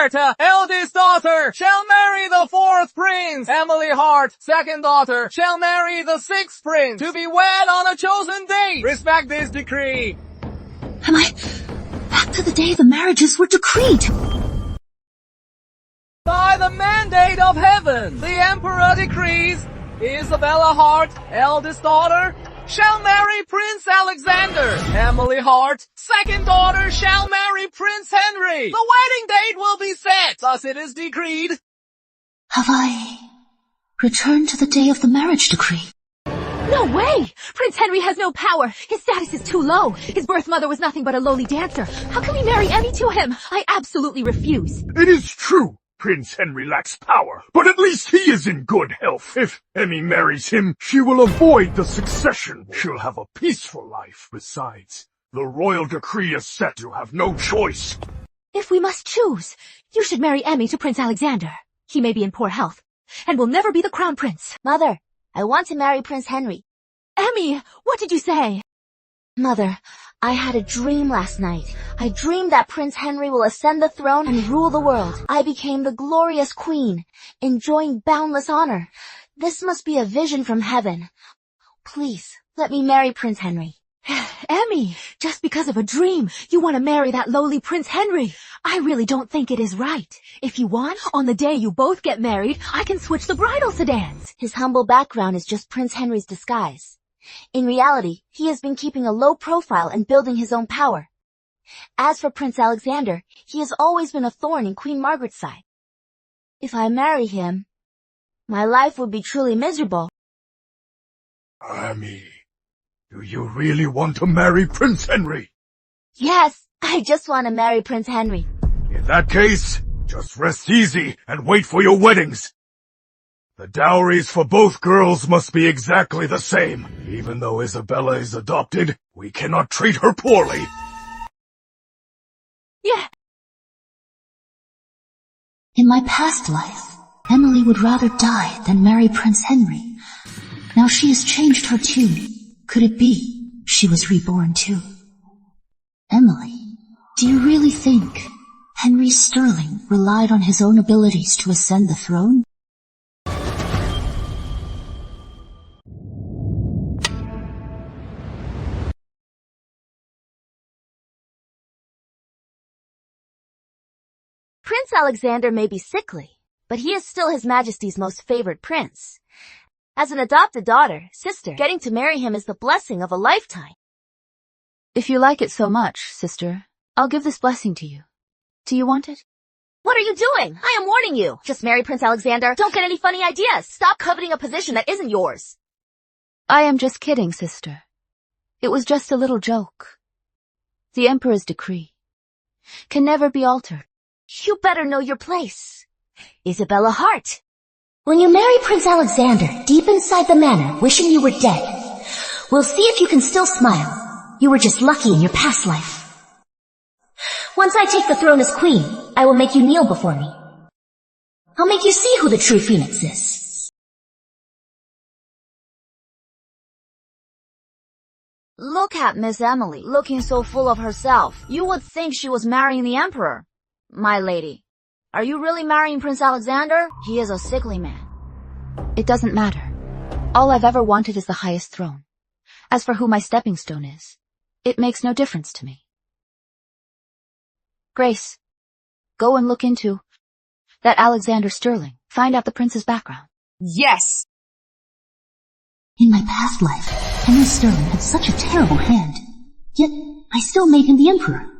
Marta, eldest daughter, shall marry the 4th prince. Emily Hart, second daughter, shall marry the 6th prince, to be wed on a chosen date. Respect this decree. Am I back to the day the marriages were decreed? By the mandate of heaven, the Emperor decrees, Isabella Hart, eldest daughter, shall marry Prince Alexander. Emily Hart, second daughter, shall marry Prince Henry. The wedding date will be set, thus it is decreed. Have I returned to the day of the marriage decree? No way! Prince Henry has no power. His status is too low. His birth mother was nothing but a lowly dancer. How can we marry Emmy to him? I absolutely refuse. It is true. Prince Henry lacks power, but at least he is in good health. If Emmy marries him, she will avoid the succession. She'll have a peaceful life. Besides, the royal decree is set. You have no choice. If we must choose, you should marry Emmy to Prince Alexander. He may be in poor health, and will never be the crown prince. Mother, I want to marry Prince Henry. Emmy, what did you say? Mother, I had a dream last night. I dreamed that Prince Henry will ascend the throne and rule the world. I became the glorious queen, enjoying boundless honor. This must be a vision from heaven. Please, let me marry Prince Henry. Emmy, just because of a dream, you want to marry that lowly Prince Henry. I really don't think it is right. If you want, on the day you both get married, I can switch the bridal sedans. His humble background is just Prince Henry's disguise. In reality, he has been keeping a low profile and building his own power. As for Prince Alexander, he has always been a thorn in Queen Margaret's side. If I marry him, my life would be truly miserable. Emmy, do you really want to marry Prince Henry? Yes, I just want to marry Prince Henry. In that case, just rest easy and wait for your weddings. The dowries for both girls must be exactly the same. Even though Isabella is adopted, we cannot treat her poorly. Yeah. In my past life, Emily would rather die than marry Prince Henry. Now she has changed her tune. Could it be she was reborn too? Emily, do you really think Henry Sterling relied on his own abilities to ascend the throne? Prince Alexander may be sickly, but he is still His Majesty's most favored prince. As an adopted daughter, sister, getting to marry him is the blessing of a lifetime. If you like it so much, sister, I'll give this blessing to you. Do you want it? What are you doing? I am warning you. Just marry Prince Alexander. Don't get any funny ideas. Stop coveting a position that isn't yours. I am just kidding, sister. It was just a little joke. The Emperor's decree can never be altered. You better know your place. Isabella Hart. When you marry Prince Alexander deep inside the manor, wishing you were dead, we'll see if you can still smile. You were just lucky in your past life. Once I take the throne as queen, I will make you kneel before me. I'll make you see who the true phoenix is. Look at Miss Emily, looking so full of herself. You would think she was marrying the Emperor. My lady, are you really marrying Prince Alexander? He is a sickly man. It doesn't matter. All I've ever wanted is the highest throne. As for who my stepping stone is, it makes no difference to me. Grace, go and look into that Alexander Sterling. Find out the prince's background. Yes! In my past life, Henry Sterling had such a terrible hand. Yet, I still made him the emperor.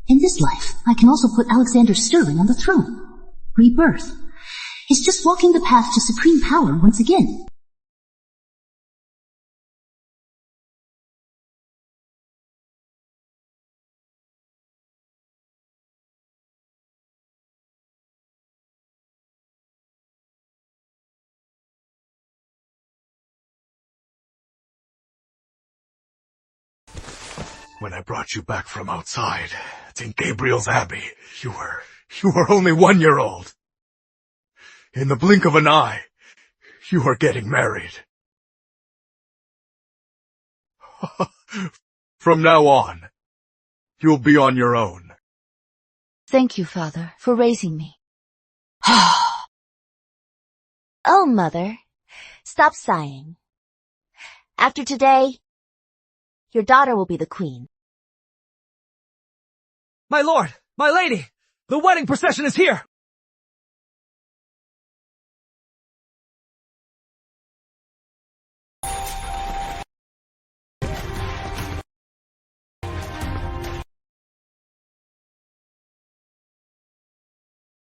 In this life, I can also put Alexander Sterling on the throne. Rebirth is just walking the path to supreme power once again. When I brought you back from outside, St. Gabriel's Abbey, you were only 1 year old. In the blink of an eye, you are getting married. From now on, you'll be on your own. Thank you, Father, for raising me. Oh, Mother, stop sighing. After today, your daughter will be the queen. My lord, my lady, the wedding procession is here!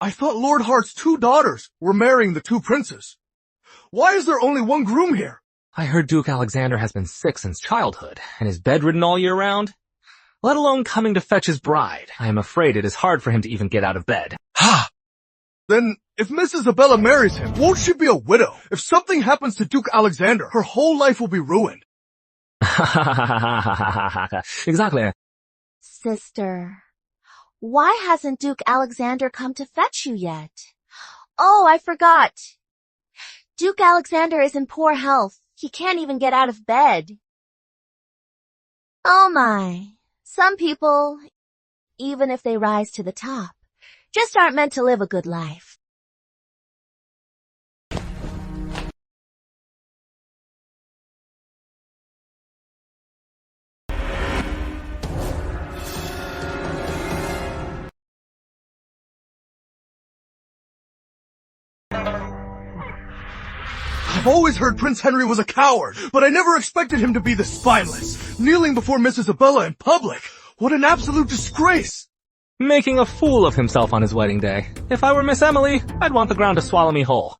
I thought Lord Heart's 2 daughters were marrying the 2 princes. Why is there only 1 groom here? I heard Duke Alexander has been sick since childhood, and is bedridden all year round. Let alone coming to fetch his bride. I am afraid it is hard for him to even get out of bed. Ha! Then, if Miss Isabella marries him, won't she be a widow? If something happens to Duke Alexander, her whole life will be ruined. Exactly. Sister, why hasn't Duke Alexander come to fetch you yet? Oh, I forgot. Duke Alexander is in poor health. He can't even get out of bed. Oh my. Some people, even if they rise to the top, just aren't meant to live a good life. I've always heard Prince Henry was a coward, but I never expected him to be this spineless, kneeling before Miss Isabella in public. What an absolute disgrace! Making a fool of himself on his wedding day. If I were Miss Emily, I'd want the ground to swallow me whole.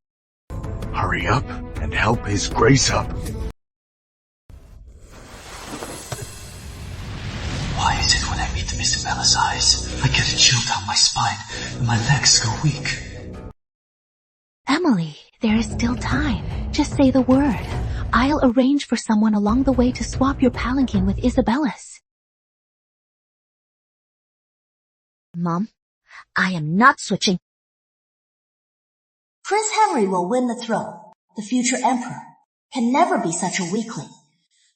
Hurry up and help his grace up. Why is it when I meet Miss Isabella's eyes, I get a chill down my spine and my legs go weak? Emily, there is still time. Just say the word. I'll arrange for someone along the way to swap your palanquin with Isabella's. Mom, I am not switching. Prince Henry will win the throne. The future emperor can never be such a weakling.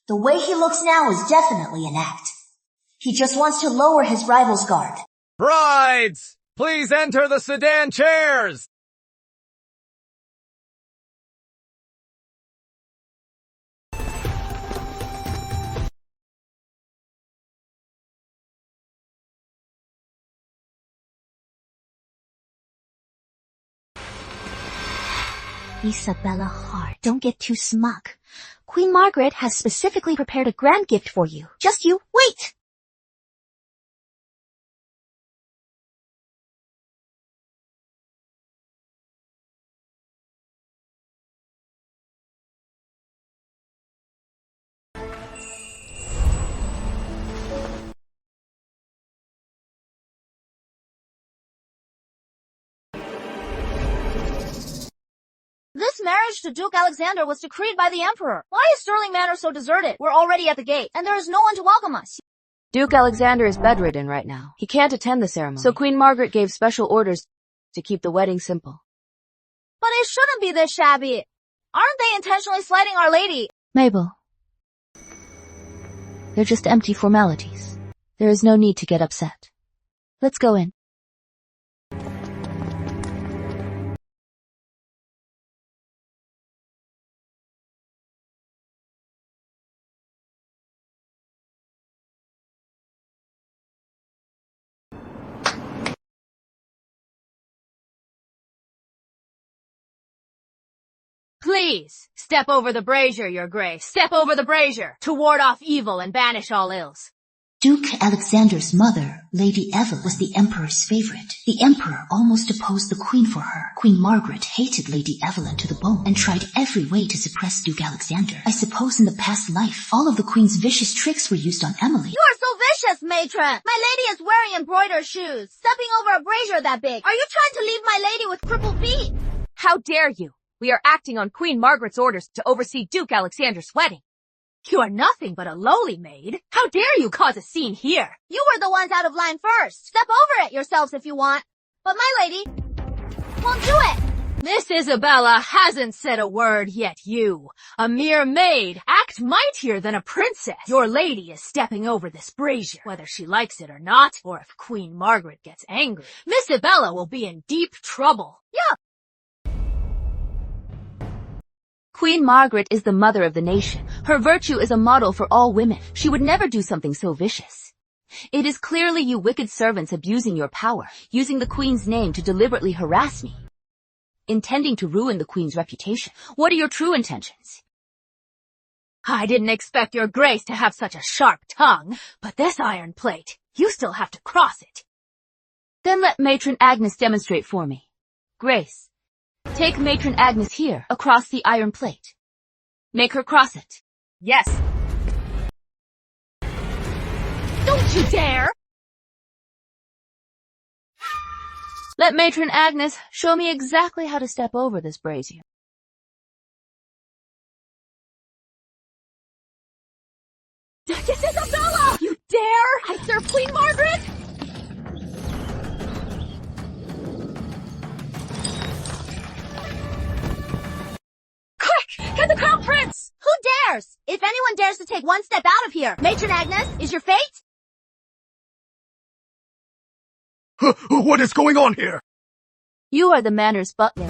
The way he looks now is definitely an act. He just wants to lower his rival's guard. Brides, please enter the sedan chairs! Isabella Hart, don't get too smug. Queen Margaret has specifically prepared a grand gift for you. Just you wait! This marriage to Duke Alexander was decreed by the Emperor. Why is Stirling Manor so deserted? We're already at the gate, and there is no one to welcome us. Duke Alexander is bedridden right now. He can't attend the ceremony. So Queen Margaret gave special orders to keep the wedding simple. But it shouldn't be this shabby. Aren't they intentionally slighting Our Lady? Mabel, they're just empty formalities. There is no need to get upset. Let's go in. Please, step over the brazier, your grace. Step over the brazier to ward off evil and banish all ills. Duke Alexander's mother, Lady Evelyn, was the emperor's favorite. The emperor almost opposed the queen for her. Queen Margaret hated Lady Evelyn to the bone and tried every way to suppress Duke Alexander. I suppose in the past life, all of the queen's vicious tricks were used on Emily. You are so vicious, matron. My lady is wearing embroidered shoes, stepping over a brazier that big. Are you trying to leave my lady with crippled feet? How dare you? We are acting on Queen Margaret's orders to oversee Duke Alexander's wedding. You are nothing but a lowly maid. How dare you cause a scene here? You were the ones out of line first. Step over it yourselves if you want. But my lady won't do it. Miss Isabella hasn't said a word yet, you. A mere maid. Act act mightier than a princess. Your lady is stepping over this brazier, whether she likes it or not, or if Queen Margaret gets angry. Miss Isabella will be in deep trouble. Yeah. Queen Margaret is the mother of the nation. Her virtue is a model for all women. She would never do something so vicious. It is clearly you wicked servants abusing your power, using the Queen's name to deliberately harass me, intending to ruin the Queen's reputation. What are your true intentions? I didn't expect your grace to have such a sharp tongue, but this iron plate, you still have to cross it. Then let Matron Agnes demonstrate for me. Grace, take Matron Agnes here, across the iron plate. Make her cross it. Yes. Don't you dare! Let Matron Agnes show me exactly how to step over this brazier. Duchess Isabella! You dare! I serve Queen Margaret! Quick! Get the Crown Prince! Who dares? If anyone dares to take one step out of here, Matron Agnes, is your fate? What is going on here? You are the manor's butler.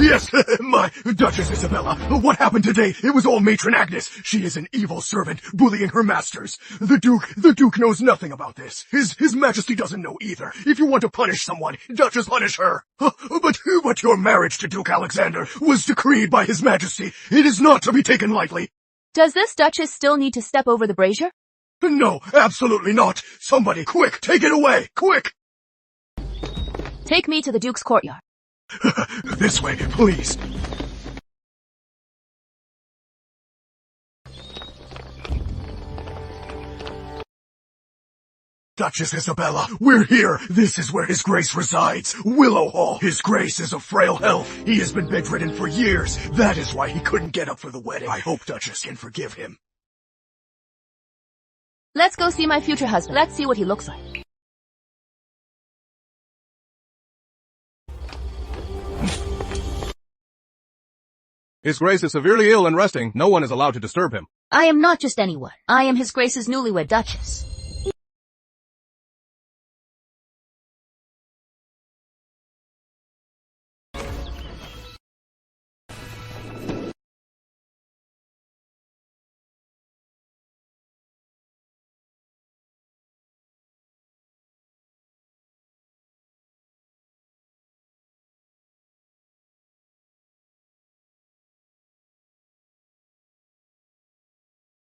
Yes, my Duchess Isabella. What happened today? It was all Matron Agnes. She is an evil servant, bullying her masters. The Duke knows nothing about this. His Majesty doesn't know either. If you want to punish someone, Duchess, punish her. But your marriage to Duke Alexander was decreed by His Majesty. It is not to be taken lightly. Does this Duchess still need to step over the brazier? No, absolutely not. Somebody, quick, take it away, quick! Take me to the Duke's courtyard. This way, please. Duchess Isabella, we're here. This is where His Grace resides. Willow Hall. His Grace is of frail health. He has been bedridden for years. That is why he couldn't get up for the wedding. I hope Duchess can forgive him. Let's go see my future husband. Let's see what he looks like. His Grace is severely ill and resting. No one is allowed to disturb him. I am not just anyone. I am His Grace's newlywed Duchess.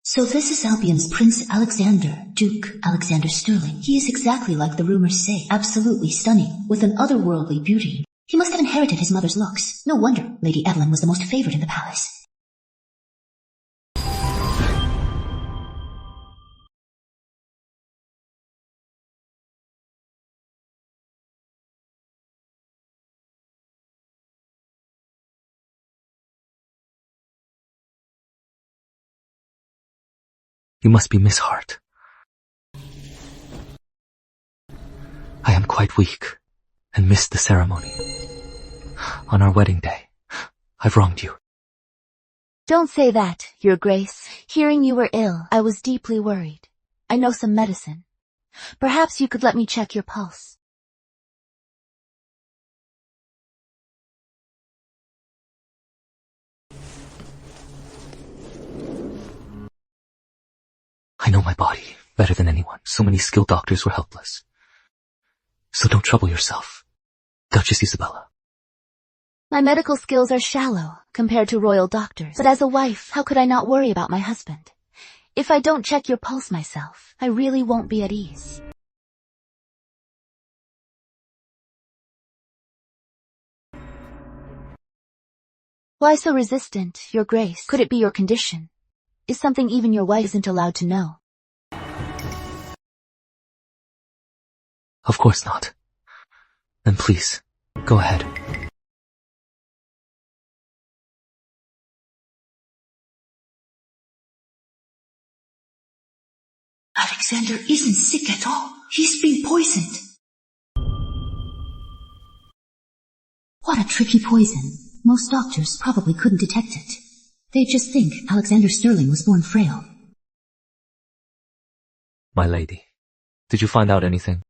So this is Albion's Prince Alexander, Duke Alexander Sterling. He is exactly like the rumors say, absolutely stunning, with an otherworldly beauty. He must have inherited his mother's looks. No wonder Lady Evelyn was the most favored in the palace. You must be Miss Hart. I am quite weak and missed the ceremony. On our wedding day, I've wronged you. Don't say that, Your Grace. Hearing you were ill, I was deeply worried. I know some medicine. Perhaps you could let me check your pulse. I know my body better than anyone. So many skilled doctors were helpless. So don't trouble yourself, Duchess Isabella. My medical skills are shallow compared to royal doctors. But as a wife, how could I not worry about my husband? If I don't check your pulse myself, I really won't be at ease. Why so resistant, Your Grace? Could it be your condition? Is something even your wife isn't allowed to know? Of course not. Then please, go ahead. Alexander isn't sick at all. He's been poisoned. What a tricky poison. Most doctors probably couldn't detect it. They just think Alexander Sterling was born frail. My lady, did you find out anything?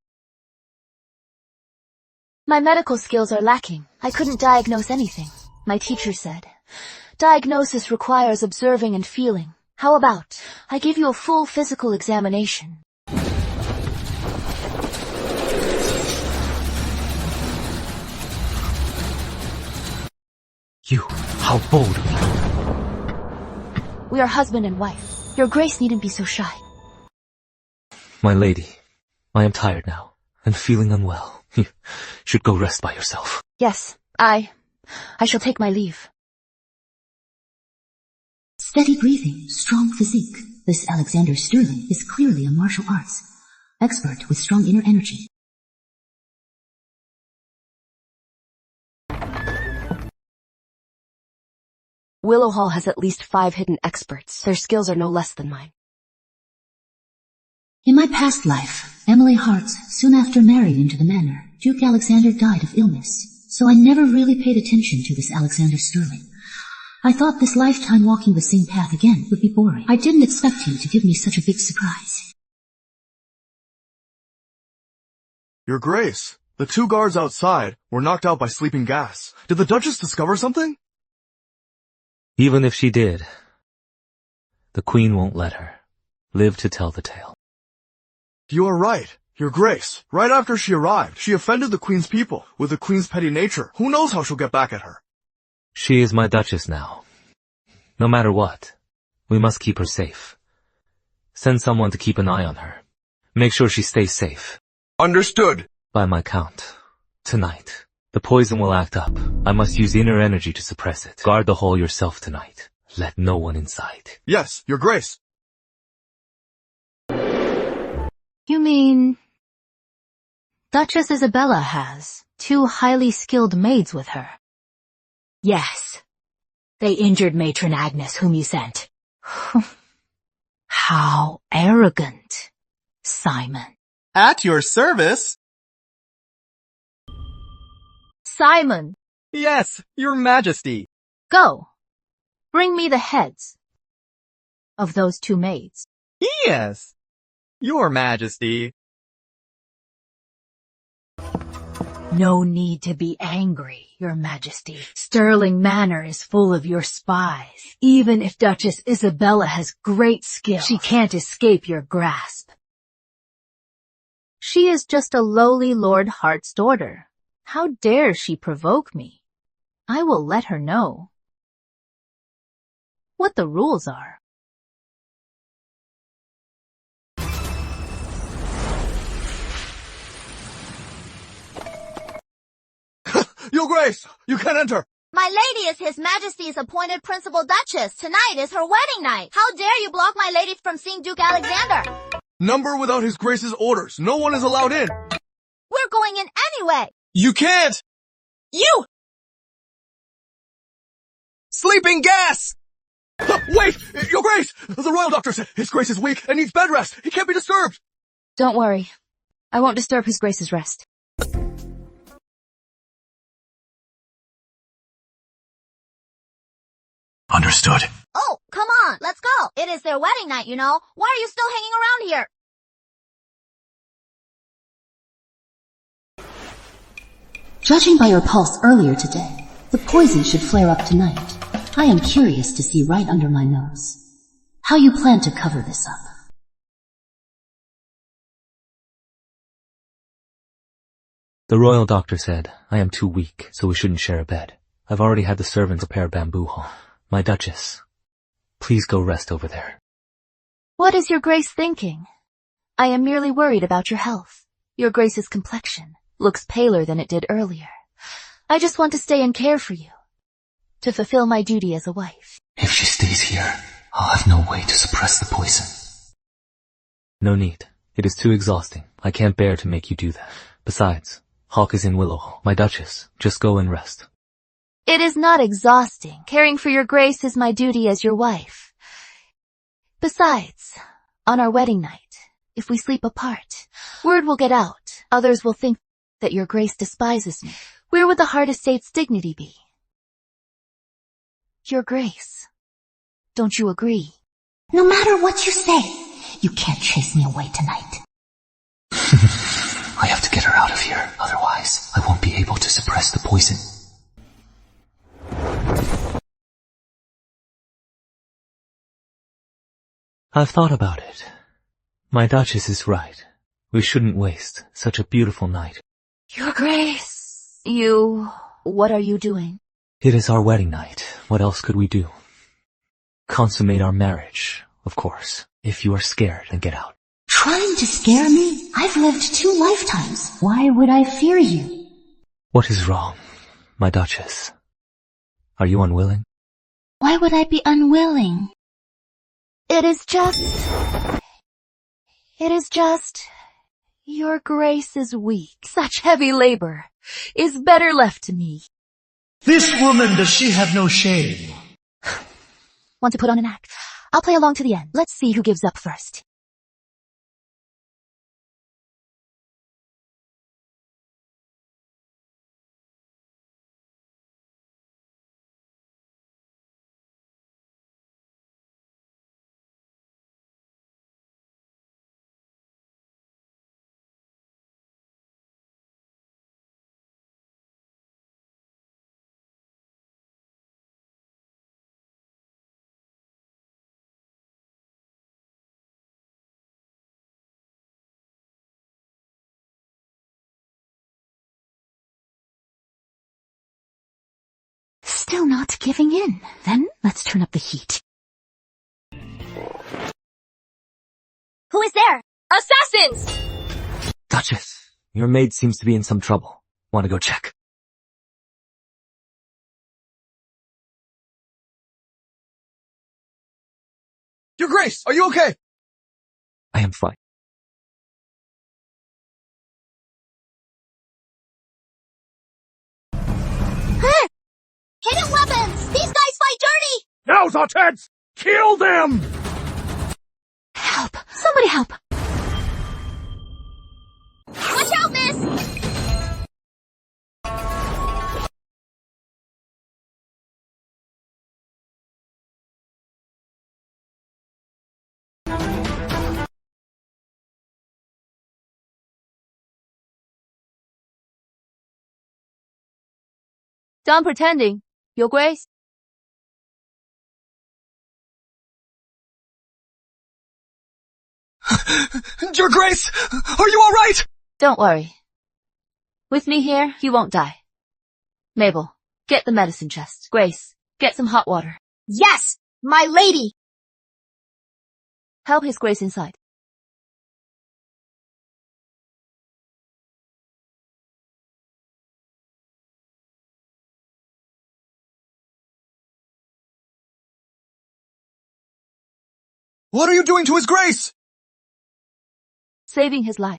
My medical skills are lacking. I couldn't diagnose anything. My teacher said, diagnosis requires observing and feeling. How about I give you a full physical examination? You, how bold of you. We are husband and wife. Your Grace needn't be so shy. My lady, I am tired now, and feeling unwell. You should go rest by yourself. Yes, I shall take my leave. Steady breathing, strong physique. This Alexander Sterling is clearly a martial arts expert with strong inner energy. Willow Hall has at least 5 hidden experts. Their skills are no less than mine. In my past life, Emily Hart soon after married into the manor. Duke Alexander died of illness, so I never really paid attention to this Alexander Sterling. I thought this lifetime walking the same path again would be boring. I didn't expect him to give me such a big surprise. Your Grace, the 2 guards outside were knocked out by sleeping gas. Did the Duchess discover something? Even if she did, the Queen won't let her live to tell the tale. You are right, Your Grace. Right after she arrived, she offended the Queen's people with the Queen's petty nature. Who knows how she'll get back at her? She is my Duchess now. No matter what, we must keep her safe. Send someone to keep an eye on her. Make sure she stays safe. Understood. By my count, tonight, the poison will act up. I must use inner energy to suppress it. Guard the hall yourself tonight. Let no one inside. Yes, Your Grace. You mean Duchess Isabella has 2 highly skilled maids with her? Yes. They injured Matron Agnes, whom you sent. How arrogant, Simon. At your service. Simon, Yes, Your Majesty. go. Bring me the heads of those 2 maids. Yes, Your Majesty. No need to be angry, Your Majesty. Sterling Manor is full of your spies. Even if Duchess Isabella has great skill, she can't escape your grasp. She is just a lowly Lord Hart's daughter. How dare she provoke me? I will let her know what the rules are. Your Grace, you can enter. My lady is His Majesty's appointed Principal Duchess. Tonight is her wedding night. How dare you block my lady from seeing Duke Alexander? Number without His Grace's orders. No one is allowed in. We're going in anyway. You can't! You! Sleeping gas! Wait! Your Grace! The Royal Doctor said His Grace is weak and needs bed rest. He can't be disturbed. Don't worry. I won't disturb His Grace's rest. Understood. Oh, come on, let's go. It is their wedding night, you know. Why are you still hanging around here? Judging by your pulse earlier today, the poison should flare up tonight. I am curious to see right under my nose how you plan to cover this up. The Royal Doctor said I am too weak, so we shouldn't share a bed. I've already had the servants prepare bamboo hall. My Duchess, please go rest over there. What is your Grace thinking? I am merely worried about your health. Your Grace's complexion looks paler than it did earlier. I just want to stay and care for you, to fulfill my duty as a wife. If she stays here, I'll have no way to suppress the poison. No need. It is too exhausting. I can't bear to make you do that. Besides, Hawk is in Willow Hall. My Duchess, just go and rest. It is not exhausting. Caring for your Grace is my duty as your wife. Besides, on our wedding night, if we sleep apart, word will get out. Others will think that your Grace despises me. Where would the Hart estate's dignity be? Your Grace, Don't you agree? No matter what you say, you can't chase me away tonight. I have to get her out of here, otherwise I won't be able to suppress the poison. I've thought about it. My Duchess is right. We shouldn't waste such a beautiful night. Your Grace. What are you doing? It is our wedding night. What else could we do? Consummate our marriage, of course. If you are scared, then get out. Trying to scare me? I've lived 2 lifetimes. Why would I fear you? What is wrong, my Duchess? Are you unwilling? Why would I be unwilling? It is just... Your Grace is weak. Such heavy labor is better left to me. This woman, does she have no shame? Want to put on an act? I'll play along to the end. Let's see who gives up first. Still not giving in. Then let's turn up the heat. Who is there? Assassins! Duchess, your maid seems to be in some trouble. Want to go check? Your Grace, are you okay? I am fine. Hidden weapons! These guys fight dirty! Now's our chance! Kill them! Help! Somebody help! Watch out, miss! Done pretending, Your Grace. Your Grace! Are you alright? Don't worry. With me here, you won't die. Mabel, get the medicine chest. Grace, get some hot water. Yes! My lady! Help His Grace inside. What are you doing to His Grace? Saving his life.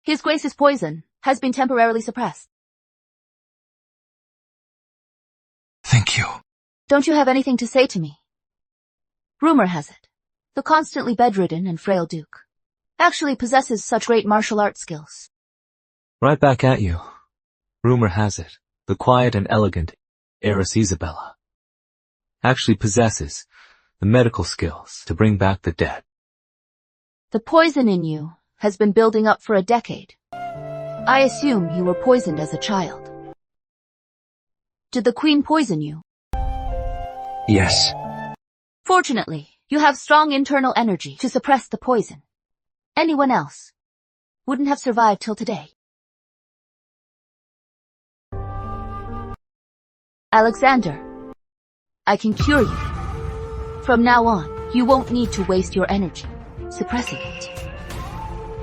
His Grace's poison has been temporarily suppressed. Thank you. Don't you have anything to say to me? Rumor has it, the constantly bedridden and frail Duke actually possesses such great martial arts skills. Right back at you. Rumor has it, the quiet and elegant heiress Isabella actually possesses the medical skills to bring back the dead. The poison in you has been building up for a decade. I assume you were poisoned as a child. Did the Queen poison you? Yes. Fortunately, you have strong internal energy to suppress the poison. Anyone else wouldn't have survived till today. Alexander, I can cure you. From now on, you won't need to waste your energy suppressing it.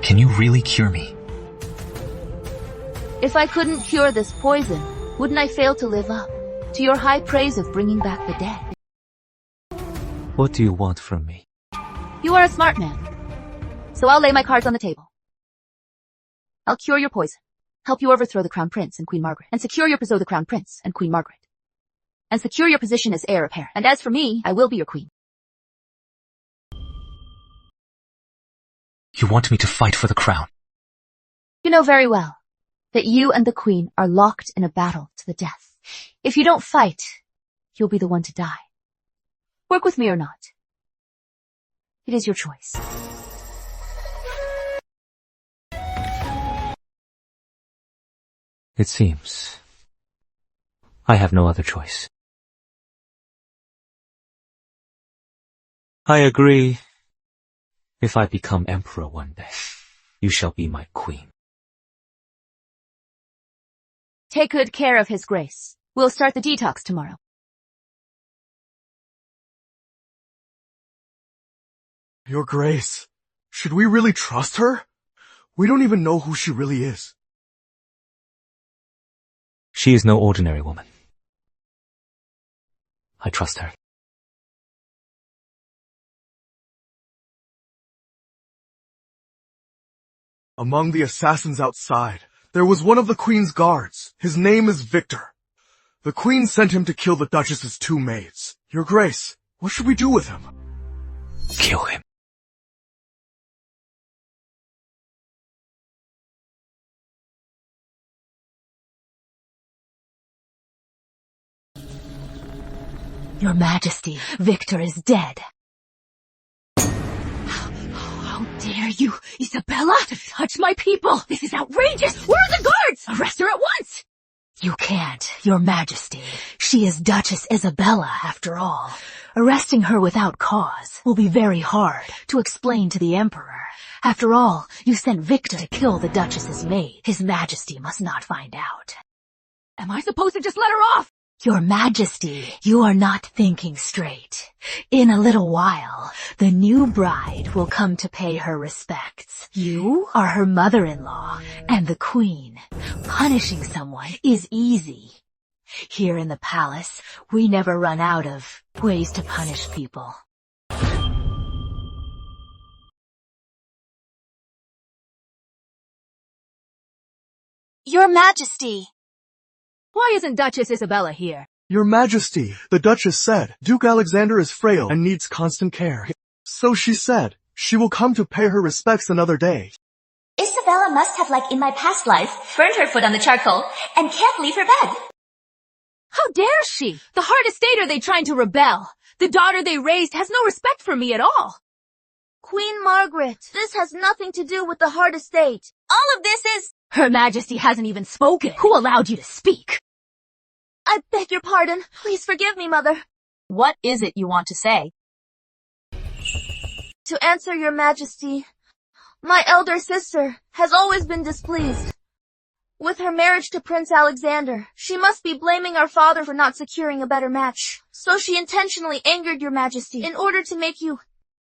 Can you really cure me? If I couldn't cure this poison, wouldn't I fail to live up to your high praise of bringing back the dead? What do you want from me? You are a smart man, so I'll lay my cards on the table. I'll cure your poison, help you overthrow the Crown Prince and Queen Margaret, and secure your position the Crown Prince and Queen Margaret, and secure your position as heir apparent. And as for me, I will be your queen. You want me to fight for the crown? You know very well that you and the Queen are locked in a battle to the death. If you don't fight, you'll be the one to die. Work with me or not. It is your choice. It seems I have no other choice. I agree. If I become emperor one day, you shall be my queen. Take good care of His Grace. We'll start the detox tomorrow. Your Grace, should we really trust her? We don't even know who she really is. She is no ordinary woman. I trust her. Among the assassins outside, there was one of the Queen's guards. His name is Victor. The Queen sent him to kill the Duchess's 2 maids. Your Grace, what should we do with him? Kill him. Your Majesty, Victor is dead. How dare you, Isabella, to touch my people? This is outrageous! Where are the guards? Arrest her at once! You can't, Your Majesty. She is Duchess Isabella, after all. Arresting her without cause will be very hard to explain to the Emperor. After all, you sent Victor to kill the Duchess's maid. His Majesty must not find out. Am I supposed to just let her off? Your Majesty, you are not thinking straight. In a little while, the new bride will come to pay her respects. You are her mother-in-law and the Queen. Punishing someone is easy. Here in the palace, we never run out of ways to punish people. Your Majesty! Why isn't Duchess Isabella here? Your Majesty, the Duchess said, Duke Alexander is frail and needs constant care. So she said, she will come to pay her respects another day. Isabella must have, like in my past life, burned her foot on the charcoal and can't leave her bed. How dare she? The Heart Estate are they trying to rebel? The daughter they raised has no respect for me at all. Queen Margaret, this has nothing to do with the Heart Estate. All of this is... Her Majesty hasn't even spoken. Who allowed you to speak? I beg your pardon. Please forgive me, Mother. What is it you want to say? To answer Your Majesty, my elder sister has always been displeased with her marriage to Prince Alexander. She must be blaming our father for not securing a better match. So she intentionally angered Your Majesty in order to make you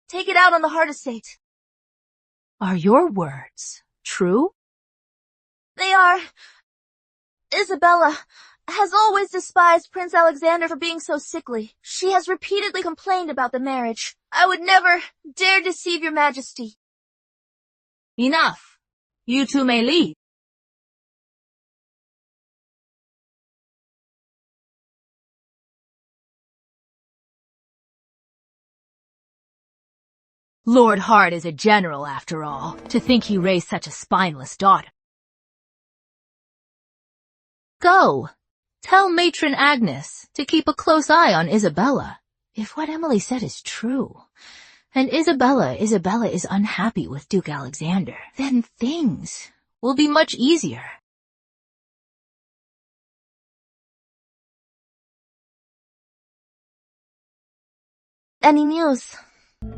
take it out on the Heart Estate. Are your words true? They are. Isabella has always despised Prince Alexander for being so sickly. She has repeatedly complained about the marriage. I would never dare deceive Your Majesty. Enough. You two may leave. Lord Hart is a general, after all, to think he raised such a spineless daughter. Go. Tell Matron Agnes to keep a close eye on Isabella. If what Emily said is true, and Isabella is unhappy with Duke Alexander, then things will be much easier. Any news?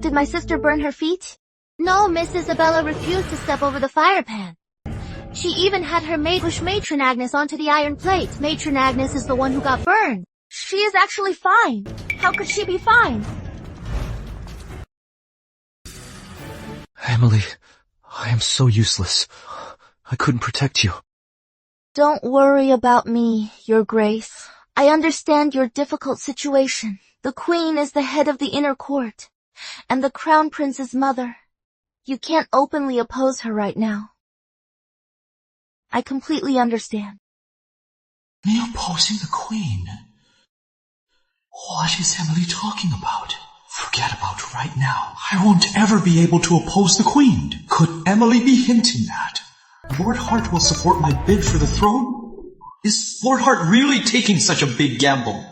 Did my sister burn her feet? No, Miss Isabella refused to step over the fire pan. She even had her maid push Matron Agnes onto the iron plate. Matron Agnes is the one who got burned. She is actually fine. How could she be fine? Emily, I am so useless. I couldn't protect you. Don't worry about me, Your Grace. I understand your difficult situation. The Queen is the head of the inner court, and the Crown Prince's mother. You can't openly oppose her right now. I completely understand. Me opposing the Queen? What is Emily talking about? Forget about it right now. I won't ever be able to oppose the Queen. Could Emily be hinting that? Lord Hart will support my bid for the throne? Is Lord Hart really taking such a big gamble?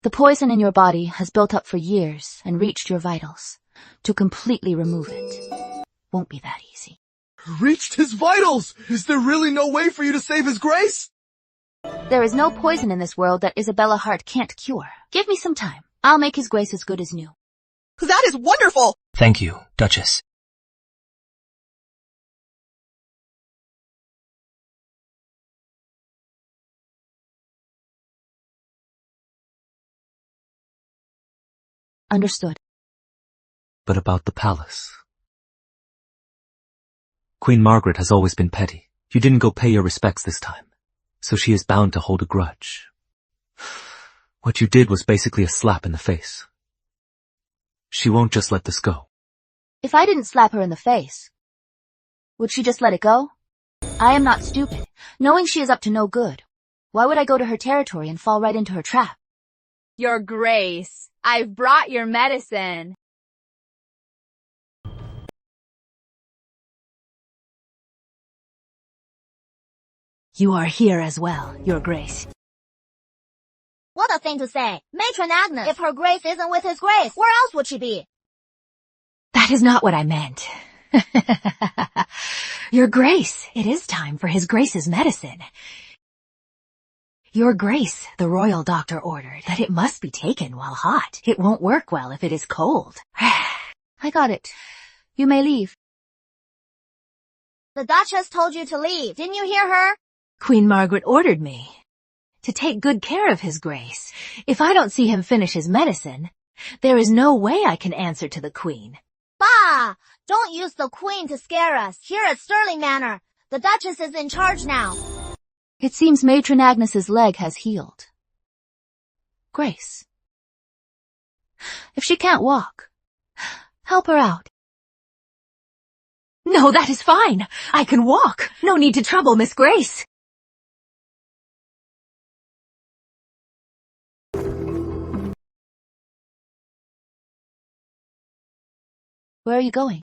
The poison in your body has built up for years and reached your vitals. To completely remove it won't be that easy. Reached his vitals! Is there really no way for you to save his grace? There is no poison in this world that Isabella Hart can't cure. Give me some time. I'll make his grace as good as new. That is wonderful! Thank you, Duchess. Understood. But about the palace. Queen Margaret has always been petty. You didn't go pay your respects this time, so she is bound to hold a grudge. What you did was basically a slap in the face. She won't just let this go. If I didn't slap her in the face, would she just let it go? I am not stupid. Knowing she is up to no good, why would I go to her territory and fall right into her trap? Your Grace, I've brought your medicine. You are here as well, Your Grace. What a thing to say. Matron Agnes, if her grace isn't with his grace, where else would she be? That is not what I meant. Your Grace, it is time for his Grace's medicine. Your Grace, the royal doctor ordered that it must be taken while hot. It won't work well if it is cold. I got it. You may leave. The Duchess told you to leave. Didn't you hear her? Queen Margaret ordered me to take good care of his Grace. If I don't see him finish his medicine, there is no way I can answer to the Queen. Bah! Don't use the Queen to scare us. Here at Sterling Manor, the Duchess is in charge now. It seems Matron Agnes's leg has healed. Grace. If she can't walk, help her out. No, that is fine. I can walk. No need to trouble Miss Grace. Where are you going?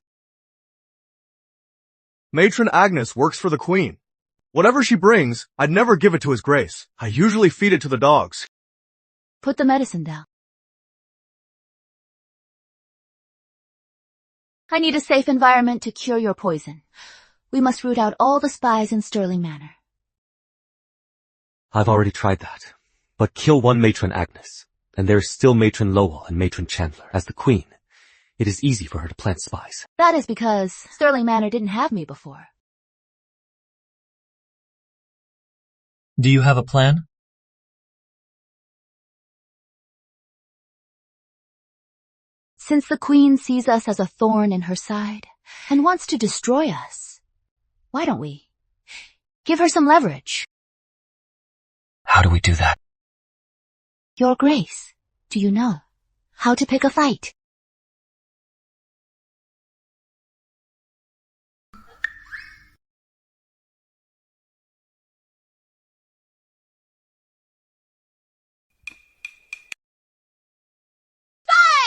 Matron Agnes works for the Queen. Whatever she brings, I'd never give it to his grace. I usually feed it to the dogs. Put the medicine down. I need a safe environment to cure your poison. We must root out all the spies in Sterling Manor. I've already tried that. But kill one Matron Agnes, and there is still Matron Lowell and Matron Chandler. As the Queen, it is easy for her to plant spies. That is because Sterling Manor didn't have me before. Do you have a plan? Since the Queen sees us as a thorn in her side and wants to destroy us, why don't we give her some leverage? How do we do that? Your Grace, do you know how to pick a fight?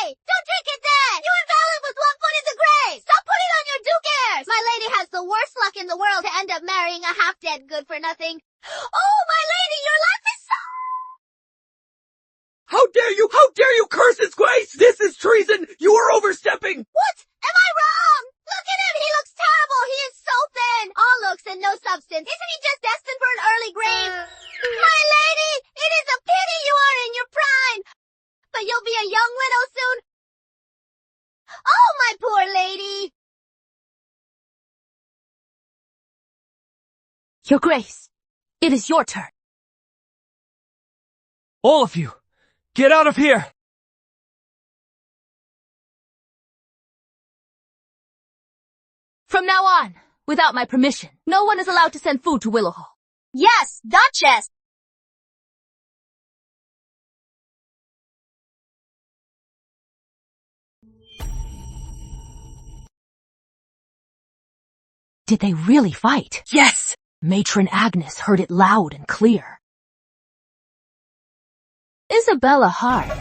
Don't drink it then! You invalid with one foot in the grave! Stop putting on your Duke airs! My lady has the worst luck in the world to end up marrying a half-dead good-for-nothing. Oh, my lady, your life is so... How dare you curse his grace! This is treason! You are overstepping! What? Am I wrong? Look at him! He looks terrible! He is so thin! All looks and no substance. Isn't he just destined for an early grave? My lady, it is a pity you are in your prime! But you'll be a young widow soon. Oh, my poor lady! Your Grace, it is your turn. All of you, get out of here! From now on, without my permission, no one is allowed to send food to Willowhall. Yes, Duchess! Did they really fight? Yes! Matron Agnes heard it loud and clear. Isabella Hart,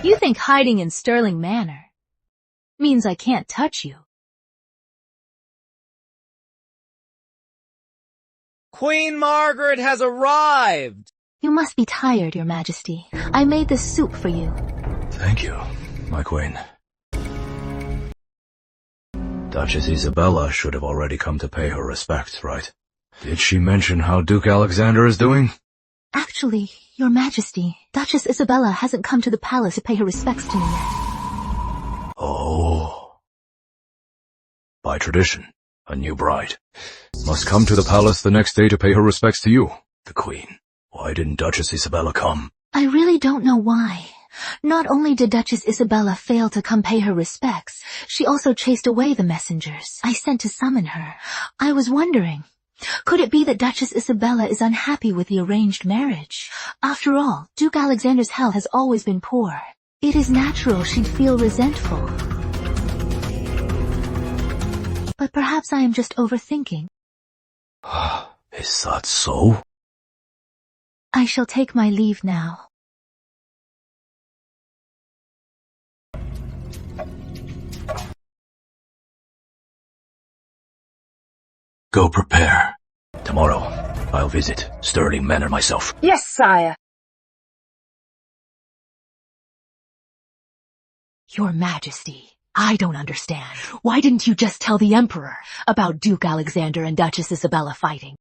you think hiding in Sterling Manor means I can't touch you. Queen Margaret has arrived! You must be tired, Your Majesty. I made this soup for you. Thank you, my queen. Duchess Isabella should have already come to pay her respects, right? Did she mention how Duke Alexander is doing? Actually, Your Majesty, Duchess Isabella hasn't come to the palace to pay her respects to me yet. Oh. By tradition, a new bride must come to the palace the next day to pay her respects to you, the queen. Why didn't Duchess Isabella come? I really don't know why. Not only did Duchess Isabella fail to come pay her respects, she also chased away the messengers I sent to summon her. I was wondering, could it be that Duchess Isabella is unhappy with the arranged marriage? After all, Duke Alexander's health has always been poor. It is natural she'd feel resentful. But perhaps I am just overthinking. Is that so? I shall take my leave now. Go prepare. Tomorrow, I'll visit Stirling Manor myself. Yes, sire. Your Majesty, I don't understand. Why didn't you just tell the Emperor about Duke Alexander and Duchess Isabella fighting?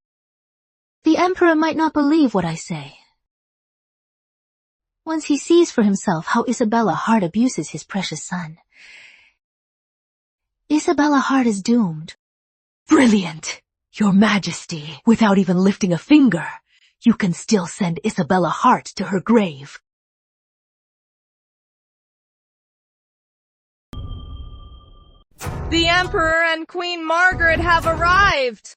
The Emperor might not believe what I say. Once he sees for himself how Isabella Hart abuses his precious son. Isabella Hart is doomed. Brilliant! Your Majesty, without even lifting a finger, you can still send Isabella Hart to her grave. The Emperor and Queen Margaret have arrived!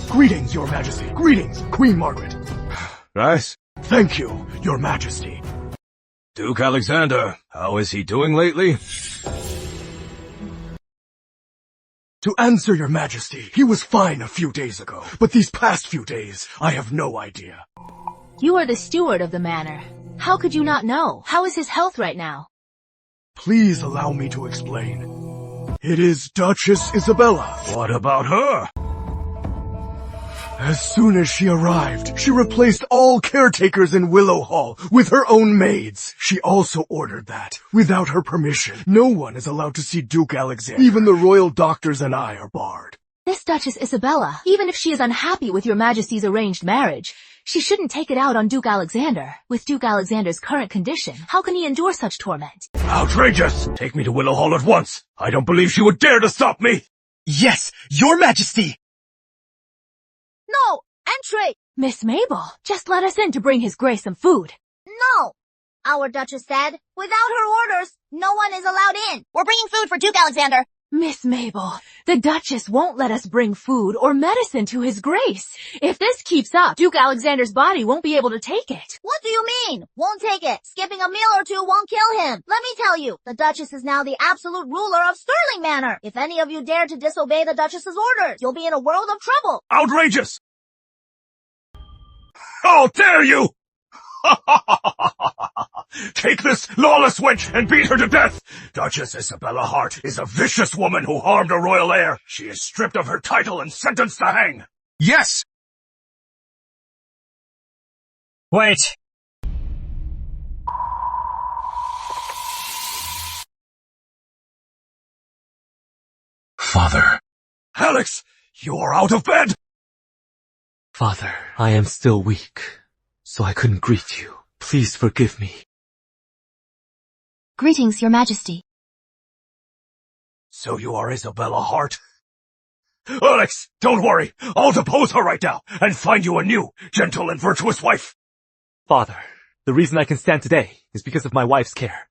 Greetings, Your Majesty. Greetings, Queen Margaret. Guys? Thank you, Your Majesty. Duke Alexander, how is he doing lately? To answer Your Majesty, he was fine a few days ago, but these past few days, I have no idea. You are the steward of the manor. How could you not know? How is his health right now? Please allow me to explain. It is Duchess Isabella. What about her? As soon as she arrived, she replaced all caretakers in Willow Hall with her own maids. She also ordered that, without her permission, no one is allowed to see Duke Alexander. Even the royal doctors and I are barred. This Duchess Isabella, even if she is unhappy with Your Majesty's arranged marriage, she shouldn't take it out on Duke Alexander. With Duke Alexander's current condition, how can he endure such torment? Outrageous! Take me to Willow Hall at once. I don't believe she would dare to stop me. Yes, Your Majesty! No! Entry! Miss Mabel, just let us in to bring His Grace some food. No! Our Duchess said, without her orders, no one is allowed in. We're bringing food for Duke Alexander. Miss Mabel, the Duchess won't let us bring food or medicine to His Grace. If this keeps up, Duke Alexander's body won't be able to take it. What do you mean? Won't take it. Skipping a meal or two won't kill him. Let me tell you, the Duchess is now the absolute ruler of Stirling Manor. If any of you dare to disobey the Duchess's orders, you'll be in a world of trouble. Outrageous! How dare you! Take this lawless wench and beat her to death! Duchess Isabella Hart is a vicious woman who harmed a royal heir. She is stripped of her title and sentenced to hang. Yes! Wait. Father. Alex, you're out of bed! Father, I am still weak, so I couldn't greet you. Please forgive me. Greetings, Your Majesty. So you are Isabella Hart? Alex, don't worry. I'll depose her right now and find you a new, gentle and virtuous wife. Father, the reason I can stand today is because of my wife's care.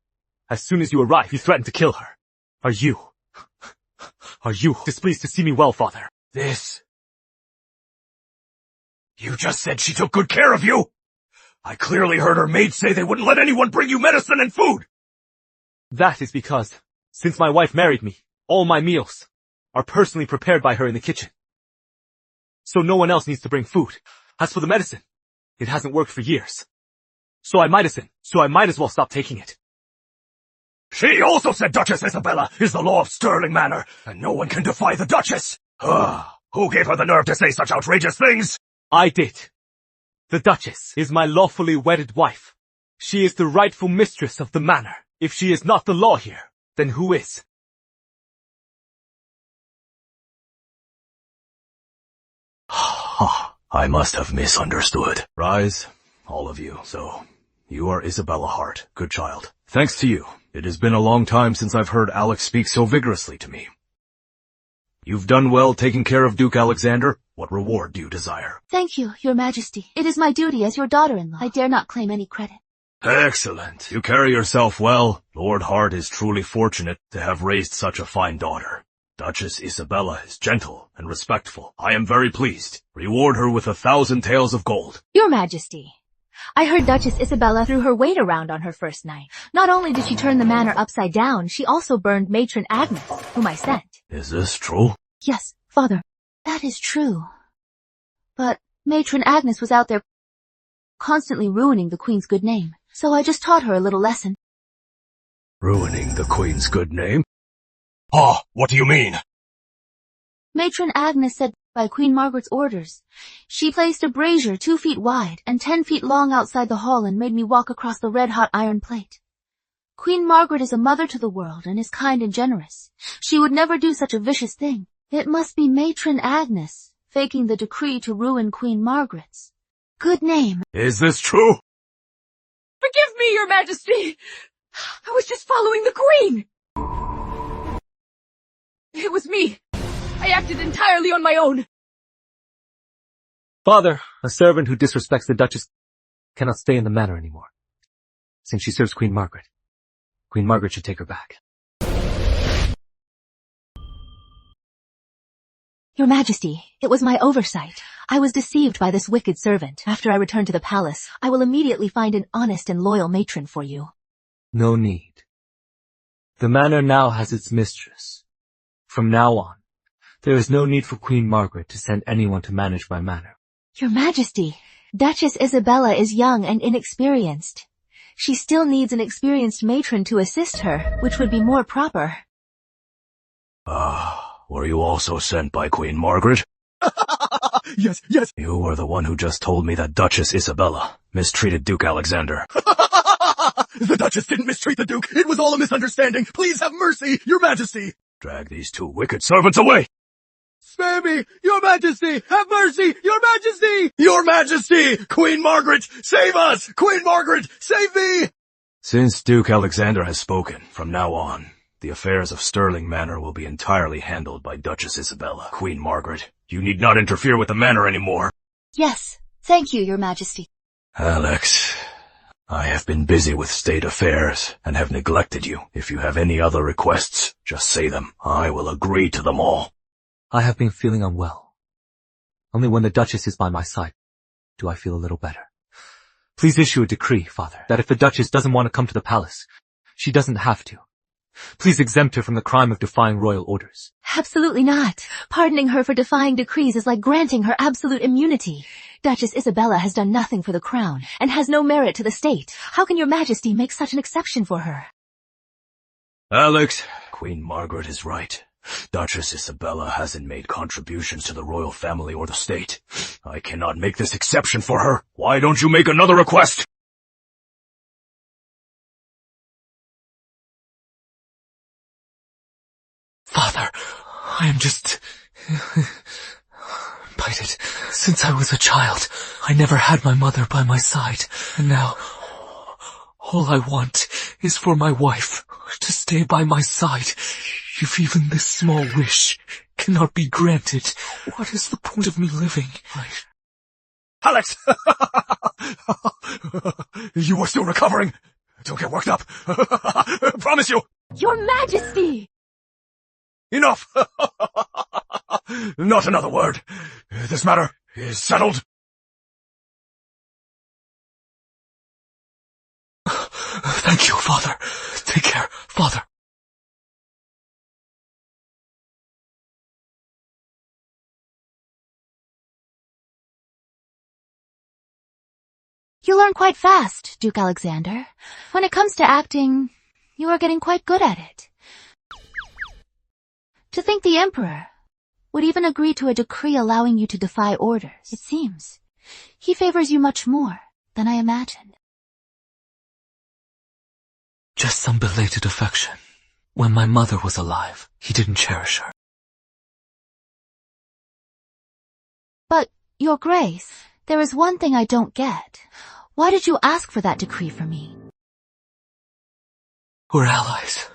As soon as you arrive, you threatened to kill her. Are you displeased to see me well, Father? This? You just said she took good care of you. I clearly heard her maid say they wouldn't let anyone bring you medicine and food. That is because, since my wife married me, all my meals are personally prepared by her in the kitchen. So no one else needs to bring food. As for the medicine, it hasn't worked for years. So I might as well stop taking it. She also said Duchess Isabella is the law of Stirling Manor, and no one can defy the Duchess. Who gave her the nerve to say such outrageous things? I did. The Duchess is my lawfully wedded wife. She is the rightful mistress of the manor. If she is not the law here, then who is? I must have misunderstood. Rise, all of you. So, you are Isabella Hart, good child. Thanks to you, it has been a long time since I've heard Alex speak so vigorously to me. You've done well taking care of Duke Alexander. What reward do you desire? Thank you, your majesty. It is my duty as your daughter-in-law. I dare not claim any credit. Excellent. You carry yourself well. Lord Hart is truly fortunate to have raised such a fine daughter. Duchess Isabella is gentle and respectful. I am very pleased. Reward her with 1,000 taels of gold. Your majesty, I heard Duchess Isabella threw her weight around on her first night. Not only did she turn the manor upside down, she also burned Matron Agnes, whom I sent. Is this true? Yes, father. That is true. But Matron Agnes was out there constantly ruining the Queen's good name, so I just taught her a little lesson. Ruining the Queen's good name? What do you mean? Matron Agnes said by Queen Margaret's orders, she placed a brazier 2 feet wide and 10 feet long outside the hall and made me walk across the red-hot iron plate. Queen Margaret is a mother to the world and is kind and generous. She would never do such a vicious thing. It must be Matron Agnes, faking the decree to ruin Queen Margaret's good name. Is this true? Forgive me, your majesty. I was just following the Queen. It was me. I acted entirely on my own. Father, a servant who disrespects the Duchess cannot stay in the manor anymore. Since she serves Queen Margaret, Queen Margaret should take her back. Your majesty, it was my oversight. I was deceived by this wicked servant. After I return to the palace, I will immediately find an honest and loyal matron for you. No need. The manor now has its mistress. From now on, there is no need for Queen Margaret to send anyone to manage my manor. Your majesty, Duchess Isabella is young and inexperienced. She still needs an experienced matron to assist her, which would be more proper. Were you also sent by Queen Margaret? Yes. You were the one who just told me that Duchess Isabella mistreated Duke Alexander. The Duchess didn't mistreat the Duke. It was all a misunderstanding. Please have mercy, your majesty. Drag these 2 wicked servants away! Spare me, your majesty! Have mercy, your majesty! Your majesty! Queen Margaret, save us! Queen Margaret, save me! Since Duke Alexander has spoken, from now on, the affairs of Stirling Manor will be entirely handled by Duchess Isabella. Queen Margaret, you need not interfere with the manor anymore. Yes, thank you, your majesty. Alex, I have been busy with state affairs and have neglected you. If you have any other requests, just say them. I will agree to them all. I have been feeling unwell. Only when the Duchess is by my side do I feel a little better. Please issue a decree, Father, that if the Duchess doesn't want to come to the palace, she doesn't have to. Please exempt her from the crime of defying royal orders. Absolutely not. Pardoning her for defying decrees is like granting her absolute immunity. Duchess Isabella has done nothing for the crown and has no merit to the state. How can your majesty make such an exception for her? Alex, Queen Margaret is right. Duchess Isabella hasn't made contributions to the royal family or the state. I cannot make this exception for her. Why don't you make another request? Father, I am just bited. Since I was a child, I never had my mother by my side, and now all I want is for my wife to stay by my side. If even this small wish cannot be granted, what is the point of me living? Alex! You are still recovering. Don't get worked up. Promise you. Your majesty! Enough! Not another word. This matter is settled. Thank you, Father. Take care, Father. You learn quite fast, Duke Alexander. When it comes to acting, You are getting quite good at it. To think the Emperor would even agree to a decree allowing you to defy orders. It seems he favors you much more than I imagined. Just some belated affection. When my mother was alive, he didn't cherish her. But, Your Grace, there is one thing I don't get. Why did you ask for that decree for me? We're allies.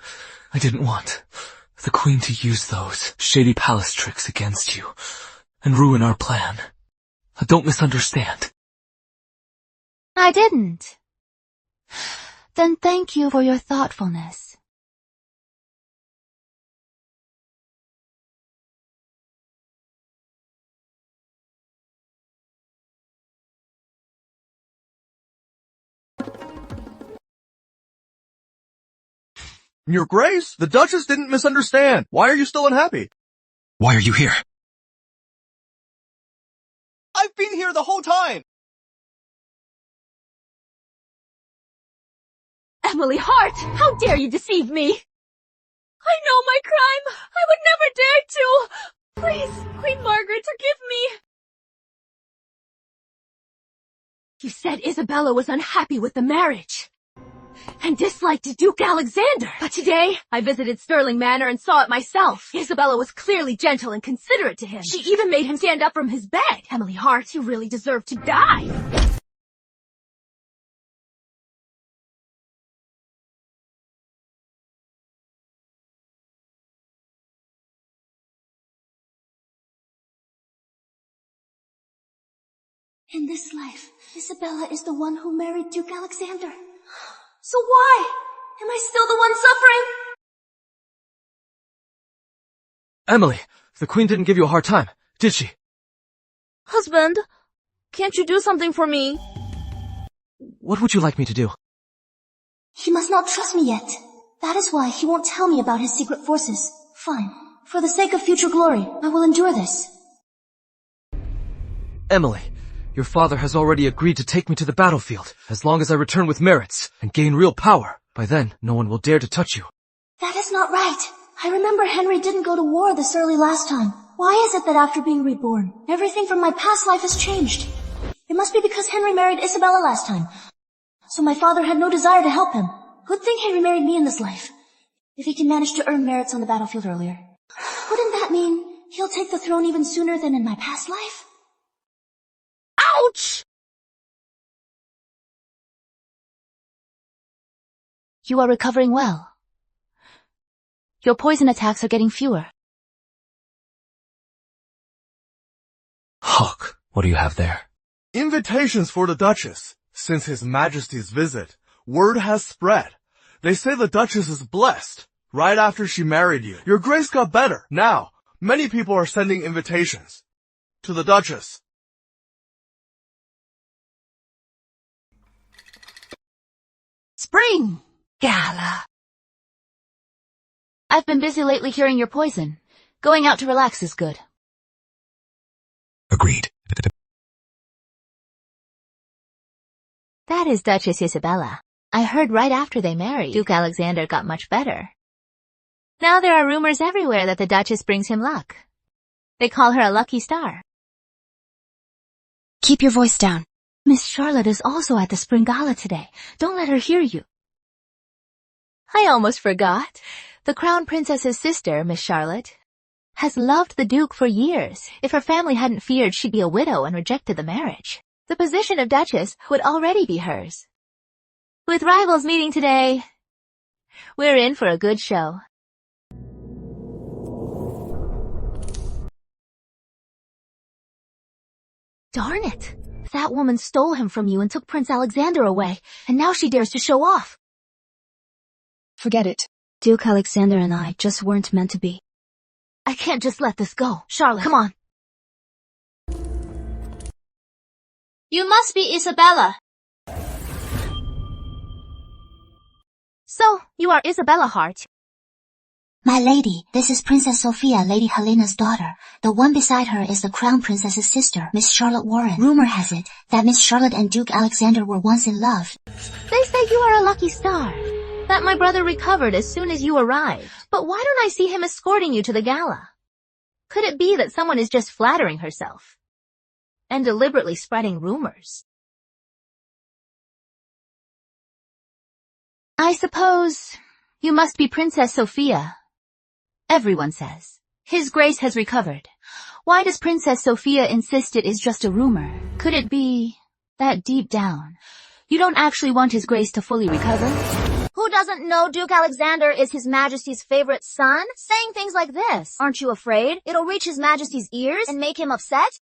I didn't want the Queen to use those shady palace tricks against you and ruin our plan. Don't misunderstand. I didn't. Then thank you for your thoughtfulness. Your Grace, the Duchess didn't misunderstand. Why are you still unhappy? Why are you here? I've been here the whole time. Emily Hart, how dare you deceive me? I know my crime. I would never dare to. Please, Queen Margaret, forgive me. You said Isabella was unhappy with the marriage and disliked Duke Alexander. But today, I visited Stirling Manor and saw it myself. Isabella was clearly gentle and considerate to him. She even made him stand up from his bed. Emily Hart, you really deserve to die. In this life, Isabella is the one who married Duke Alexander. So why am I still the one suffering? Emily, the Queen didn't give you a hard time, did she? Husband, can't you do something for me? What would you like me to do? He must not trust me yet. That is why he won't tell me about his secret forces. Fine. For the sake of future glory, I will endure this. Emily, your father has already agreed to take me to the battlefield, as long as I return with merits and gain real power. By then, no one will dare to touch you. That is not right. I remember Henry didn't go to war this early last time. Why is it that after being reborn, everything from my past life has changed? It must be because Henry married Isabella last time. So my father had no desire to help him. Good thing Henry married me in this life. If he can manage to earn merits on the battlefield earlier. Wouldn't that mean he'll take the throne even sooner than in my past life? Ouch! You are recovering well. Your poison attacks are getting fewer. Hawk, what do you have there? Invitations for the Duchess. Since His Majesty's visit, word has spread. They say the Duchess is blessed. Right after she married you, your Grace got better. Now, many people are sending invitations to the Duchess. Spring Gala. I've been busy lately curing your poison. Going out to relax is good. Agreed. That is Duchess Isabella. I heard right after they married, Duke Alexander got much better. Now there are rumors everywhere that the Duchess brings him luck. They call her a lucky star. Keep your voice down. Miss Charlotte is also at the Spring Gala today. Don't let her hear you. I almost forgot. The Crown Princess's sister, Miss Charlotte, has loved the Duke for years. If her family hadn't feared she'd be a widow and rejected the marriage, the position of Duchess would already be hers. With rivals meeting today, we're in for a good show. Darn it! That woman stole him from you and took Prince Alexander away, and now she dares to show off. Forget it. Duke Alexander and I just weren't meant to be. I can't just let this go. Charlotte, come on. You must be Isabella. So, you are Isabella Hart. My lady, this is Princess Sophia, Lady Helena's daughter. The one beside her is the Crown Princess's sister, Miss Charlotte Warren. Rumor has it that Miss Charlotte and Duke Alexander were once in love. They say you are a lucky star. that my brother recovered as soon as you arrived. But why don't I see him escorting you to the gala? Could it be that someone is just flattering herself and deliberately spreading rumors? I suppose you must be Princess Sophia. Everyone says His Grace has recovered. Why does Princess Sophia insist it is just a rumor? Could it be that deep down, you don't actually want His Grace to fully recover? Who doesn't know Duke Alexander is His Majesty's favorite son? Saying things like this. Aren't you afraid it'll reach His Majesty's ears and make him upset?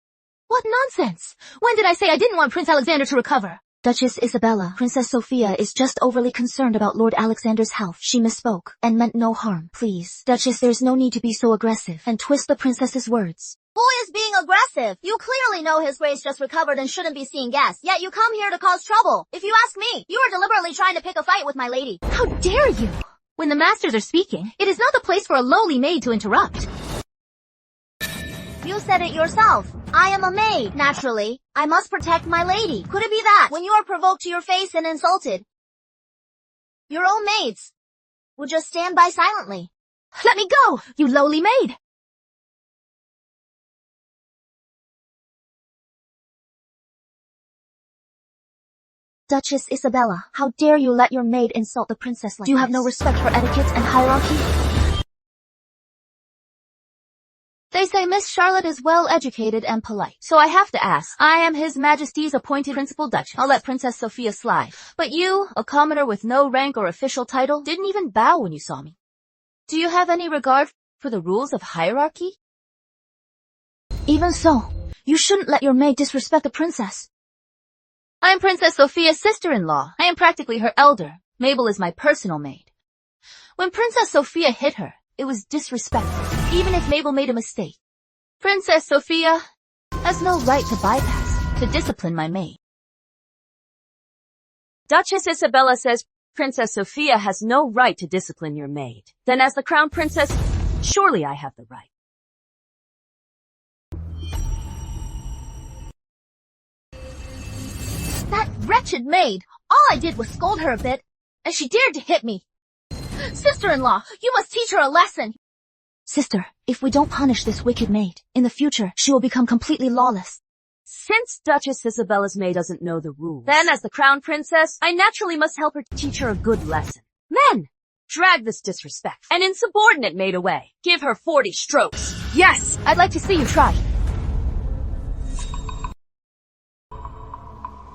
What nonsense! When did I say I didn't want Prince Alexander to recover? Duchess Isabella, Princess Sophia is just overly concerned about Lord Alexander's health. She misspoke and meant no harm. Please, Duchess, there's no need to be so aggressive and twist the princess's words. Who is being aggressive? You clearly know His Grace just recovered and shouldn't be seeing guests, yet you come here to cause trouble. If you ask me, you are deliberately trying to pick a fight with my lady. How dare you! When the masters are speaking, it is not the place for a lowly maid to interrupt. You said it yourself. I am a maid. Naturally, I must protect my lady. Could it be that, when you are provoked to your face and insulted, your own maids would just stand by silently? Let me go, you lowly maid! Duchess Isabella, how dare you let your maid insult the princess like this? Do you have no respect for etiquette and hierarchy? They say Miss Charlotte is well-educated and polite, so I have to ask. I am His Majesty's appointed Principal Duchess. I'll let Princess Sophia slide. But you, a commoner with no rank or official title, didn't even bow when you saw me. Do you have any regard for the rules of hierarchy? Even so, you shouldn't let your maid disrespect the princess. I am Princess Sophia's sister-in-law. I am practically her elder. Mabel is my personal maid. When Princess Sophia hit her, it was disrespectful, even if Mabel made a mistake. Princess Sophia has no right to bypass, to discipline my maid. Duchess Isabella says Princess Sophia has no right to discipline your maid. Then as the crown princess, surely I have the right. That wretched maid! All I did was scold her a bit, and she dared to hit me. Sister-in-law, you must teach her a lesson. Sister, if we don't punish this wicked maid, in the future, she will become completely lawless. Since Duchess Isabella's maid doesn't know the rules, then as the crown princess, I naturally must help her teach her a good lesson. Men, drag this disrespect and insubordinate maid away. Give her 40 strokes. Yes, I'd like to see you try.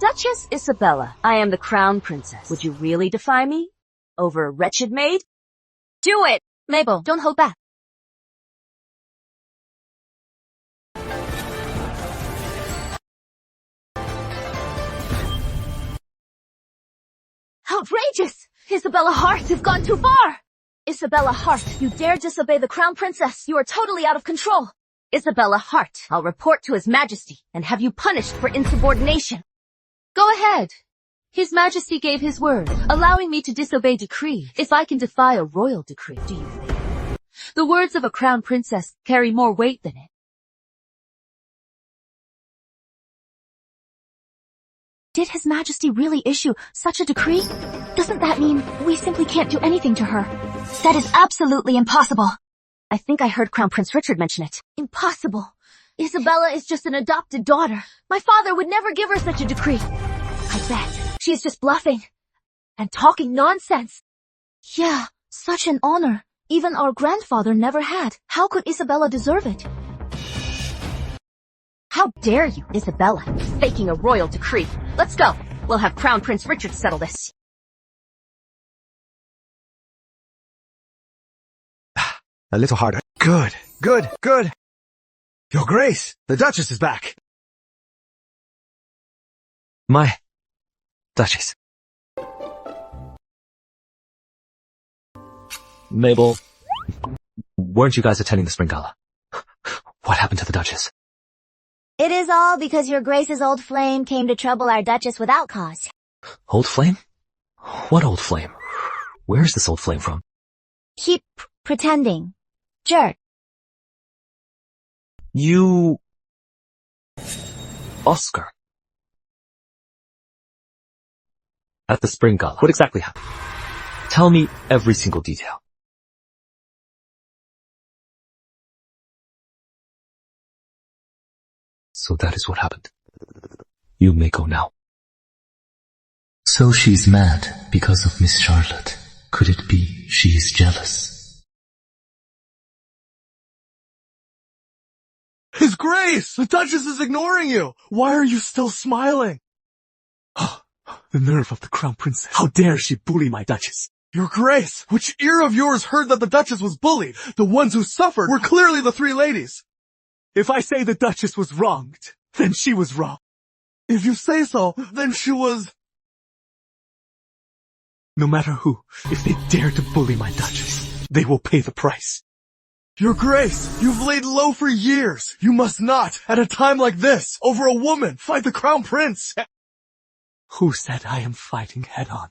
Duchess Isabella, I am the crown princess. Would you really defy me over a wretched maid? Do it! Mabel, don't hold back. Outrageous! Isabella Hart, you've gone too far! Isabella Hart, you dare disobey the crown princess. You are totally out of control. Isabella Hart, I'll report to His Majesty and have you punished for insubordination. Go ahead. His Majesty gave his word, allowing me to disobey decree if I can defy a royal decree. Do you think the words of a crown princess carry more weight than it? Did His Majesty really issue such a decree? Doesn't that mean we simply can't do anything to her? That is absolutely impossible. I think I heard Crown Prince Richard mention it. Impossible. Isabella is just an adopted daughter. My father would never give her such a decree. I bet she is just bluffing and talking nonsense. Yeah, such an honor. Even our grandfather never had. How could Isabella deserve it? How dare you, Isabella, faking a royal decree. Let's go. We'll have Crown Prince Richard settle this. A little harder. Good, good, good. Your Grace, the Duchess is back. My Duchess. Mabel, weren't you guys attending the spring gala? What happened to the Duchess? It is all because your Grace's old flame came to trouble our Duchess without cause. Old flame? What old flame? Where is this old flame from? Keep pretending. Jerk. You... Oscar. At the spring gala. What exactly happened? Tell me every single detail. So that is what happened. You may go now. So she's mad because of Miss Charlotte. Could it be she is jealous? His Grace! The Duchess is ignoring you! Why are you still smiling? The nerve of the Crown Princess. How dare she bully my Duchess? Your Grace, which ear of yours heard that the Duchess was bullied? The ones who suffered were clearly the three ladies. If I say the Duchess was wronged, then she was wrong. If you say so, then she was... No matter who, if they dare to bully my Duchess, they will pay the price. Your Grace, you've laid low for years. You must not, at a time like this, over a woman, fight the Crown Prince. Who said I am fighting head-on?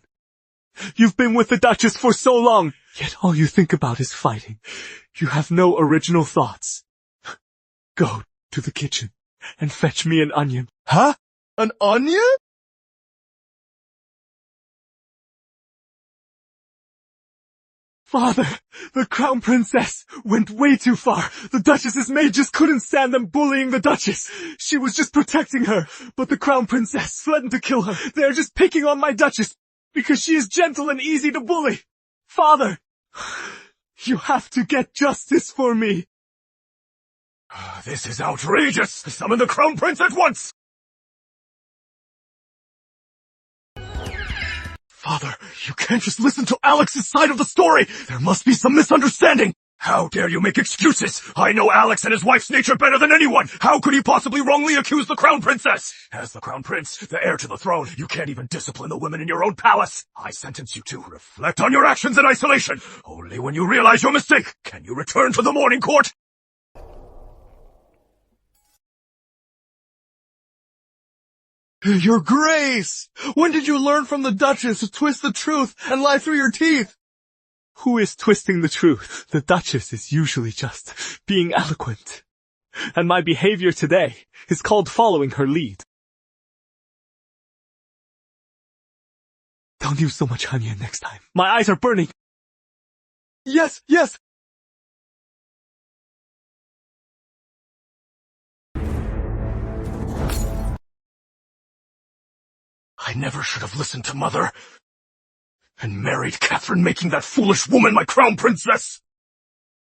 You've been with the Duchess for so long, yet all you think about is fighting. You have no original thoughts. Go to the kitchen and fetch me an onion. Huh? An onion? Father, the Crown Princess went way too far. The Duchess's maid just couldn't stand them bullying the Duchess. She was just protecting her, but the Crown Princess threatened to kill her. They're just picking on my Duchess because she is gentle and easy to bully. Father, you have to get justice for me. This is outrageous! Summon the Crown Prince at once! Father, you can't just listen to Alex's side of the story! There must be some misunderstanding! How dare you make excuses? I know Alex and his wife's nature better than anyone! How could he possibly wrongly accuse the Crown Princess? As the Crown Prince, the heir to the throne, you can't even discipline the women in your own palace! I sentence you to reflect on your actions in isolation! Only when you realize your mistake can you return to the morning court! Your Grace! When did you learn from the Duchess to twist the truth and lie through your teeth? Who is twisting the truth? The Duchess is usually just being eloquent. And my behavior today is called following her lead. Don't use so much onion next time. My eyes are burning. Yes, yes! I never should have listened to Mother and married Catherine, making that foolish woman my Crown Princess!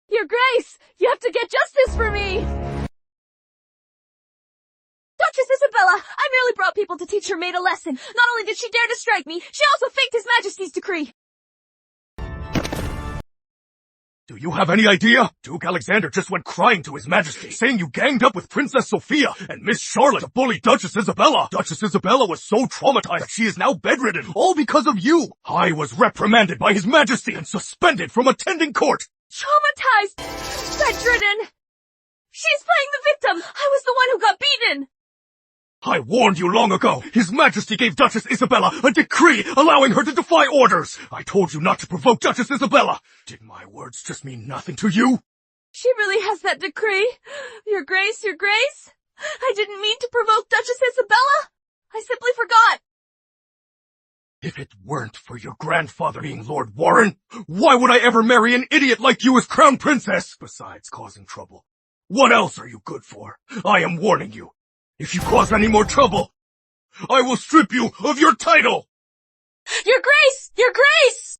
Your Grace, you have to get justice for me! Duchess Isabella, I merely brought people to teach her maid a lesson. Not only did she dare to strike me, she also faked His Majesty's decree. Do you have any idea? Duke Alexander just went crying to His Majesty, saying you ganged up with Princess Sophia and Miss Charlotte to bully Duchess Isabella. Duchess Isabella was so traumatized that she is now bedridden, all because of you. I was reprimanded by His Majesty and suspended from attending court. Traumatized! Bedridden! She's playing the victim! I was the one who got beaten! I warned you long ago. His Majesty gave Duchess Isabella a decree allowing her to defy orders. I told you not to provoke Duchess Isabella. Did my words just mean nothing to you? She really has that decree. Your Grace, Your Grace. I didn't mean to provoke Duchess Isabella. I simply forgot. If it weren't for your grandfather being Lord Warren, why would I ever marry an idiot like you as Crown Princess? Besides causing trouble, what else are you good for? I am warning you. If you cause any more trouble, I will strip you of your title! Your Grace! Your Grace!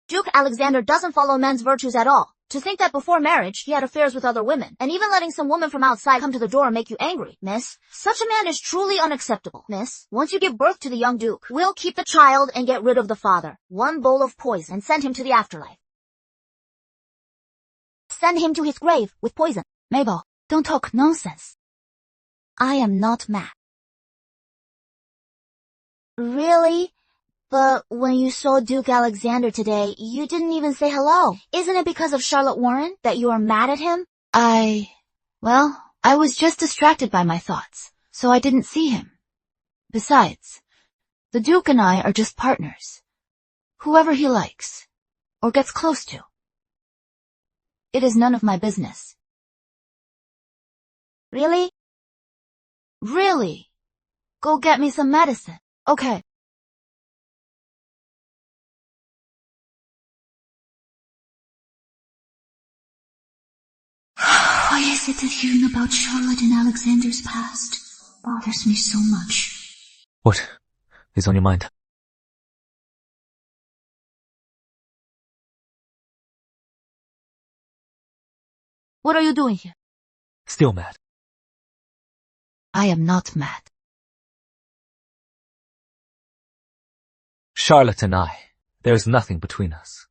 Duke Alexander doesn't follow men's virtues at all. To think that before marriage, he had affairs with other women, and even letting some woman from outside come to the door and make you angry, miss. Such a man is truly unacceptable, miss. Once you give birth to the young Duke, we'll keep the child and get rid of the father. One bowl of poison and send him to the afterlife. Send him to his grave with poison. Mabel, don't talk nonsense. I am not mad. Really? But when you saw Duke Alexander today, you didn't even say hello. Isn't it because of Charlotte Warren that you are mad at him? Well, I was just distracted by my thoughts, so I didn't see him. Besides, the Duke and I are just partners. Whoever he likes, or gets close to. It is none of my business. Really? Really? Go get me some medicine. Okay. Why is it that hearing about Charlotte and Alexander's past bothers me so much? What is on your mind? What are you doing here? Still mad. I am not mad. Charlotte and I, there is nothing between us.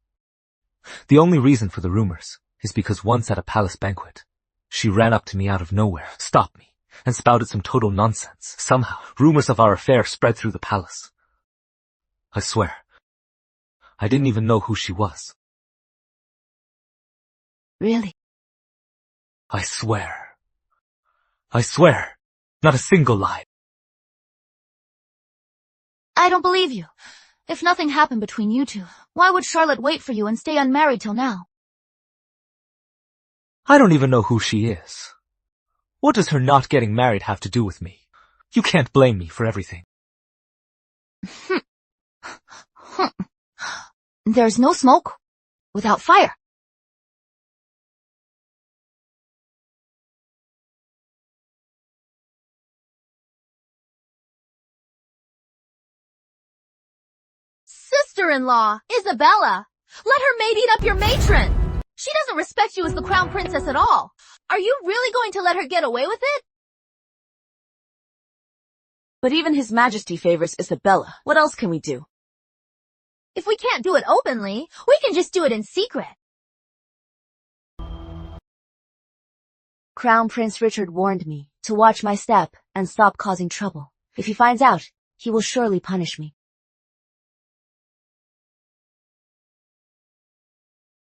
The only reason for the rumors is because once at a palace banquet, she ran up to me out of nowhere, stopped me, and spouted some total nonsense. Somehow, rumors of our affair spread through the palace. I swear, I didn't even know who she was. Really? I swear, not a single lie. I don't believe you. If nothing happened between you two, why would Charlotte wait for you and stay unmarried till now? I don't even know who she is. What does her not getting married have to do with me? You can't blame me for everything. There's no smoke without fire. Sister-in-law, Isabella! Let her maid eat up your matron! She doesn't respect you as the crown princess at all. Are you really going to let her get away with it? But even His Majesty favors Isabella. What else can we do? If we can't do it openly, we can just do it in secret. Crown Prince Richard warned me to watch my step and stop causing trouble. If he finds out, he will surely punish me.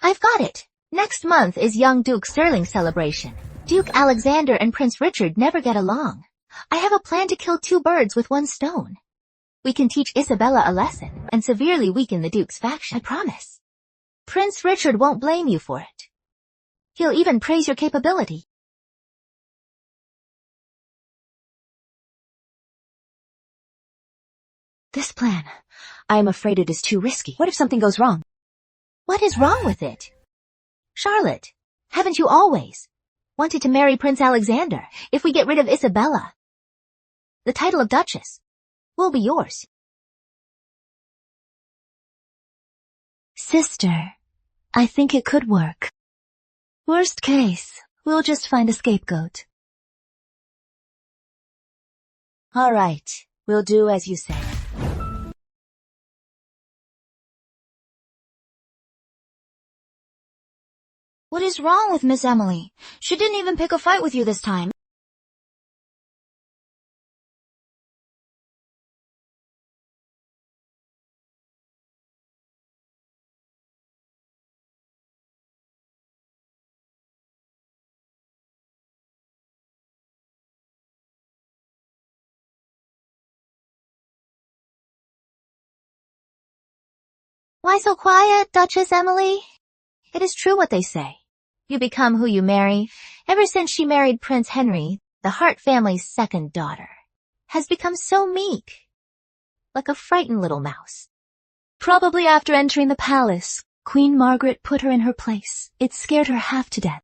I've got it. Next month is young Duke Sterling's celebration. Duke Alexander and Prince Richard never get along. I have a plan to kill two birds with one stone. We can teach Isabella a lesson and severely weaken the Duke's faction. I promise. Prince Richard won't blame you for it. He'll even praise your capability. This plan, I am afraid it is too risky. What if something goes wrong? What is wrong with it? Charlotte, haven't you always wanted to marry Prince Alexander? If we get rid of Isabella, the title of Duchess will be yours. Sister, I think it could work. Worst case, we'll just find a scapegoat. All right, we'll do as you say. What is wrong with Miss Emily? She didn't even pick a fight with you this time. Why so quiet, Duchess Emily? It is true what they say. You become who you marry. Ever since she married Prince Henry, the Hart family's second daughter has become so meek, like a frightened little mouse. Probably after entering the palace, Queen Margaret put her in her place. It scared her half to death.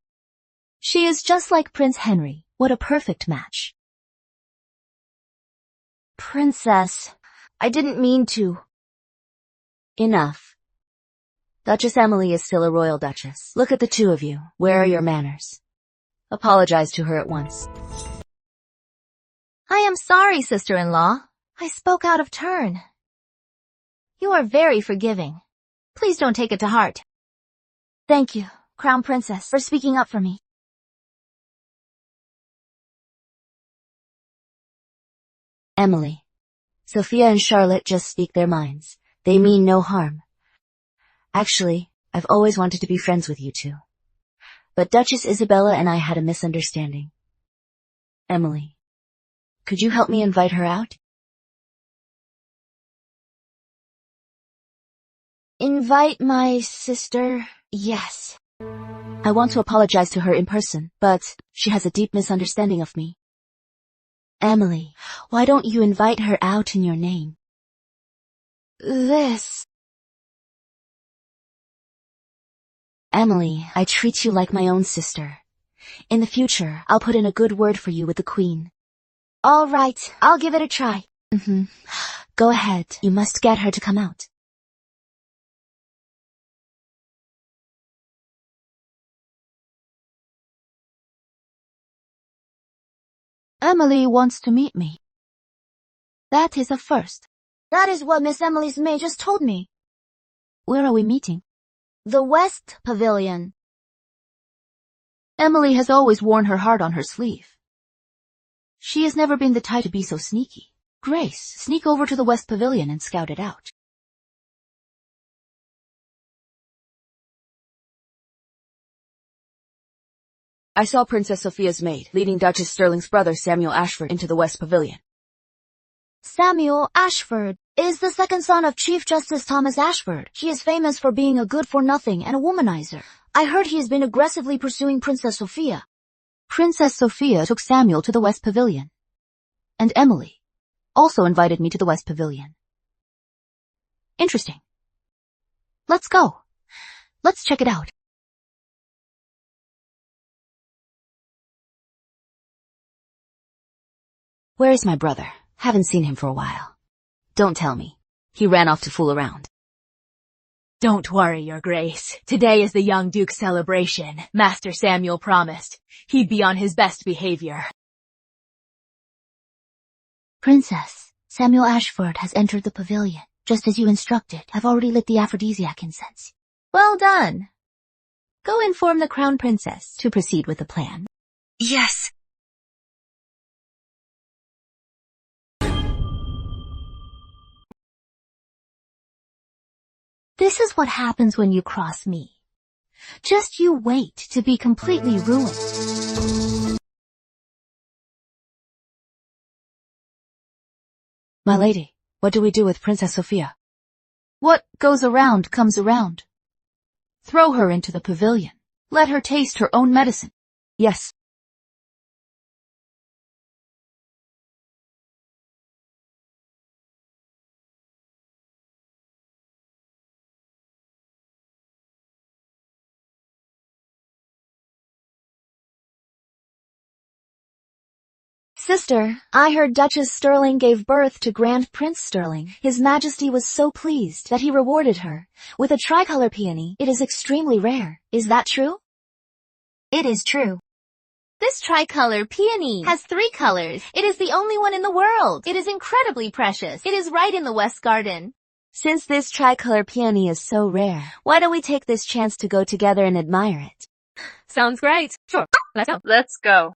She is just like Prince Henry. What a perfect match. Princess, I didn't mean to. Enough. Duchess Emily is still a royal duchess. Look at the two of you. Where are your manners? Apologize to her at once. I am sorry, sister-in-law. I spoke out of turn. You are very forgiving. Please don't take it to heart. Thank you, Crown Princess, for speaking up for me. Emily, Sophia and Charlotte just speak their minds. They mean no harm. Actually, I've always wanted to be friends with you two. But Duchess Isabella and I had a misunderstanding. Emily, could you help me invite her out? Invite my sister? Yes. I want to apologize to her in person, but she has a deep misunderstanding of me. Emily, why don't you invite her out in your name? This... Emily, I treat you like my own sister. In the future, I'll put in a good word for you with the Queen. All right, I'll give it a try. Go ahead, you must get her to come out. Emily wants to meet me. That is a first. That is what Miss Emily's maid just told me. Where are we meeting? The West Pavilion. Emily has always worn her heart on her sleeve. She has never been the type to be so sneaky. Grace, sneak over to the West Pavilion and scout it out. I saw Princess Sophia's maid leading Duchess Sterling's brother Samuel Ashford into the West Pavilion. Samuel Ashford is the second son of Chief Justice Thomas Ashford. He is famous for being a good-for-nothing and a womanizer. I heard he has been aggressively pursuing Princess Sophia. Princess Sophia took Samuel to the West Pavilion. And Emily also invited me to the West Pavilion. Interesting. Let's go. Let's check it out. Where is my brother? Haven't seen him for a while. Don't tell me. He ran off to fool around. Don't worry, Your Grace. Today is the young Duke's celebration. Master Samuel promised he'd be on his best behavior. Princess, Samuel Ashford has entered the pavilion, just as you instructed. I've already lit the aphrodisiac incense. Well done. Go inform the Crown Princess to proceed with the plan. Yes. This is what happens when you cross me. Just you wait to be completely ruined. My lady, what do we do with Princess Sophia? What goes around comes around. Throw her into the pavilion. Let her taste her own medicine. Yes. Sister, I heard Duchess Sterling gave birth to Grand Prince Sterling. His Majesty was so pleased that he rewarded her with a tricolor peony. It is extremely rare. Is that true? It is true. This tricolor peony has 3 colors. It is the only one in the world. It is incredibly precious. It is right in the West Garden. Since this tricolor peony is so rare, why don't we take this chance to go together and admire it? Sounds great. Sure. Let's go. Let's go.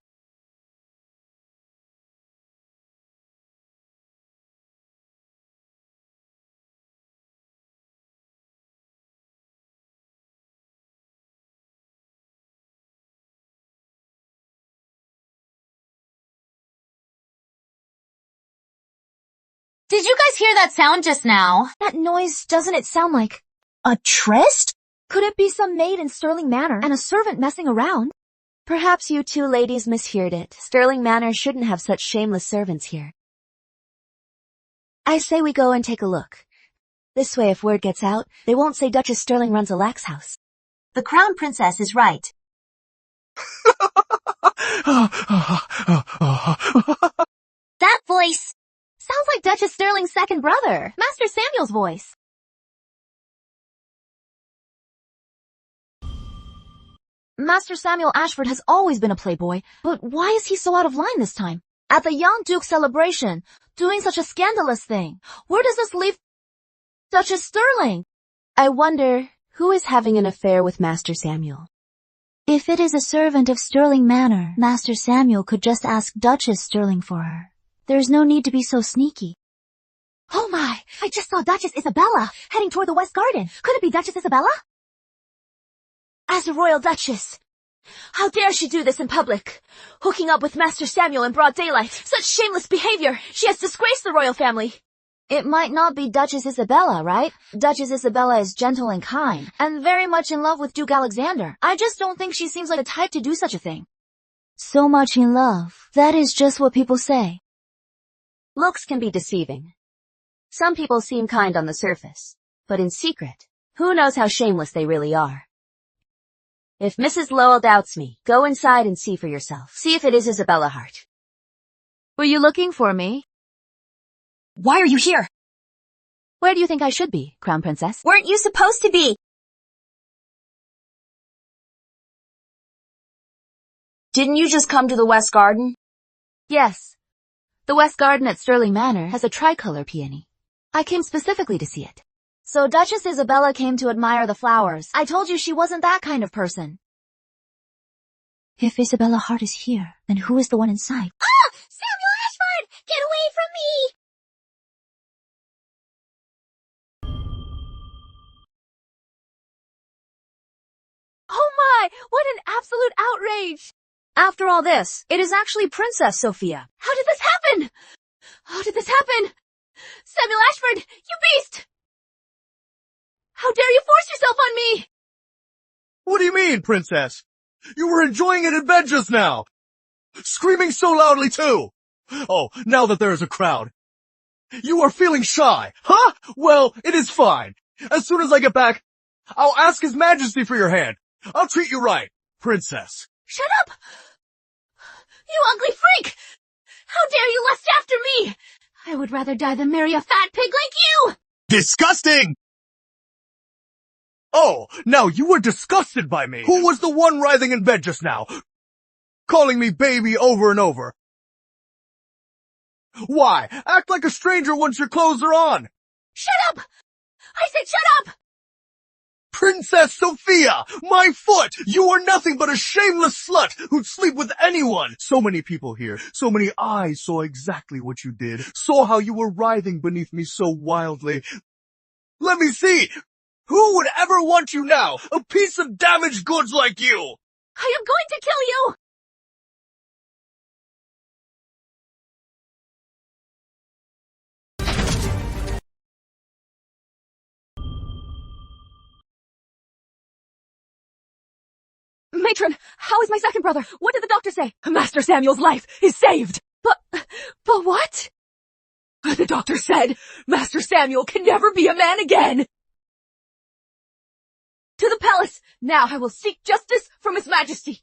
Did you guys hear that sound just now? That noise, doesn't it sound like A tryst? Could it be some maid in Sterling Manor and a servant messing around? Perhaps you two ladies misheard it. Sterling Manor shouldn't have such shameless servants here. I say we go and take a look. This way, if word gets out, they won't say Duchess Sterling runs a lax house. The Crown Princess is right. That voice sounds like Duchess Sterling's second brother, Master Samuel's voice. Master Samuel Ashford has always been a playboy, but why is he so out of line this time? At the young Duke's celebration, doing such a scandalous thing. Where does this leave Duchess Sterling? I wonder who is having an affair with Master Samuel. If it is a servant of Sterling Manor, Master Samuel could just ask Duchess Sterling for her. There's no need to be so sneaky. Oh my! I just saw Duchess Isabella heading toward the West Garden. Could it be Duchess Isabella? As a royal duchess, how dare she do this in public? Hooking up with Master Samuel in broad daylight. Such shameless behavior. She has disgraced the royal family. It might not be Duchess Isabella, right? Duchess Isabella is gentle and kind, and very much in love with Duke Alexander. I just don't think she seems like the type to do such a thing. So much in love. That is just what people say. Looks can be deceiving. Some people seem kind on the surface, but in secret, who knows how shameless they really are. If Mrs. Lowell doubts me, go inside and see for yourself. See if it is Isabella Hart. Were you looking for me? Why are you here? Where do you think I should be, Crown Princess? Weren't you supposed to be? Didn't you just come to the West Garden? Yes. The West Garden at Stirling Manor has a tricolor peony. I came specifically to see it. So Duchess Isabella came to admire the flowers. I told you she wasn't that kind of person. If Isabella Hart is here, then who is the one inside? Ah! Samuel Ashford! Get away from me! Oh my! What an absolute outrage! After all this, it is actually Princess Sophia. How did this happen? How did this happen? Samuel Ashford, you beast! How dare you force yourself on me? What do you mean, Princess? You were enjoying it in bed just now. Screaming so loudly too. Oh, now that there is a crowd. You are feeling shy, huh? Well, it is fine. As soon as I get back, I'll ask His Majesty for your hand. I'll treat you right, Princess. Shut up! You ugly freak! How dare you lust after me? I would rather die than marry a fat pig like you! Disgusting! Oh, now you were disgusted by me. Who was the one writhing in bed just now? Calling me baby over and over. Why? Act like a stranger once your clothes are on. Shut up! I said shut up! Princess Sophia! My foot! You are nothing but a shameless slut who'd sleep with anyone! So many people here, so many eyes saw exactly what you did, saw how you were writhing beneath me so wildly. Let me see! Who would ever want you now? A piece of damaged goods like you! I am going to kill you! Matron, how is my second brother? What did the doctor say? Master Samuel's life is saved. But what? The doctor said Master Samuel can never be a man again. To the palace! Now I will seek justice from His Majesty.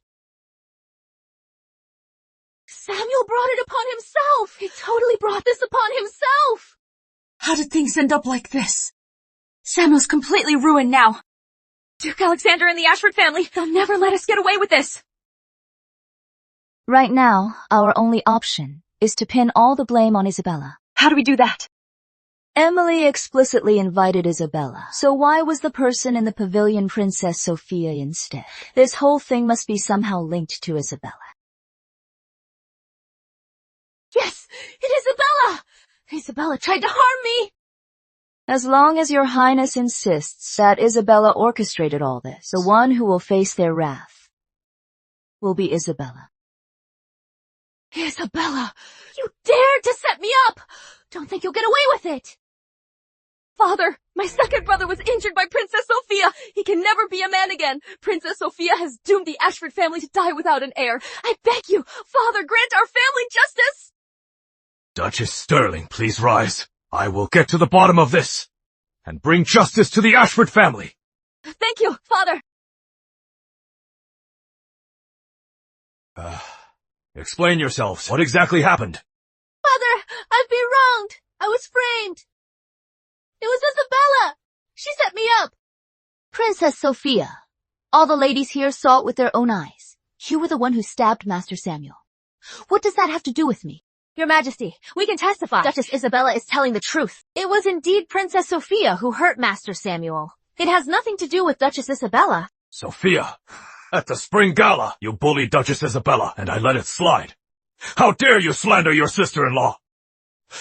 Samuel brought it upon himself. He totally brought this upon himself. How did things end up like this? Samuel's completely ruined now. Duke Alexander and the Ashford family, they'll never let us get away with this. Right now, our only option is to pin all the blame on Isabella. How do we do that? Emily explicitly invited Isabella, so why was the person in the pavilion Princess Sophia instead? This whole thing must be somehow linked to Isabella. Yes, it is Isabella! Isabella tried to harm me! As long as your highness insists that Isabella orchestrated all this, the one who will face their wrath will be Isabella. Isabella! You dared to set me up! Don't think you'll get away with it! Father, my second brother was injured by Princess Sophia. He can never be a man again. Princess Sophia has doomed the Ashford family to die without an heir. I beg you, Father, grant our family justice! Duchess Stirling, please rise. I will get to the bottom of this and bring justice to the Ashford family. Thank you, Father. Explain yourselves. What exactly happened? Father, I've been wronged. I was framed. It was Isabella. She set me up. Princess Sophia, all the ladies here saw it with their own eyes. You were the one who stabbed Master Samuel. What does that have to do with me? Your Majesty, we can testify. Duchess Isabella is telling the truth. It was indeed Princess Sophia who hurt Master Samuel. It has nothing to do with Duchess Isabella. Sophia, at the spring gala, you bullied Duchess Isabella, and I let it slide. How dare you slander your sister-in-law?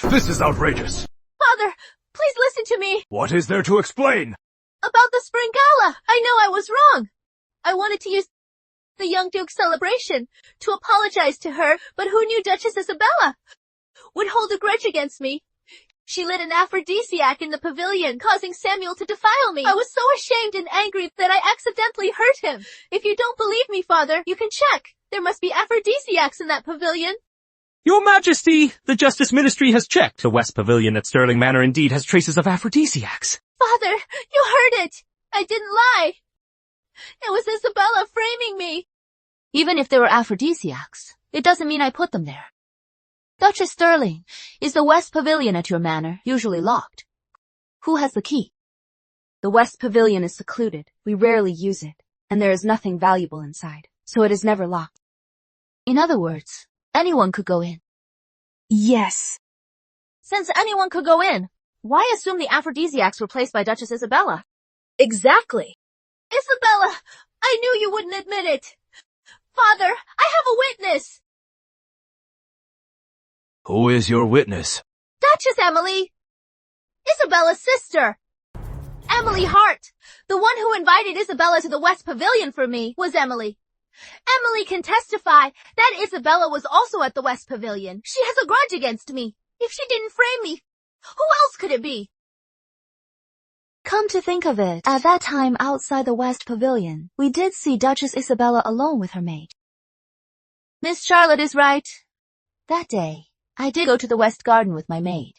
This is outrageous. Father, please listen to me. What is there to explain? About the spring gala. I know I was wrong. I wanted to use the young Duke's celebration to apologize to her, but who knew Duchess Isabella would hold a grudge against me? She lit an aphrodisiac in the pavilion, causing Samuel to defile me. I was so ashamed and angry that I accidentally hurt him. If you don't believe me, Father, you can check. There must be aphrodisiacs in that pavilion. Your Majesty, the Justice Ministry has checked. The West Pavilion at Sterling Manor indeed has traces of aphrodisiacs. Father, you heard it! I didn't lie! It was Isabella framing me! Even if they were aphrodisiacs, it doesn't mean I put them there. Duchess Sterling, is the West Pavilion at your manor usually locked? Who has the key? The West Pavilion is secluded. We rarely use it, and there is nothing valuable inside, so it is never locked. In other words, anyone could go in. Yes. Since anyone could go in, why assume the aphrodisiacs were placed by Duchess Isabella? Exactly. Isabella, I knew you wouldn't admit it. Father, I have a witness. Who is your witness? Duchess Emily. Isabella's sister. Emily Hart. The one who invited Isabella to the West Pavilion for me was Emily. Emily can testify that Isabella was also at the West Pavilion. She has a grudge against me. If she didn't frame me, who else could it be? Come to think of it, at that time outside the West Pavilion, we did see Duchess Isabella alone with her maid. Miss Charlotte is right. That day, I did go to the West Garden with my maid.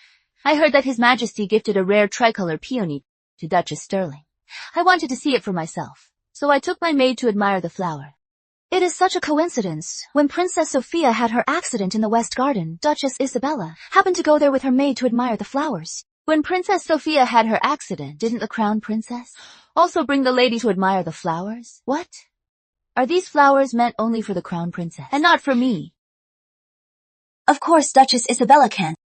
I heard that His Majesty gifted a rare tricolor peony to Duchess Sterling. I wanted to see it for myself, so I took my maid to admire the flower. It is such a coincidence. When Princess Sophia had her accident in the West Garden, Duchess Isabella happened to go there with her maid to admire the flowers. When Princess Sophia had her accident, didn't the Crown Princess also bring the lady to admire the flowers? What? Are these flowers meant only for the Crown Princess, and not for me? Of course Duchess Isabella can.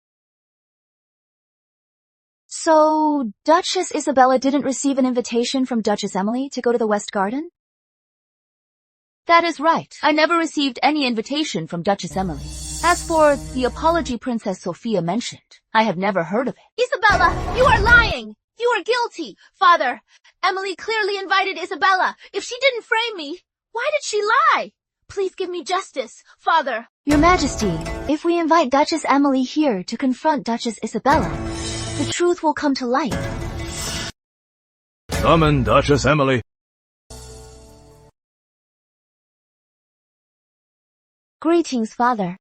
So, Duchess Isabella didn't receive an invitation from Duchess Emily to go to the West Garden? That is right. I never received any invitation from Duchess Emily. As for the apology Princess Sophia mentioned, I have never heard of it. Isabella, you are lying! You are guilty! Father, Emily clearly invited Isabella. If she didn't frame me, why did she lie? Please give me justice, Father. Your Majesty, if we invite Duchess Emily here to confront Duchess Isabella, the truth will come to light. Summon Duchess Emily. Greetings, Father.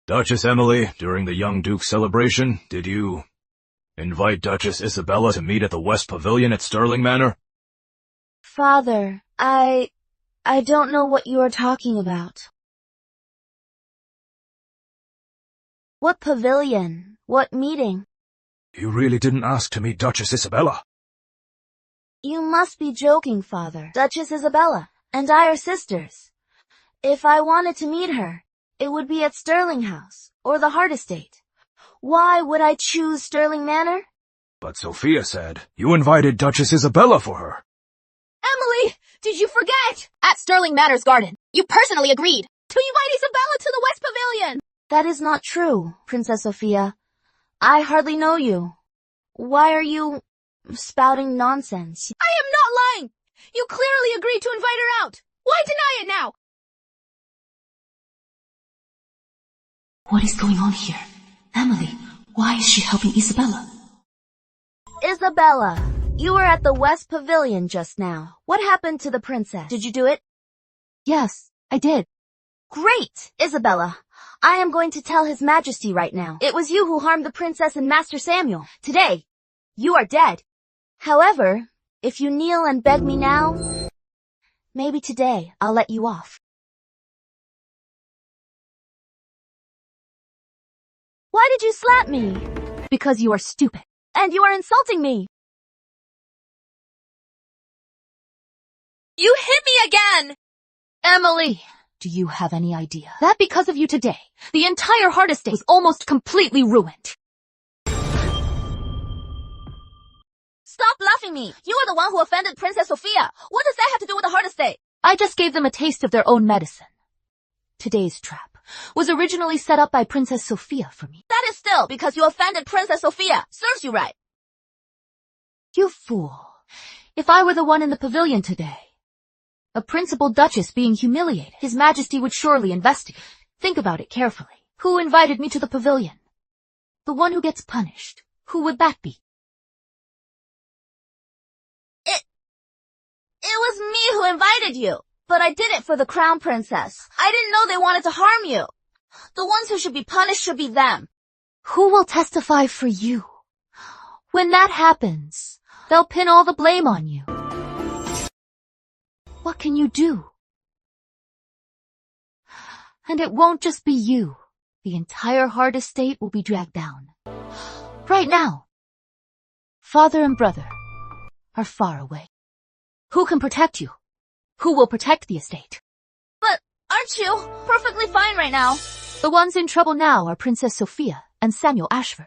Duchess Emily, during the young Duke's celebration, did you invite Duchess Isabella to meet at the West Pavilion at Sterling Manor? Father, I don't know what you are talking about. What pavilion? What meeting? You really didn't ask to meet Duchess Isabella? You must be joking, Father. Duchess Isabella and I are sisters. If I wanted to meet her, it would be at Sterling House or the Hart Estate. Why would I choose Sterling Manor? But Sophia said you invited Duchess Isabella for her. Emily, did you forget? At Sterling Manor's garden, you personally agreed to invite Isabella to the West Pavilion. That is not true, Princess Sophia. I hardly know you. Why are you spouting nonsense? I am not lying. You clearly agreed to invite her out. Why deny it now? What is going on here? Emily, why is she helping Isabella? Isabella, you were at the West Pavilion just now. What happened to the princess? Did you do it? Yes, I did. Great, Isabella. I am going to tell His Majesty right now. It was you who harmed the princess and Master Samuel. Today, you are dead. However, if you kneel and beg me now, maybe today I'll let you off. Why did you slap me? Because you are stupid. And you are insulting me. You hit me again! Emily, do you have any idea that because of you today, the entire Hart Estate was almost completely ruined? Stop bluffing me! You are the one who offended Princess Sophia! What does that have to do with the Hart Estate? I just gave them a taste of their own medicine. Today's trap was originally set up by Princess Sophia for me. That is still because you offended Princess Sophia. Serves you right. You fool. If I were the one in the pavilion today, a principal duchess being humiliated, His Majesty would surely investigate. Think about it carefully. Who invited me to the pavilion? The one who gets punished. Who would that be? It was me who invited you. But I did it for the Crown Princess. I didn't know they wanted to harm you. The ones who should be punished should be them. Who will testify for you? When that happens, they'll pin all the blame on you. What can you do? And it won't just be you. The entire Hart estate will be dragged down. Right now, father and brother are far away. Who can protect you? Who will protect the estate? But aren't you perfectly fine right now? The ones in trouble now are Princess Sophia and Samuel Ashford.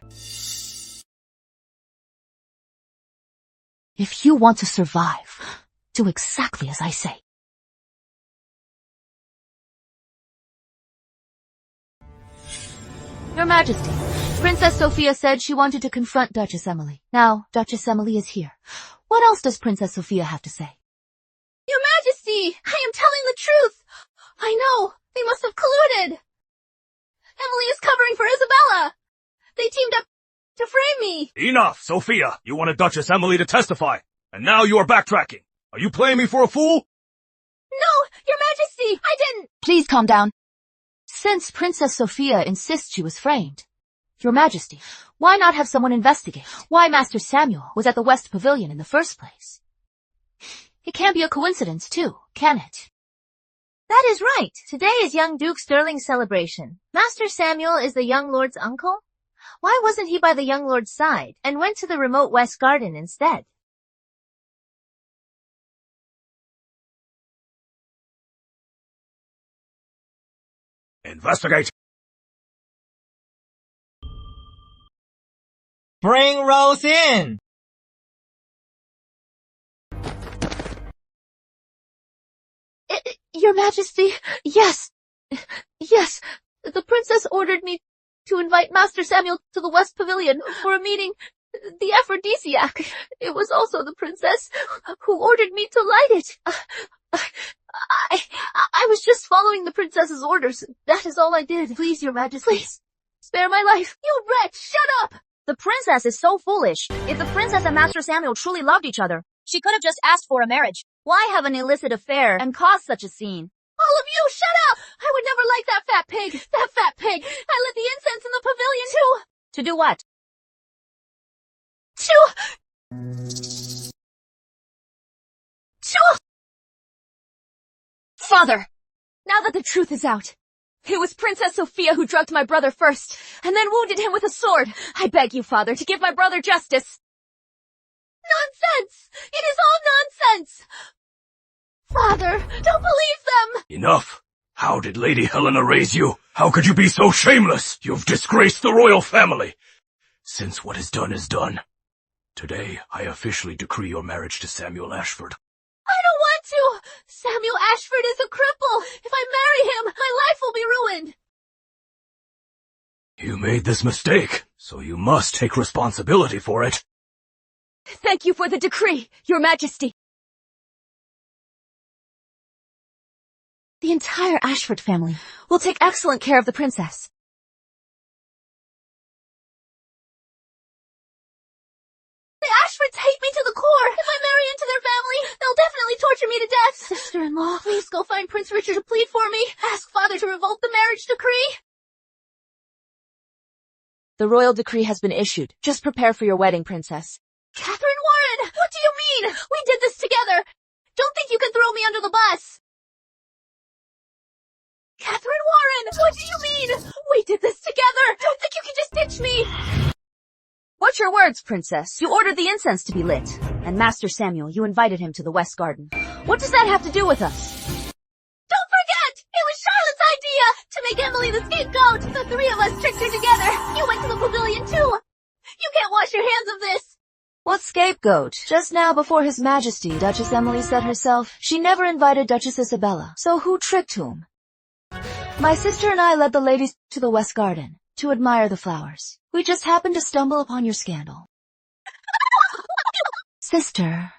If you want to survive, do exactly as I say. Your Majesty, Princess Sophia said she wanted to confront Duchess Emily. Now, Duchess Emily is here. What else does Princess Sophia have to say? Your Majesty, I am telling the truth. I know, they must have colluded. Emily is covering for Isabella. They teamed up to frame me. Enough, Sophia. You wanted Duchess Emily to testify, and now you are backtracking. Are you playing me for a fool? No, Your Majesty, I didn't. Please calm down. Since Princess Sophia insists she was framed, Your Majesty, why not have someone investigate why Master Samuel was at the West Pavilion in the first place? It can't be a coincidence, too, can it? That is right. Today is young Duke Sterling's celebration. Master Samuel is the young lord's uncle? Why wasn't he by the young lord's side and went to the remote West Garden instead? Investigate. Bring Rose in. Your Majesty, yes. Yes, the princess ordered me to invite Master Samuel to the West Pavilion for a meeting. The aphrodisiac. It was also the princess who ordered me to light it. I was just following the princess's orders. That is all I did. Please, Your Majesty. Please, spare my life. You wretch, shut up! The princess is so foolish. If the princess and Master Samuel truly loved each other, she could have just asked for a marriage. Why have an illicit affair and cause such a scene? All of you, shut up! I would never like that fat pig. That fat pig. I lit the incense in the pavilion too. To do what? Father! Now that the truth is out, it was Princess Sophia who drugged my brother first, and then wounded him with a sword. I beg you, Father, to give my brother justice. Nonsense! It is all nonsense! Father, don't believe them! Enough. How did Lady Helena raise you? How could you be so shameless? You've disgraced the royal family. Since what is done, today I officially decree your marriage to Samuel Ashford. I don't want to! Samuel Ashford is a cripple! If I marry him, my life will be ruined! You made this mistake, so you must take responsibility for it. Thank you for the decree, Your Majesty. The entire Ashford family will take excellent care of the princess. The Ashfords hate me to the core. If I marry into their family, they'll definitely torture me to death. Sister-in-law, please go find Prince Richard to plead for me. Ask Father to revoke the marriage decree. The royal decree has been issued. Just prepare for your wedding, princess. Catherine Warren, what do you mean? We did this together. Don't think you can throw me under the bus. Catherine Warren, what do you mean? We did this together. Don't think you can just ditch me. What's your words, princess? You ordered the incense to be lit. And Master Samuel, you invited him to the West Garden. What does that have to do with us? Don't forget! It was Charlotte's idea to make Emily the scapegoat. The three of us tricked her together. You went to the pavilion too. You can't wash your hands of this. What scapegoat? Just now before His Majesty, Duchess Emily said herself she never invited Duchess Isabella. So who tricked whom? My sister and I led the ladies to the West Garden to admire the flowers. We just happened to stumble upon your scandal. Sister,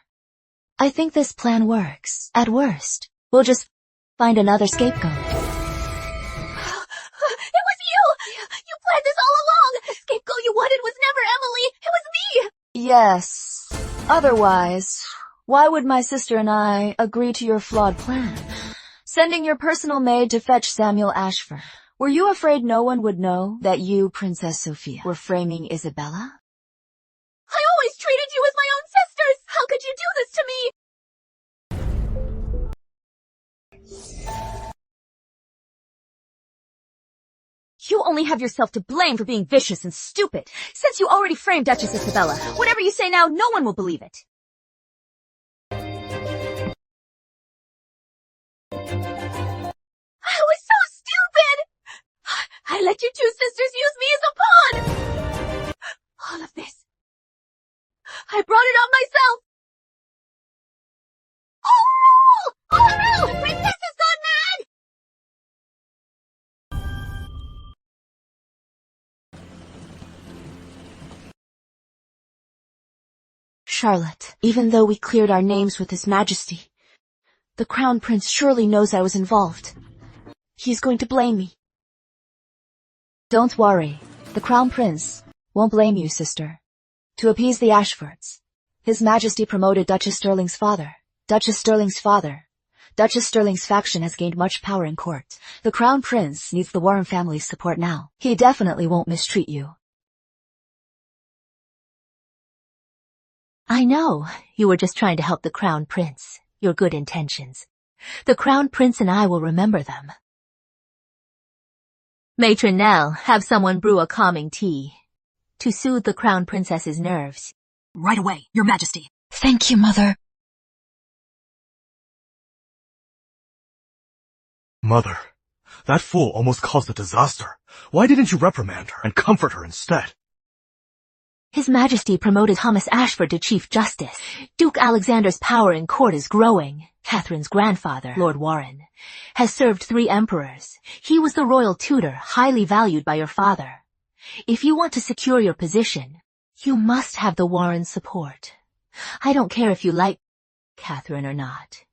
I think this plan works. At worst, we'll just find another scapegoat. It was you! You planned this all along! The scapegoat you wanted was never Emily! It was me! Yes. Otherwise, why would my sister and I agree to your flawed plan? Sending your personal maid to fetch Samuel Ashford. Were you afraid no one would know that you, Princess Sophia, were framing Isabella? I always treated you as my own sisters! How could you do this to me? You only have yourself to blame for being vicious and stupid. Since you already framed Duchess Isabella, whatever you say now, no one will believe it. I was so stupid! I let you two sisters use me as a pawn! All of this. I brought it on myself! Oh no! Oh no! Princess has gone mad! Charlotte, even though we cleared our names with His Majesty, the Crown Prince surely knows I was involved. He's going to blame me. Don't worry. The Crown Prince won't blame you, sister. To appease the Ashfords, His Majesty promoted Duchess Sterling's father. Duchess Sterling's faction has gained much power in court. The Crown Prince needs the Warren family's support now. He definitely won't mistreat you. I know. You were just trying to help the Crown Prince. Your good intentions. The Crown Prince and I will remember them. Matron Nell, have someone brew a calming tea to soothe the Crown Princess's nerves. Right away, Your Majesty. Thank you, Mother. Mother, that fool almost caused a disaster. Why didn't you reprimand her and comfort her instead? His Majesty promoted Thomas Ashford to Chief Justice. Duke Alexander's power in court is growing. Catherine's grandfather, Lord Warren, has served 3 emperors. He was the royal tutor, highly valued by your father. If you want to secure your position, you must have the Warrens' support. I don't care if you like Catherine or not,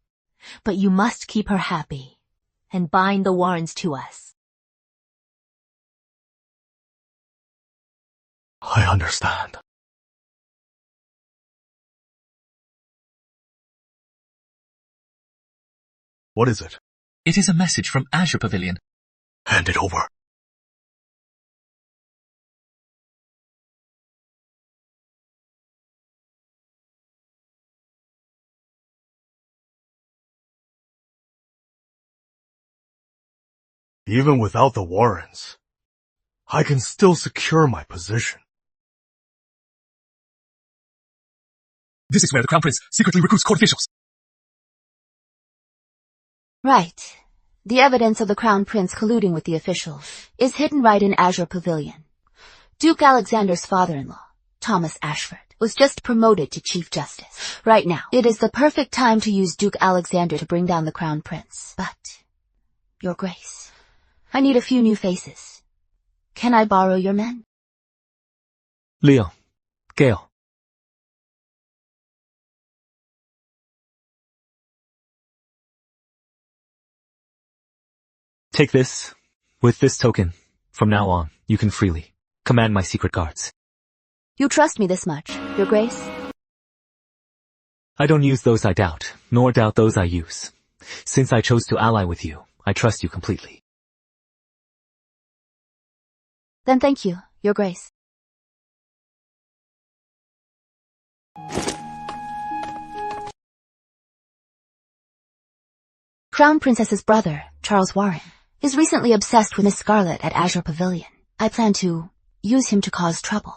but you must keep her happy and bind the Warrens to us. I understand. What is it? It is a message from Azure Pavilion. Hand it over. Even without the Warrens, I can still secure my position. This is where the Crown Prince secretly recruits court officials. Right. The evidence of the Crown Prince colluding with the officials is hidden right in Azure Pavilion. Duke Alexander's father-in-law, Thomas Ashford, was just promoted to Chief Justice. Right now, it is the perfect time to use Duke Alexander to bring down the Crown Prince. But, Your Grace, I need a few new faces. Can I borrow your men? Leo. Gale. Take this. With this token, from now on, you can freely command my secret guards. You trust me this much, Your Grace? I don't use those I doubt, nor doubt those I use. Since I chose to ally with you, I trust you completely. Then thank you, Your Grace. Crown Princess's brother, Charles Warren, is recently obsessed with Miss Scarlet at Azure Pavilion. I plan to use him to cause trouble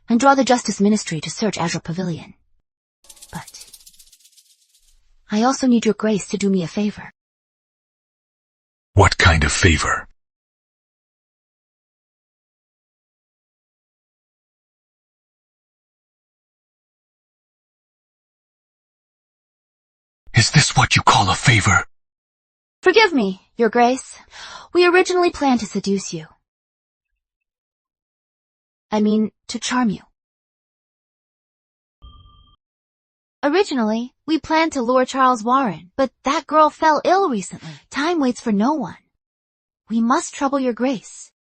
and draw the Justice Ministry to search Azure Pavilion. But I also need Your Grace to do me a favor. What kind of favor? Is this what you call a favor? Forgive me, Your Grace. We originally planned to seduce you. I mean, to charm you. Originally, we planned to lure Charles Warren, but that girl fell ill recently. Time waits for no one. We must trouble Your Grace.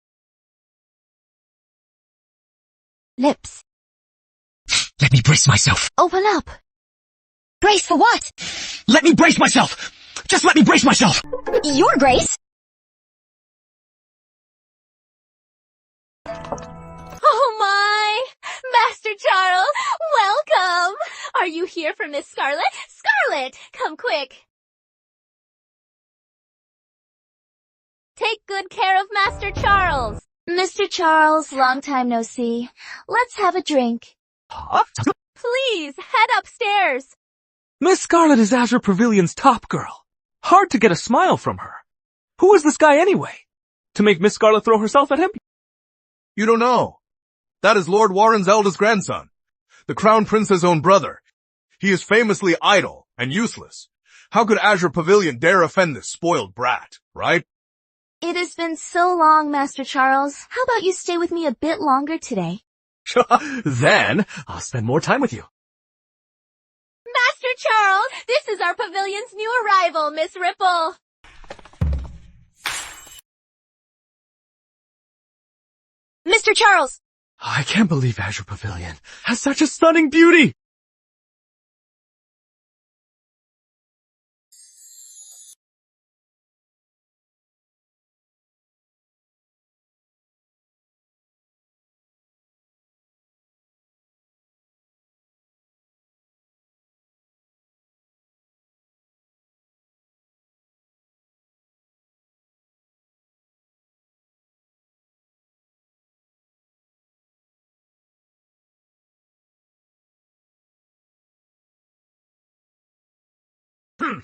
Lips. Let me brace myself. Open up. Grace for what? Let me brace myself! Just let me brace myself! Your Grace? Master Charles! Welcome! Are you here for Miss Scarlet? Scarlet! Come quick! Take good care of Master Charles! Mr. Charles, long time no see. Let's have a drink. Please, head upstairs! Miss Scarlet is Azure Pavilion's top girl. Hard to get a smile from her. Who is this guy anyway? To make Miss Scarlet throw herself at him? You don't know. That is Lord Warren's eldest grandson, the Crown Prince's own brother. He is famously idle and useless. How could Azure Pavilion dare offend this spoiled brat, right? It has been so long, Master Charles. How about you stay with me a bit longer today? Then, I'll spend more time with you. Master Charles, this is our pavilion's new arrival, Miss Ripple. Mr. Charles! I can't believe Azure Pavilion has such a stunning beauty!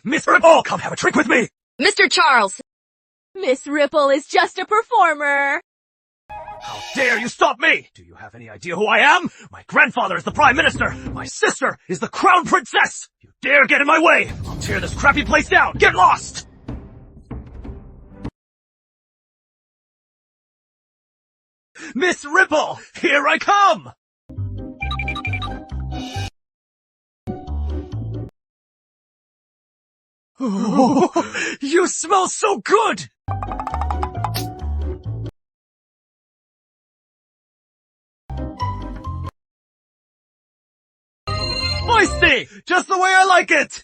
Miss Ripple, come have a drink with me! Mr. Charles! Miss Ripple is just a performer. How dare you stop me? Do you have any idea who I am? My grandfather is the Prime Minister. My sister is the Crown Princess. You dare get in my way. I'll tear this crappy place down. Get lost! Miss Ripple, here I come! Oh, you smell so good! Moisty! Just the way I like it!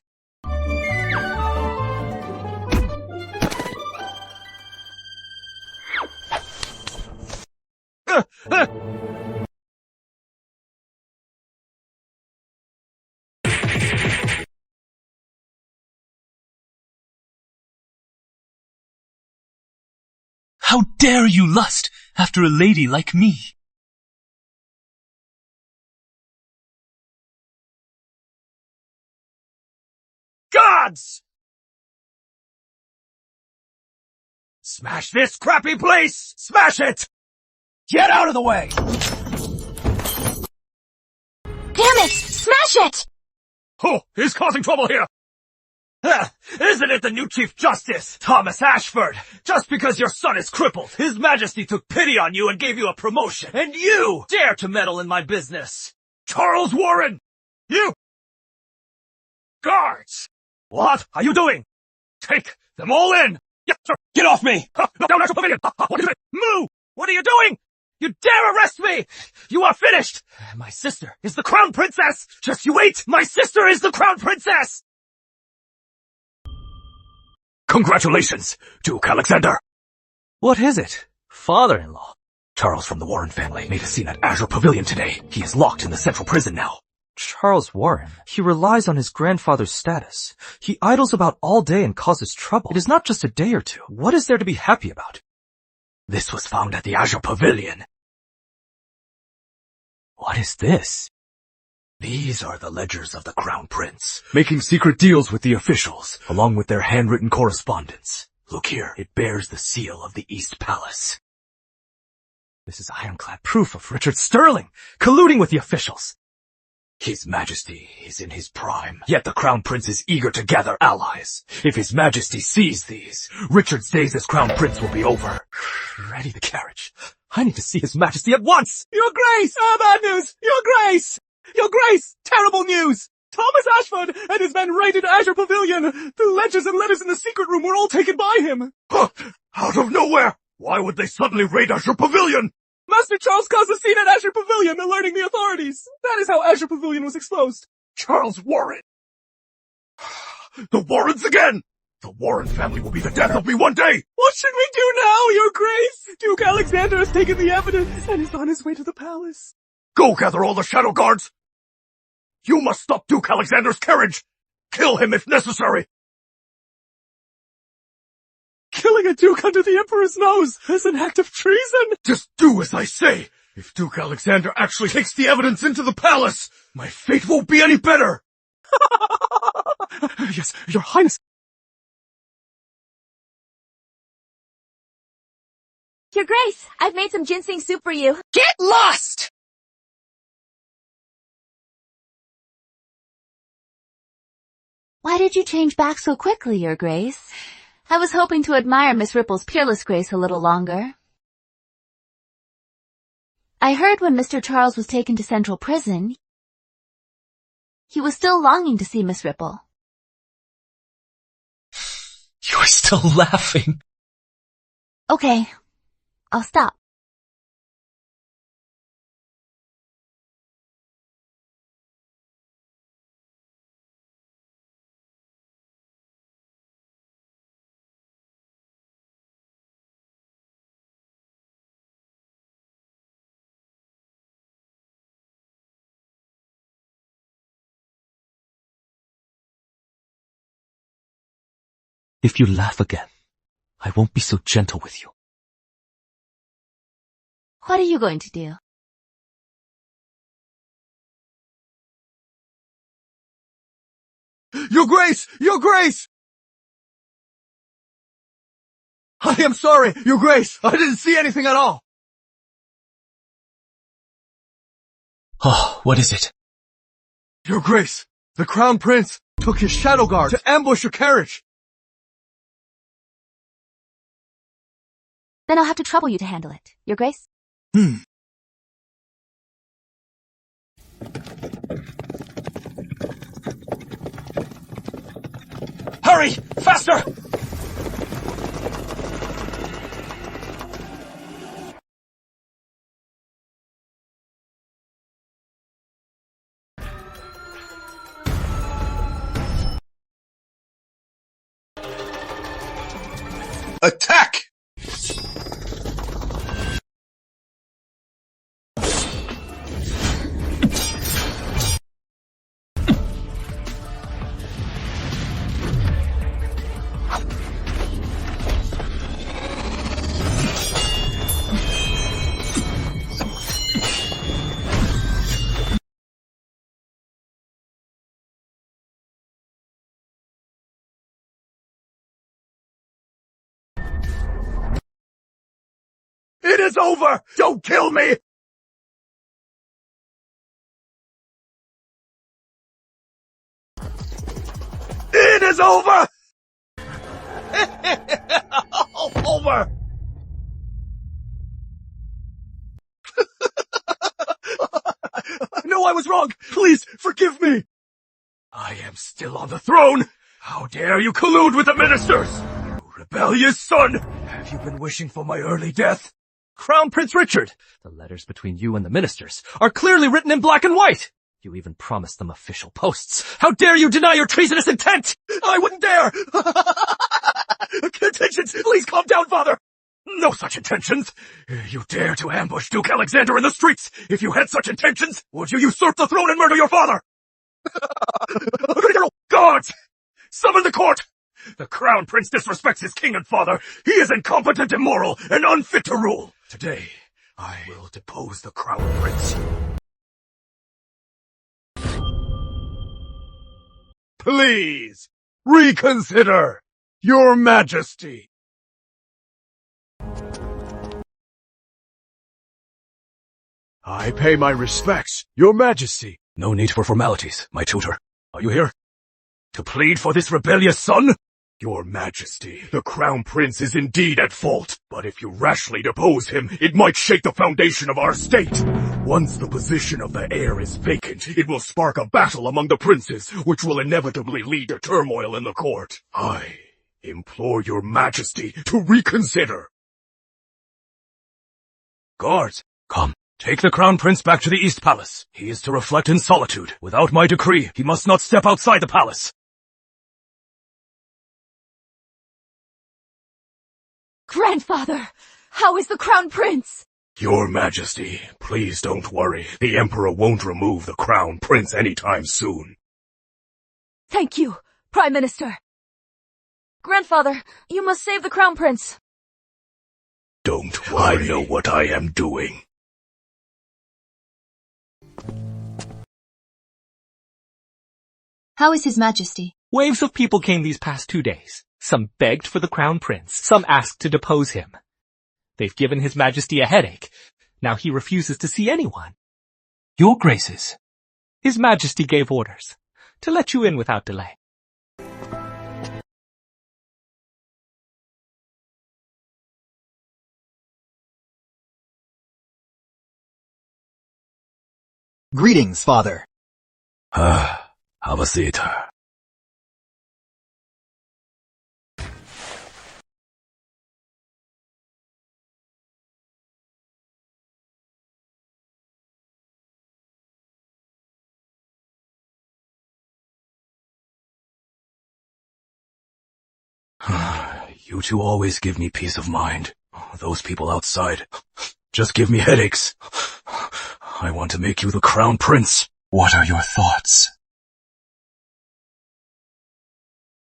How dare you lust after a lady like me? Gods! Smash this crappy place! Smash it! Get out of the way! Damn it! Smash it! Who is causing trouble here? Isn't it the new Chief Justice, Thomas Ashford? Just because your son is crippled, His Majesty took pity on you and gave you a promotion. And you dare to meddle in my business. Charles Warren! You! Guards! What are you doing? Take them all in! Yes, sir! Get off me! Down Azure Pavilion! What is it? Move! What are you doing? You dare arrest me! You are finished! My sister is the Crown Princess! Just you wait! My sister is the Crown Princess! Congratulations, Duke Alexander! What is it? Father-in-law. Charles from the Warren family made a scene at Azure Pavilion today. He is locked in the central prison now. Charles Warren. He relies on his grandfather's status. He idles about all day and causes trouble. It is not just a day or two. What is there to be happy about? This was found at the Azure Pavilion. What is this? These are the ledgers of the Crown Prince, making secret deals with the officials, along with their handwritten correspondence. Look here, it bears the seal of the East Palace. This is ironclad proof of Richard Sterling, colluding with the officials. His Majesty is in his prime, yet the Crown Prince is eager to gather allies. If His Majesty sees these, Richard's days as Crown Prince will be over. Ready the carriage. I need to see His Majesty at once! Your Grace! Bad news! Your Grace! Your Grace! Terrible news! Thomas Ashford and his men raided Azure Pavilion! The ledgers and letters in the secret room were all taken by him! Out of nowhere! Why would they suddenly raid Azure Pavilion? Master Charles caused a scene at Azure Pavilion, alerting the authorities. That is how Azure Pavilion was exposed. Charles Warren! The Warrens again! The Warren family will be the death of me one day! What should we do now, Your Grace? Duke Alexander has taken the evidence and is on his way to the palace. Go gather all the Shadow Guards! You must stop Duke Alexander's carriage! Kill him if necessary! Killing a duke under the Emperor's nose is an act of treason! Just do as I say! If Duke Alexander actually takes the evidence into the palace, my fate won't be any better! Yes, Your Highness. Your Grace, I've made some ginseng soup for you. Get lost! Why did you change back so quickly, Your Grace? I was hoping to admire Miss Ripple's peerless grace a little longer. I heard when Mr. Charles was taken to Central Prison, he was still longing to see Miss Ripple. You're still laughing. Okay, I'll stop. If you laugh again, I won't be so gentle with you. What are you going to do? Your Grace! Your Grace! I am sorry, Your Grace! I didn't see anything at all! Oh, what is it? Your Grace, the Crown Prince took his Shadow Guard to ambush your carriage! Then I'll have to trouble you to handle it, Your Grace. Hurry! Faster! Attack! It is over! Don't kill me! It is over! Over! No, I was wrong! Please, forgive me! I am still on the throne! How dare you collude with the ministers! You rebellious son! Have you been wishing for my early death? Crown Prince Richard, the letters between you and the ministers are clearly written in black and white. You even promised them official posts. How dare you deny your treasonous intent? I wouldn't dare! Intentions! Please calm down, father! No such intentions! You dare to ambush Duke Alexander in the streets! If you had such intentions, would you usurp the throne and murder your father? Guards! Summon the court! The Crown Prince disrespects his king and father. He is incompetent, immoral, and unfit to rule. Today, I will depose the Crown Prince. Please, reconsider, Your Majesty. I pay my respects, Your Majesty. No need for formalities, my tutor. Are you here? To plead for this rebellious son? Your Majesty, the Crown Prince is indeed at fault, but if you rashly depose him, it might shake the foundation of our state. Once the position of the heir is vacant, it will spark a battle among the princes, which will inevitably lead to turmoil in the court. I implore Your Majesty to reconsider. Guards, come. Take the Crown Prince back to the East Palace. He is to reflect in solitude. Without my decree, he must not step outside the palace. Grandfather, how is the Crown Prince? Your Majesty, please don't worry. The Emperor won't remove the Crown Prince anytime soon. Thank you, Prime Minister. Grandfather, you must save the Crown Prince. Don't worry. I know what I am doing. How is His Majesty? Waves of people came these past 2 days. Some begged for the Crown Prince. Some asked to depose him. They've given His Majesty a headache. Now he refuses to see anyone. Your Graces. His Majesty gave orders to let you in without delay. Greetings, Father. Have a seat. You two always give me peace of mind. Those people outside just give me headaches. I want to make you the Crown Prince. What are your thoughts?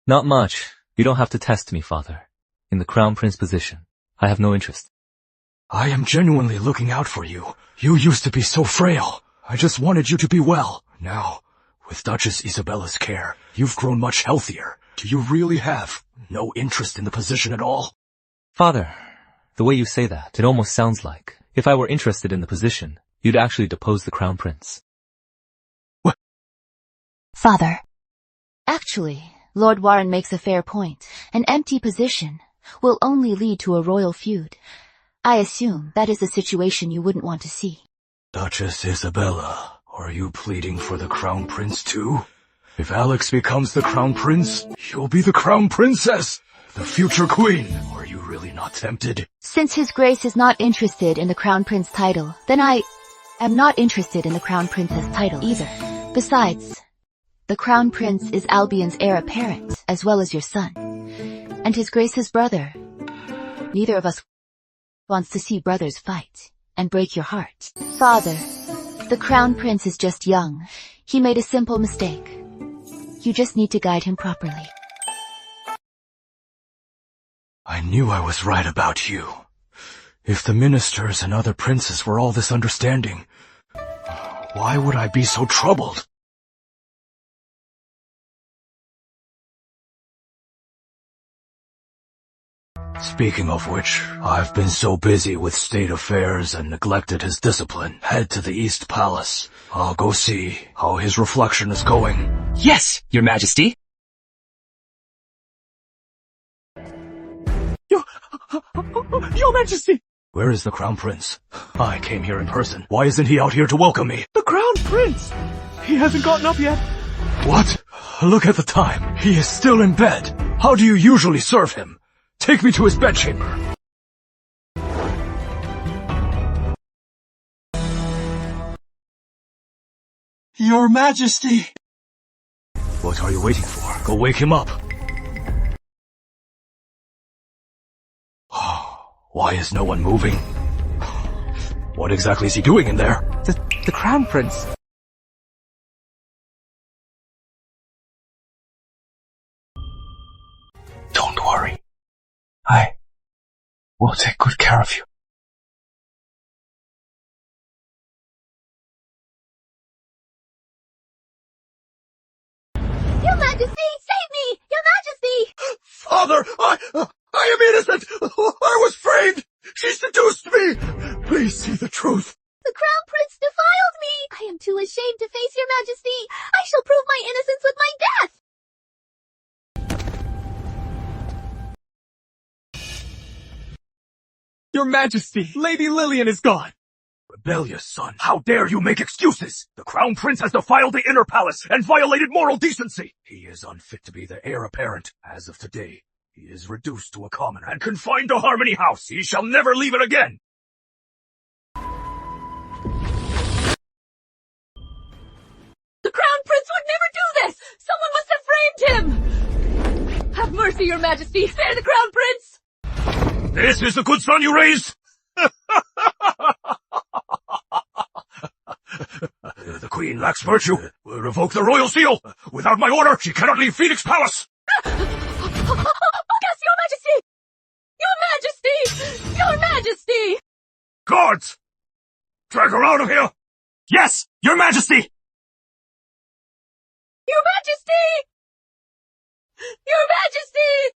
Not much. You don't have to test me, Father. In the Crown Prince position, I have no interest. I am genuinely looking out for you. You used to be so frail. I just wanted you to be well. Now, with Duchess Isabella's care, you've grown much healthier. Do you really have no interest in the position at all? Father, the way you say that, it almost sounds like, if I were interested in the position, you'd actually depose the Crown Prince. What? Father. Actually, Lord Warren makes a fair point. An empty position will only lead to a royal feud. I assume that is a situation you wouldn't want to see. Duchess Isabella, are you pleading for the Crown Prince too? If Alex becomes the Crown Prince, you'll be the Crown Princess, the future queen. Are you really not tempted? Since His Grace is not interested in the Crown Prince title, then I am not interested in the Crown Princess title either. Besides, the Crown Prince is Albion's heir apparent, as well as your son. And His Grace's brother. Neither of us wants to see brothers fight and break your heart. Father, the Crown Prince is just young. He made a simple mistake. You just need to guide him properly. I knew I was right about you. If the ministers and other princes were all this understanding, why would I be so troubled? Speaking of which, I've been so busy with state affairs and neglected his discipline. Head to the East Palace. I'll go see how his reflection is going. Yes, Your Majesty. Your Majesty! Where is the Crown Prince? I came here in person. Why isn't he out here to welcome me? The Crown Prince! He hasn't gotten up yet. What? Look at the time. He is still in bed. How do you usually serve him? Take me to his bedchamber. Your Majesty! What are you waiting for? Go wake him up. Why is no one moving? What exactly is he doing in there? The Crown Prince. Don't worry. I will take good care of you. Your Majesty, save me! Your Majesty! Father, I am innocent! I was framed! She seduced me! Please see the truth. The Crown Prince defiled me! I am too ashamed to face Your Majesty! I shall prove my innocence with my death! Your Majesty, Lady Lillian is gone. Rebellious son, how dare you make excuses? The Crown Prince has defiled the inner palace and violated moral decency. He is unfit to be the heir apparent. As of today, he is reduced to a commoner and confined to Harmony House. He shall never leave it again. The Crown Prince would never do this! Someone must have framed him! Have mercy, Your Majesty! Spare the Crown Prince! This is the good son you raised? queen lacks virtue. Will revoke the royal seal. Without my order, she cannot leave Phoenix Palace. Yes, your majesty! Your majesty! Your majesty! Guards! Drag her out of here! Yes, your majesty! Your majesty! Your majesty!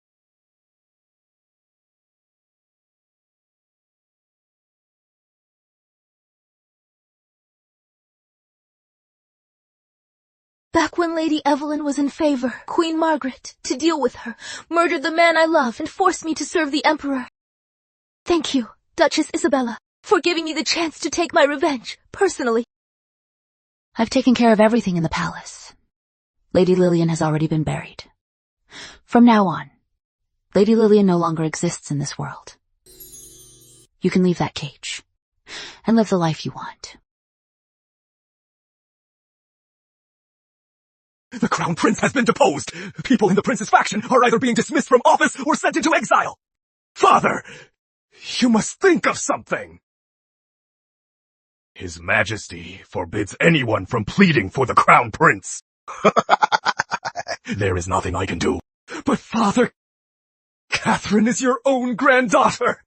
Back when Lady Evelyn was in favor, Queen Margaret, to deal with her, murdered the man I love and forced me to serve the Emperor. Thank you, Duchess Isabella, for giving me the chance to take my revenge, personally. I've taken care of everything in the palace. Lady Lillian has already been buried. From now on, Lady Lillian no longer exists in this world. You can leave that cage and live the life you want. The Crown Prince has been deposed. People in the Prince's faction are either being dismissed from office or sent into exile. Father, you must think of something. His Majesty forbids anyone from pleading for the Crown Prince. There is nothing I can do. But Father, Catherine is your own granddaughter.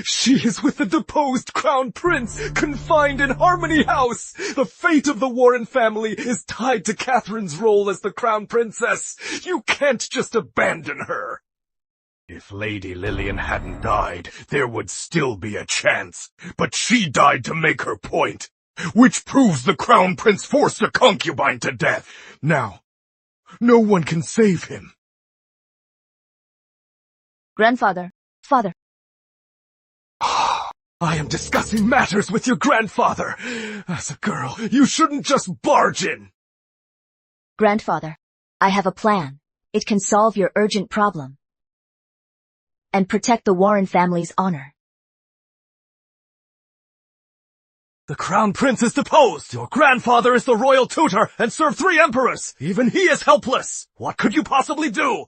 She is with the deposed Crown Prince, confined in Harmony House. The fate of the Warren family is tied to Catherine's role as the Crown Princess. You can't just abandon her. If Lady Lillian hadn't died, there would still be a chance. But she died to make her point, which proves the Crown Prince forced a concubine to death. Now, no one can save him. Grandfather, father. I am discussing matters with your grandfather. As a girl, you shouldn't just barge in. Grandfather, I have a plan. It can solve your urgent problem and protect the Warren family's honor. The Crown Prince is deposed. Your grandfather is the royal tutor and served 3 emperors. Even he is helpless. What could you possibly do?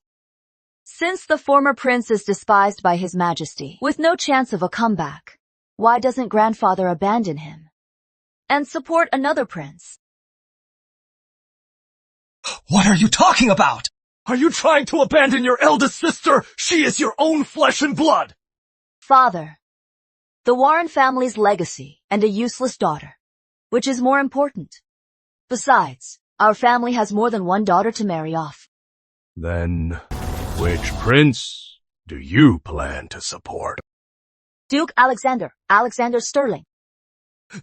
Since the former prince is despised by His Majesty, with no chance of a comeback, why doesn't grandfather abandon him and support another prince? What are you talking about? Are you trying to abandon your eldest sister? She is your own flesh and blood. Father, the Warren family's legacy and a useless daughter. Which is more important? Besides, our family has more than one daughter to marry off. Then, which prince do you plan to support? Duke Alexander Sterling.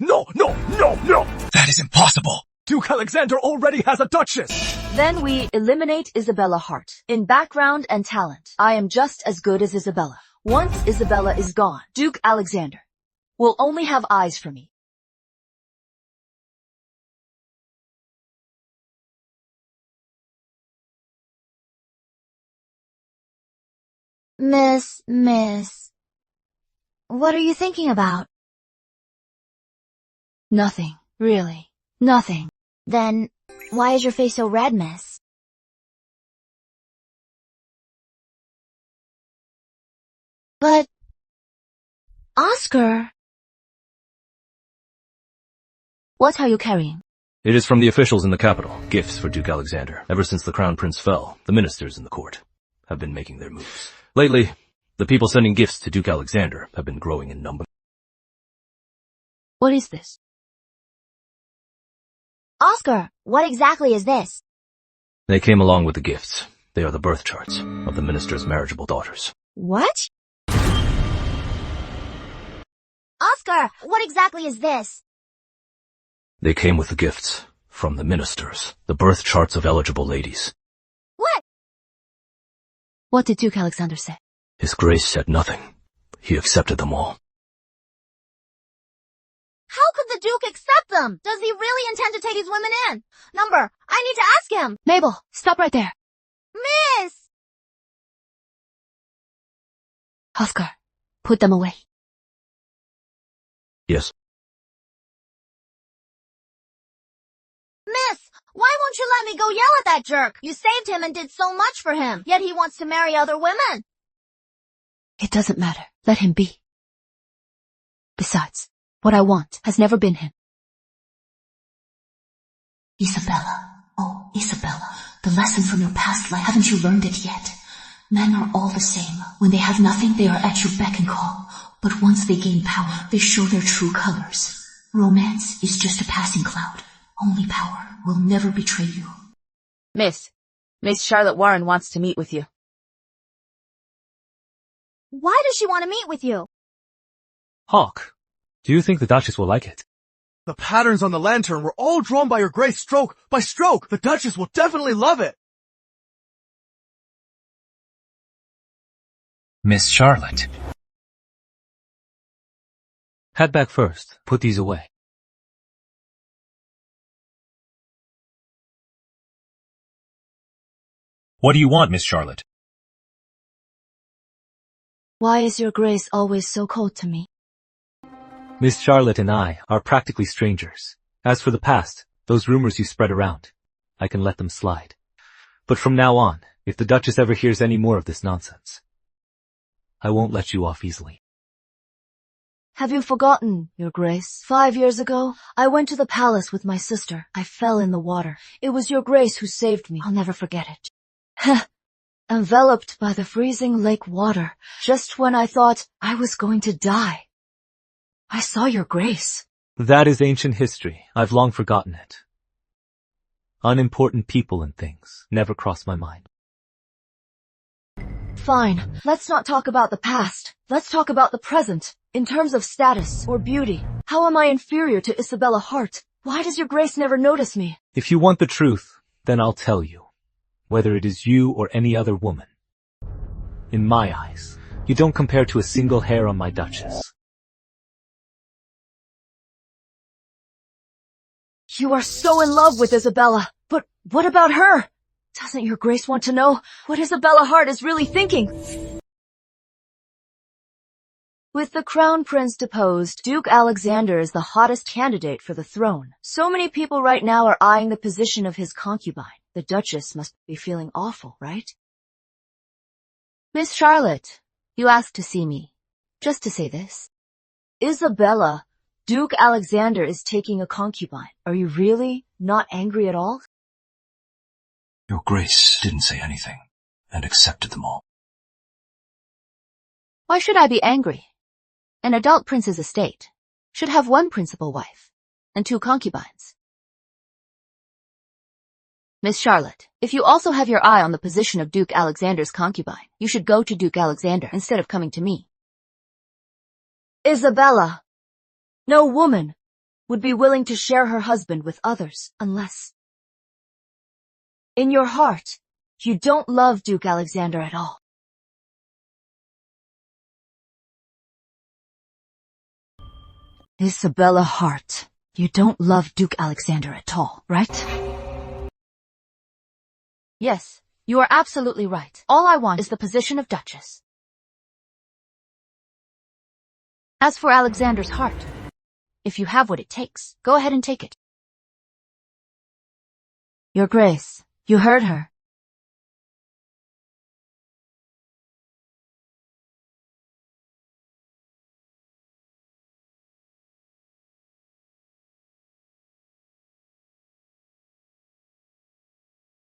No! That is impossible. Duke Alexander already has a duchess. Then we eliminate Isabella Hart. In background and talent, I am just as good as Isabella. Once Isabella is gone, Duke Alexander will only have eyes for me. Miss. What are you thinking about? Nothing, really. Nothing. Then, why is your face so red, miss? But, Oscar! What are you carrying? It is from the officials in the capital, gifts for Duke Alexander. Ever since the Crown Prince fell, the ministers in the court have been making their moves. Lately, the people sending gifts to Duke Alexander have been growing in number. What is this? Oscar, what exactly is this? They came along with the gifts. They are the birth charts of the minister's marriageable daughters. What? Oscar, what exactly is this? They came with the gifts from the ministers, the birth charts of eligible ladies. What? What did Duke Alexander say? His Grace said nothing. He accepted them all. How could the Duke accept them? Does he really intend to take these women in? Number, I need to ask him. Mabel, stop right there. Miss! Oscar, put them away. Yes. Miss, why won't you let me go yell at that jerk? You saved him and did so much for him, yet he wants to marry other women. It doesn't matter. Let him be. Besides, what I want has never been him. Isabella. Oh, Isabella. The lesson from your past life, haven't you learned it yet? Men are all the same. When they have nothing, they are at your beck and call. But once they gain power, they show their true colors. Romance is just a passing cloud. Only power will never betray you. Miss Charlotte Warren wants to meet with you. Why does she want to meet with you? Hawk, do you think the Duchess will like it? The patterns on the lantern were all drawn by your grace stroke by stroke. The Duchess will definitely love it. Miss Charlotte. Head back first. Put these away. What do you want, Miss Charlotte? Why is your grace always so cold to me? Miss Charlotte and I are practically strangers. As for the past, those rumors you spread around, I can let them slide. But from now on, if the Duchess ever hears any more of this nonsense, I won't let you off easily. Have you forgotten, your grace? 5 years ago, I went to the palace with my sister. I fell in the water. It was your grace who saved me. I'll never forget it. Enveloped by the freezing lake water, just when I thought I was going to die. I saw your grace. That is ancient history. I've long forgotten it. Unimportant people and things never cross my mind. Fine. Let's not talk about the past. Let's talk about the present. In terms of status or beauty, how am I inferior to Isabella Hart? Why does your grace never notice me? If you want the truth, then I'll tell you. Whether it is you or any other woman. In my eyes, you don't compare to a single hair on my Duchess. You are so in love with Isabella. But what about her? Doesn't your grace want to know what Isabella Hart is really thinking? With the crown prince deposed, Duke Alexander is the hottest candidate for the throne. So many people right now are eyeing the position of his concubine. The Duchess must be feeling awful, right? Miss Charlotte, you asked to see me. Just to say this. Isabella, Duke Alexander is taking a concubine. Are you really not angry at all? Your grace didn't say anything and accepted them all. Why should I be angry? An adult prince's estate should have one principal wife and 2 concubines. Miss Charlotte, if you also have your eye on the position of Duke Alexander's concubine, you should go to Duke Alexander instead of coming to me. Isabella, no woman would be willing to share her husband with others unless, in your heart, you don't love Duke Alexander at all. Isabella Hart, you don't love Duke Alexander at all, right? Yes, you are absolutely right. All I want is the position of Duchess. As for Alexander's heart, if you have what it takes, go ahead and take it. Your Grace, you heard her.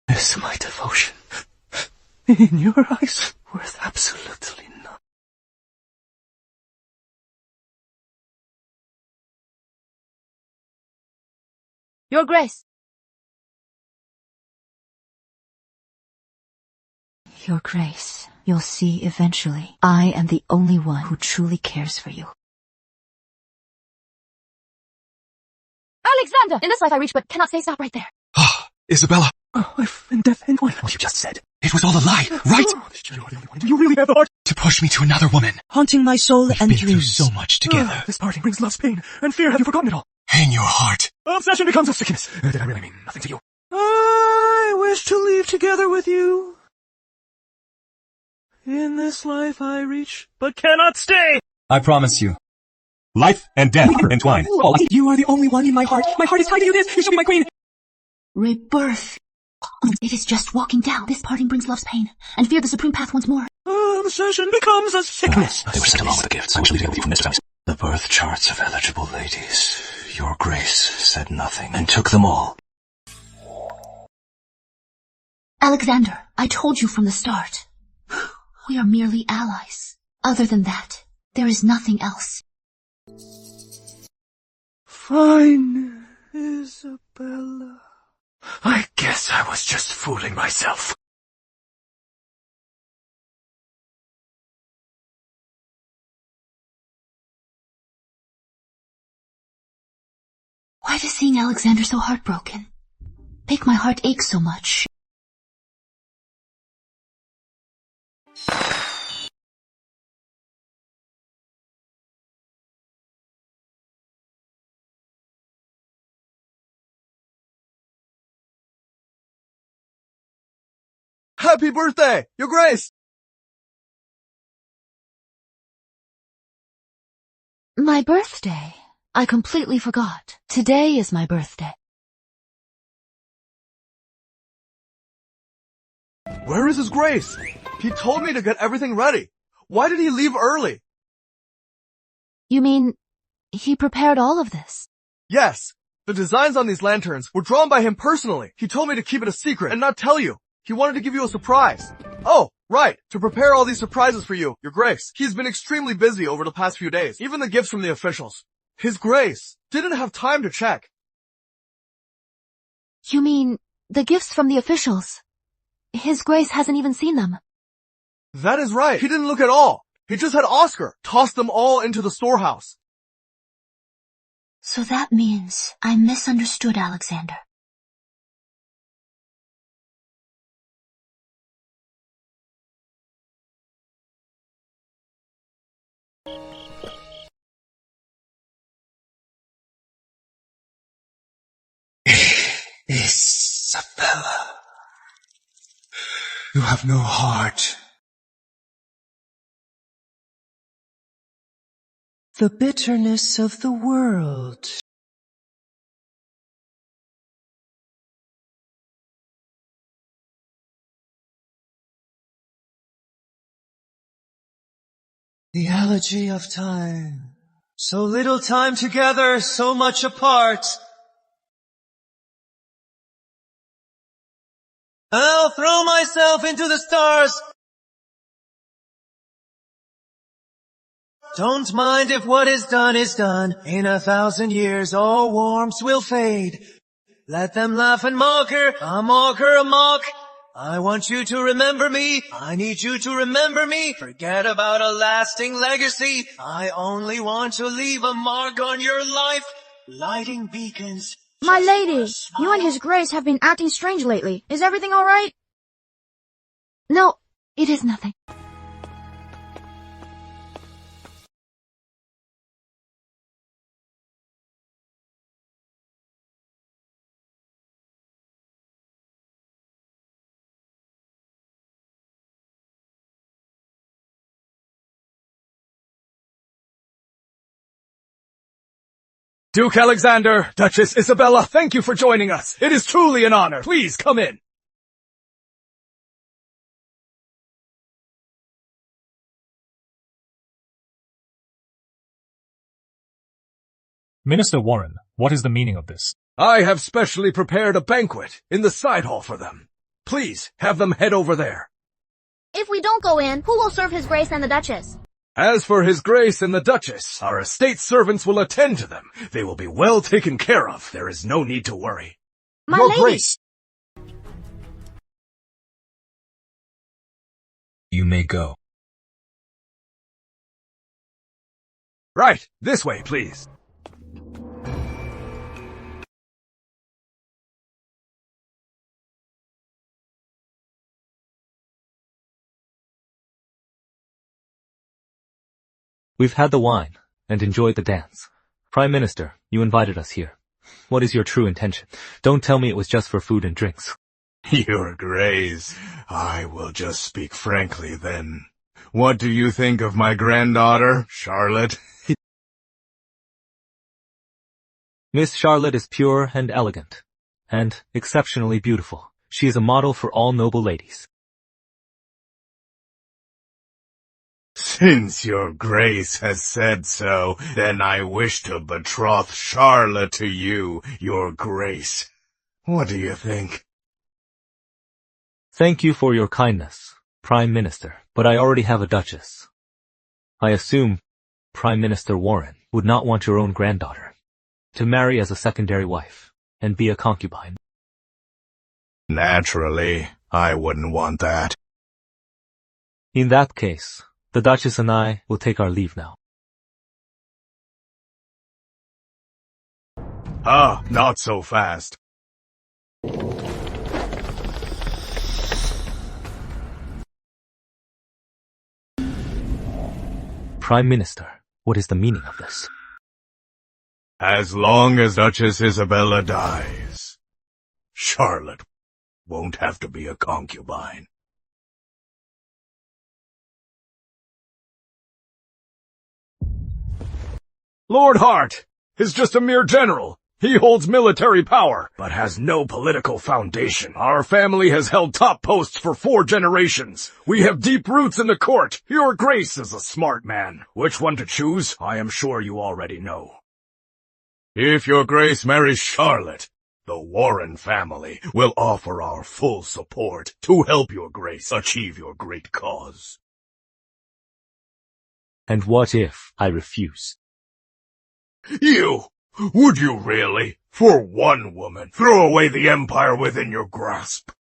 Is my devotion in your eyes worth absolutely nothing? Your Grace. Your Grace, you'll see eventually, I am the only one who truly cares for you. Alexander! In this life I reach but cannot say stop right there. Ah, Isabella! Life and death in one. What you just said. It was all a lie, right? Do you really have the heart to push me to another woman? Haunting my soul We've and been dreams. through so much together. This parting brings love's pain and fear. Have you forgotten it all? In your heart. Obsession becomes a sickness. Did I really mean nothing to you? I wish to leave together with you. In this life I reach, but cannot stay. I promise you. Life and death entwined. You are the only one in my heart. My heart is tied to you. You shall be my queen. Rebirth. It is just walking down. This parting brings love's pain, and fear the supreme path once more. Obsession becomes a sickness. They were sent along with the gifts. I wish to leave it with you from Mr. Samuel. The birth charts of eligible ladies. Your Grace said nothing and took them all. Alexander, I told you from the start. We are merely allies. Other than that, there is nothing else. Fine, Isabella. I guess I was just fooling myself. Why does seeing Alexander so heartbroken make my heart ache so much? Happy birthday, Your Grace! My birthday? I completely forgot. Today is my birthday. Where is His Grace? He told me to get everything ready. Why did he leave early? You mean, he prepared all of this? Yes. The designs on these lanterns were drawn by him personally. He told me to keep it a secret and not tell you. He wanted to give you a surprise. Oh, right. To prepare all these surprises for you, Your Grace. He's been extremely busy over the past few days. Even the gifts from the officials. His Grace didn't have time to check. You mean, the gifts from the officials? His Grace hasn't even seen them. That is right. He didn't look at all. He just had Oscar toss them all into the storehouse. So that means I misunderstood Alexander. Isabella, you have no heart. The bitterness of the world. The elegy of time. So little time together, so much apart. I'll throw myself into the stars. Don't mind if what is done is done. In 1,000 years all warmth will fade. Let them laugh and mock her, a mocker, a mock. I want you to remember me, I need you to remember me. Forget about a lasting legacy. I only want to leave a mark on your life. Lighting beacons. My lady, you and His Grace have been acting strange lately. Is everything alright? No, it is nothing. Duke Alexander, Duchess Isabella, thank you for joining us. It is truly an honor. Please come in. Minister Warren, what is the meaning of this? I have specially prepared a banquet in the side hall for them. Please, have them head over there. If we don't go in, who will serve His Grace and the Duchess? As for His Grace and the Duchess, our estate servants will attend to them. They will be well taken care of. There is no need to worry. My Your lady. Grace! You may go. Right, this way, please. We've had the wine and enjoyed the dance. Prime Minister, you invited us here. What is your true intention? Don't tell me it was just for food and drinks. Your Grace, I will just speak frankly then. What do you think of my granddaughter, Charlotte? Miss Charlotte is pure and elegant, and exceptionally beautiful. She is a model for all noble ladies. Since your Grace has said so, then I wish to betroth Charlotte to you, your Grace. What do you think? Thank you for your kindness, Prime Minister, but I already have a Duchess. I assume Prime Minister Warren would not want your own granddaughter to marry as a secondary wife and be a concubine. Naturally, I wouldn't want that. In that case, the Duchess and I will take our leave now. Ah, not so fast. Prime Minister, what is the meaning of this? As long as Duchess Isabella dies, Charlotte won't have to be a concubine. Lord Hart is just a mere general. He holds military power, but has no political foundation. Our family has held top posts for 4 generations. We have deep roots in the court. Your Grace is a smart man. Which one to choose, I am sure you already know. If your Grace marries Charlotte, the Warren family will offer our full support to help your Grace achieve your great cause. And what if I refuse? Would you really, for one woman, throw away the empire within your grasp?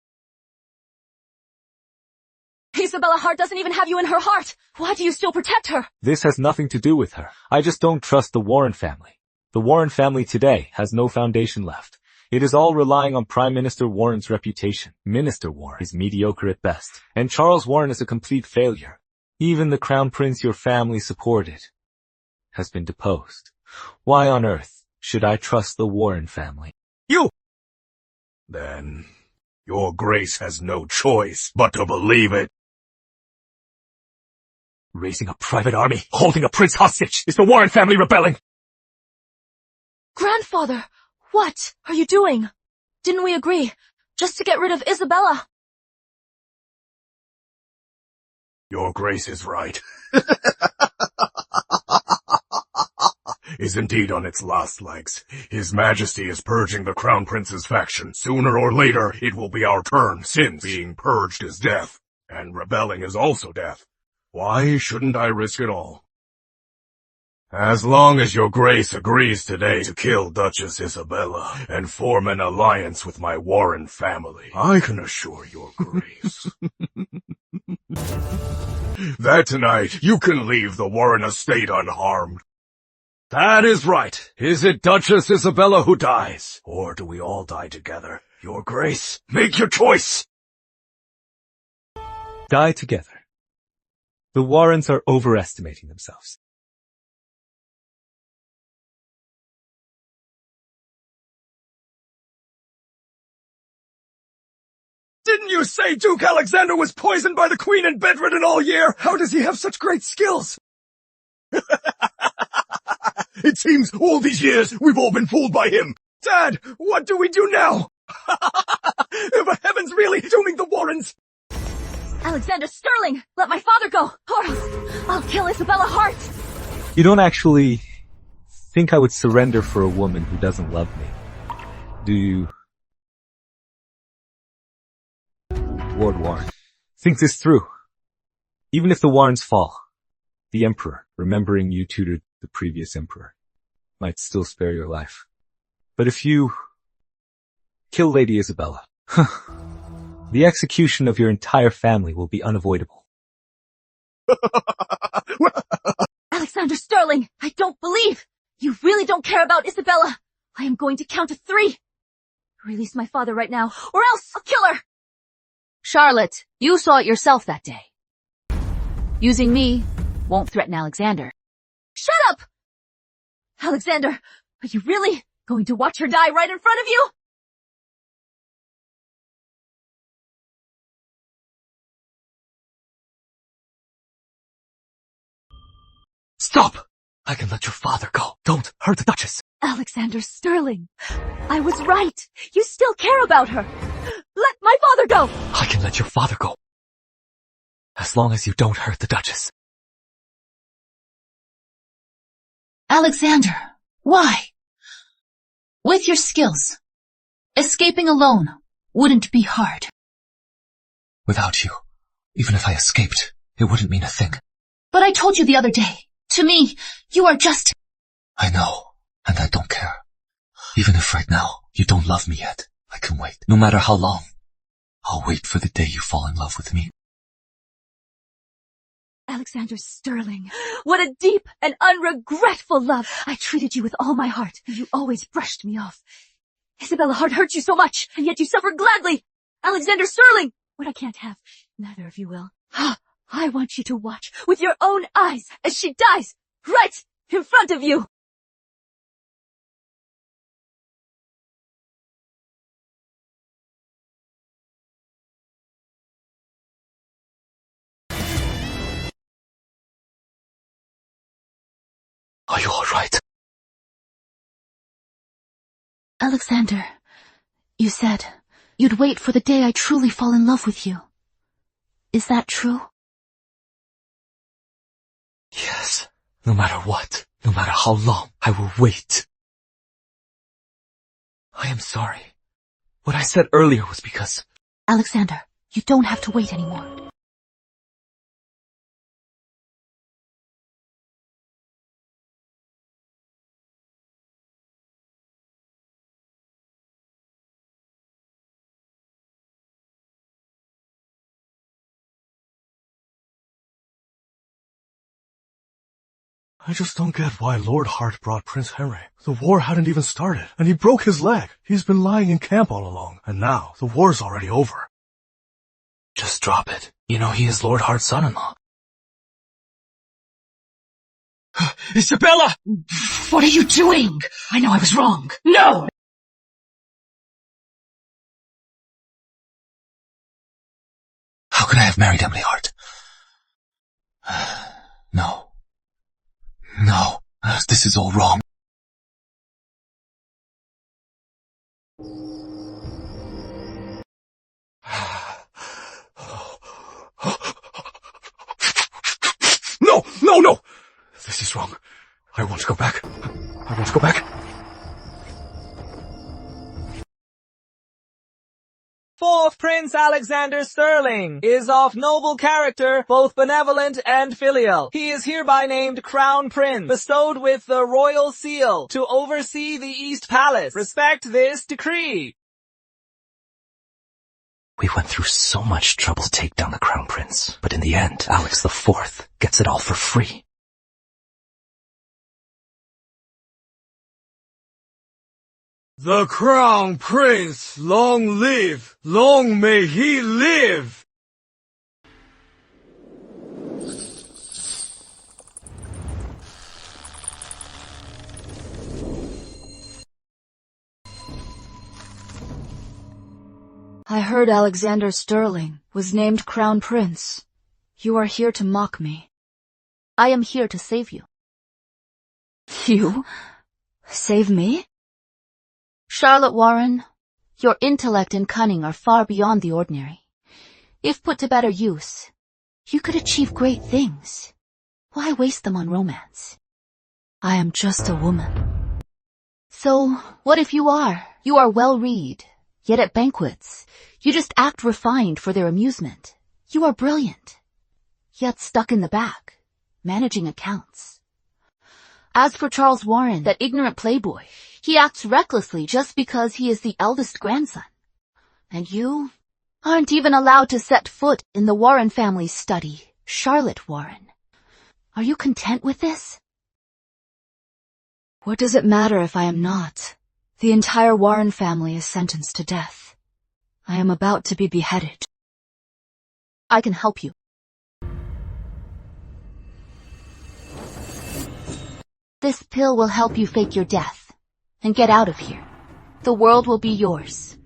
Isabella Hart doesn't even have you in her heart. Why do you still protect her? This has nothing to do with her. I just don't trust the Warren family. The Warren family today has no foundation left. It is all relying on Prime Minister Warren's reputation. Minister Warren is mediocre at best, and Charles Warren is a complete failure. Even the Crown Prince your family supported has been deposed. Why on earth should I trust the Warren family? Then, your Grace has no choice but to believe it. Raising a private army, holding a prince hostage. Is the Warren family rebelling? Grandfather, what are you doing? Didn't we agree just to get rid of Isabella? Your Grace is right. Is indeed on its last legs. His Majesty is purging the Crown Prince's faction. Sooner or later, it will be our turn, since being purged is death, and rebelling is also death. Why shouldn't I risk it all? As long as your Grace agrees today to kill Duchess Isabella and form an alliance with my Warren family, I can assure your Grace that tonight you can leave the Warren estate unharmed. That is right. Is it Duchess Isabella who dies? Or do we all die together? Your Grace, make your choice! Die together. The Warrens are overestimating themselves. Didn't you say Duke Alexander was poisoned by the Queen and bedridden all year? How does he have such great skills? It seems all these years we've all been fooled by him. Dad, what do we do now? If the heavens really dooming the Warrens? Alexander Sterling, let my father go, or else I'll kill Isabella Hart. You don't actually think I would surrender for a woman who doesn't love me, do you? Lord Warren, think this through. Even if the Warrens fall, the Emperor, remembering you tutored the previous Emperor, might still spare your life. But if you kill Lady Isabella, the execution of your entire family will be unavoidable. Alexander Sterling, I don't believe you really don't care about Isabella. I am going to count to 3. Release my father right now, or else I'll kill her. Charlotte, you saw it yourself that day. Using me won't threaten Alexander. Shut up! Alexander, are you really going to watch her die right in front of you? Stop! I can let your father go. Don't hurt the Duchess. Alexander Sterling, I was right. You still care about her. Let my father go! I can let your father go. As long as you don't hurt the Duchess. Alexander, why? With your skills, escaping alone wouldn't be hard. Without you, even if I escaped, it wouldn't mean a thing. But I told you the other day, to me, you are just... I know, and I don't care. Even if right now you don't love me yet, I can wait. No matter how long, I'll wait for the day you fall in love with me. Alexander Sterling, what a deep and unregretful love. I treated you with all my heart, and you always brushed me off. Isabella Hart hurt you so much, and yet you suffered gladly. Alexander Sterling, what I can't have, neither of you will. I want you to watch with your own eyes as she dies right in front of you. Are you all right? Alexander, you said you'd wait for the day I truly fall in love with you. Is that true? Yes. No matter what, no matter how long, I will wait. I am sorry. What I said earlier was because... Alexander, you don't have to wait anymore. I just don't get why Lord Hart brought Prince Henry. The war hadn't even started, and he broke his leg. He's been lying in camp all along, and now the war's already over. Just drop it. You know he is Lord Hart's son-in-law. Isabella! What are you doing? I know I was wrong. No! How could I have married Emily Hart? No. No, this is all wrong. No! This is wrong. I want to go back. I want to go back. Fourth Prince Alexander Sterling is of noble character, both benevolent and filial. He is hereby named Crown Prince, bestowed with the royal seal, to oversee the East Palace. Respect this decree. We went through so much trouble to take down the Crown Prince, but in the end, Alex IV gets it all for free. The Crown Prince, long live! Long may he live! I heard Alexander Sterling was named Crown Prince. You are here to mock me. I am here to save you. You? Save me? Charlotte Warren, your intellect and cunning are far beyond the ordinary. If put to better use, you could achieve great things. Why waste them on romance? I am just a woman. So, what if you are? You are well-read, yet at banquets, you just act refined for their amusement. You are brilliant, yet stuck in the back, managing accounts. As for Charles Warren, that ignorant playboy, he acts recklessly just because he is the eldest grandson. And you aren't even allowed to set foot in the Warren family's study, Charlotte Warren. Are you content with this? What does it matter if I am not? The entire Warren family is sentenced to death. I am about to be beheaded. I can help you. This pill will help you fake your death and get out of here. The world will be yours,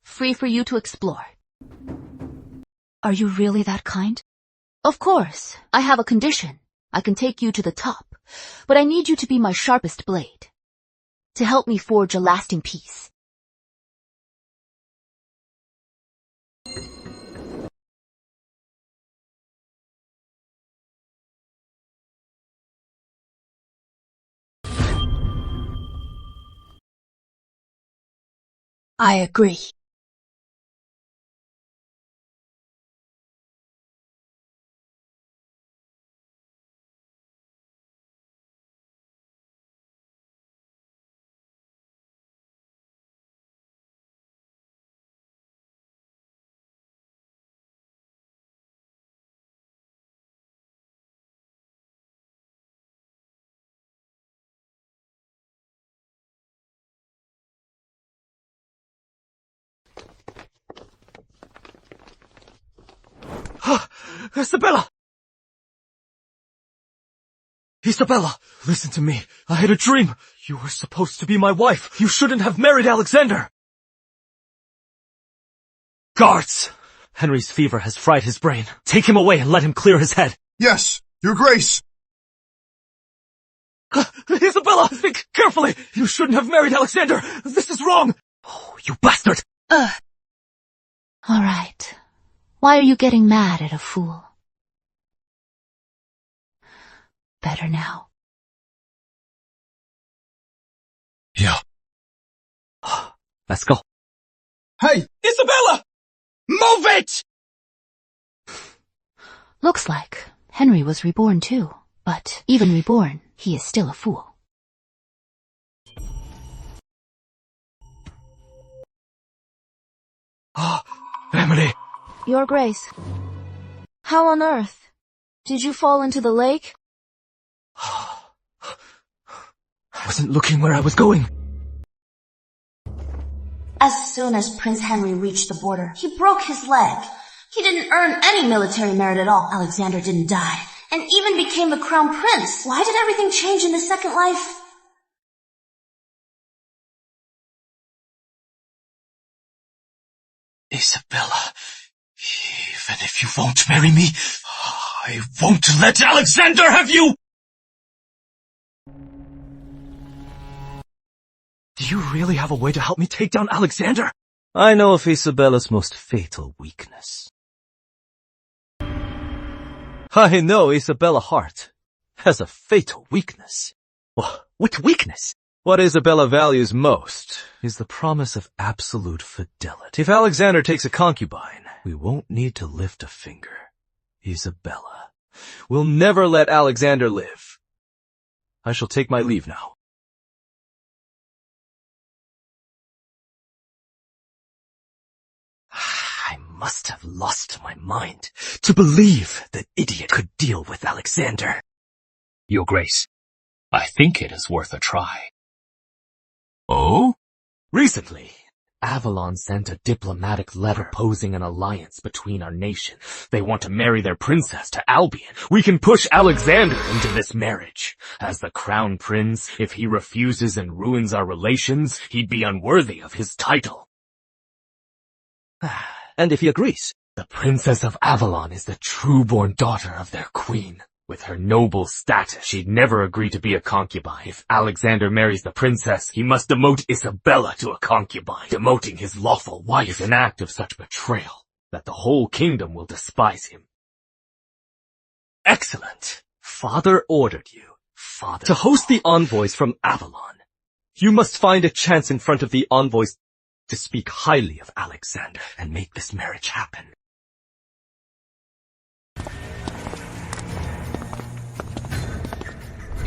free for you to explore. Are you really that kind? Of course, I have a condition. I can take you to the top, but I need you to be my sharpest blade, to help me forge a lasting peace. I agree. Isabella! Isabella, listen to me. I had a dream. You were supposed to be my wife. You shouldn't have married Alexander. Guards! Henry's fever has fried his brain. Take him away and let him clear his head. Yes, Your Grace! Isabella, think carefully. You shouldn't have married Alexander. This is wrong. Oh, you bastard! All right. Why are you getting mad at a fool? Better now. Yeah. Let's go. Hey! Isabella! Move it! Looks like Henry was reborn too, but even reborn, he is still a fool. Emily! Your Grace. How on earth? Did you fall into the lake? I wasn't looking where I was going. As soon as Prince Henry reached the border, he broke his leg. He didn't earn any military merit at all. Alexander didn't die, and even became the crown prince. Why did everything change in his second life? Isabella, even if you won't marry me, I won't let Alexander have you! Do you really have a way to help me take down Alexander? I know of Isabella's most fatal weakness. I know Isabella Hart has a fatal weakness. What weakness? What Isabella values most is the promise of absolute fidelity. If Alexander takes a concubine, we won't need to lift a finger. Isabella will never let Alexander live. I shall take my leave now. I must have lost my mind to believe that idiot could deal with Alexander. Your Grace, I think it is worth a try. Oh? Recently, Avalon sent a diplomatic letter proposing an alliance between our nations. They want to marry their princess to Albion. We can push Alexander into this marriage. As the crown prince, if he refuses and ruins our relations, he'd be unworthy of his title. And if he agrees, the Princess of Avalon is the true-born daughter of their queen. With her noble status, she'd never agree to be a concubine. If Alexander marries the princess, he must demote Isabella to a concubine. Demoting his lawful wife is an act of such betrayal that the whole kingdom will despise him. Excellent. Father ordered you, Father, to host the envoys from Avalon. You must find a chance in front of the envoys to speak highly of Alexander and make this marriage happen.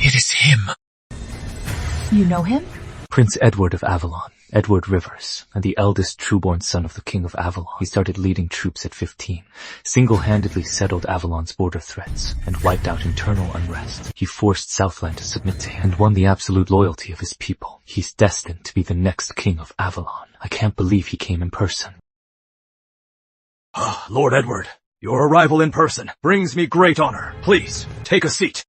It is him. You know him? Prince Edward of Avalon, Edward Rivers, and the eldest true-born son of the King of Avalon. He started leading troops at 15, single-handedly settled Avalon's border threats, and wiped out internal unrest. He forced Southland to submit to him, and won the absolute loyalty of his people. He's destined to be the next King of Avalon. I can't believe he came in person. Lord Edward, your arrival in person brings me great honor. Please, take a seat.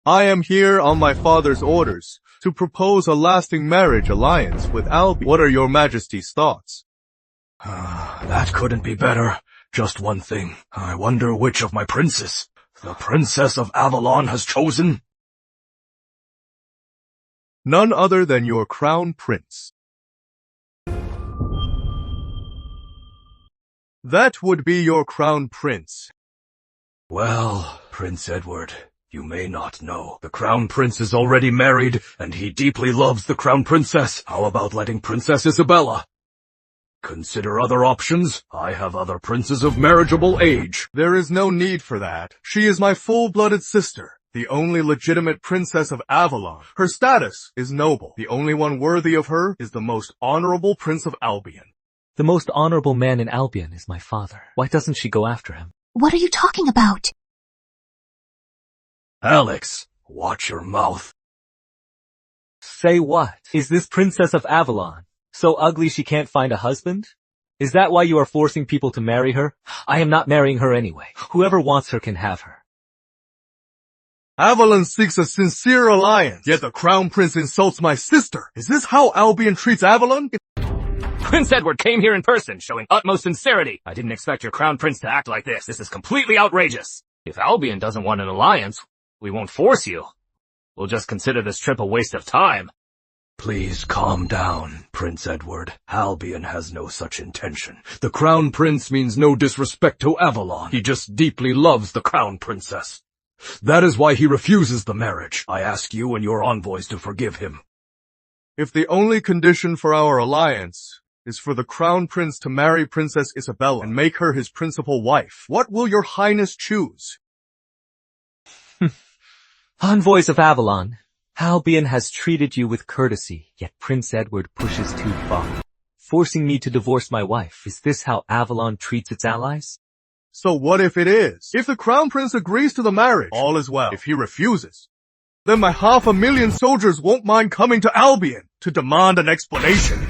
I am here on my father's orders to propose a lasting marriage alliance with Albion. What are your majesty's thoughts? That couldn't be better. Just one thing. I wonder which of my princes the Princess of Avalon has chosen. None other than your crown prince. That would be your crown prince. Well, Prince Edward, you may not know. The crown prince is already married, and he deeply loves the crown princess. How about letting Princess Isabella? Consider other options. I have other princes of marriageable age. There is no need for that. She is my full-blooded sister, the only legitimate princess of Avalon. Her status is noble. The only one worthy of her is the most honorable prince of Albion. The most honorable man in Albion is my father. Why doesn't she go after him? What are you talking about? Alex, watch your mouth. Say what? Is this Princess of Avalon so ugly she can't find a husband? Is that why you are forcing people to marry her? I am not marrying her anyway. Whoever wants her can have her. Avalon seeks a sincere alliance, yet the Crown Prince insults my sister. Is this how Albion treats Avalon? Prince Edward came here in person, showing utmost sincerity. I didn't expect your Crown Prince to act like this. This is completely outrageous. If Albion doesn't want an alliance, we won't force you. We'll just consider this trip a waste of time. Please calm down, Prince Edward. Albion has no such intention. The Crown Prince means no disrespect to Avalon. He just deeply loves the Crown Princess. That is why he refuses the marriage. I ask you and your envoys to forgive him. If the only condition for our alliance is for the Crown Prince to marry Princess Isabella and make her his principal wife, what will your highness choose? Envoys of Avalon, Albion has treated you with courtesy, yet Prince Edward pushes too far, forcing me to divorce my wife. Is this how Avalon treats its allies? So what if it is? If the Crown Prince agrees to the marriage, all is well. If he refuses, then my 500,000 soldiers won't mind coming to Albion to demand an explanation.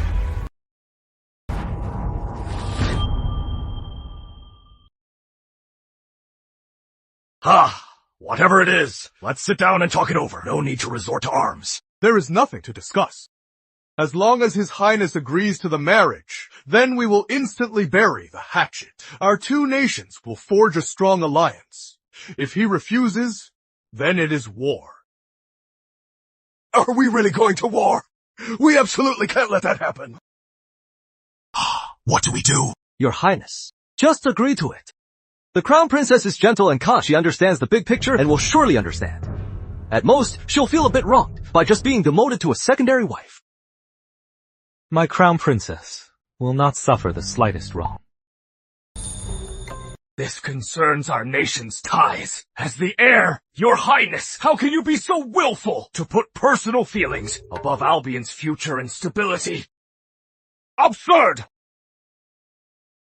Whatever it is, let's sit down and talk it over. No need to resort to arms. There is nothing to discuss. As long as His Highness agrees to the marriage, then we will instantly bury the hatchet. Our two nations will forge a strong alliance. If he refuses, then it is war. Are we really going to war? We absolutely can't let that happen. What do we do? Your Highness, just agree to it. The Crown Princess is gentle and kind. She understands the big picture and will surely understand. At most, she'll feel a bit wronged by just being demoted to a secondary wife. My Crown Princess will not suffer the slightest wrong. This concerns our nation's ties. As the heir, your highness, how can you be so willful to put personal feelings above Albion's future and stability? Absurd!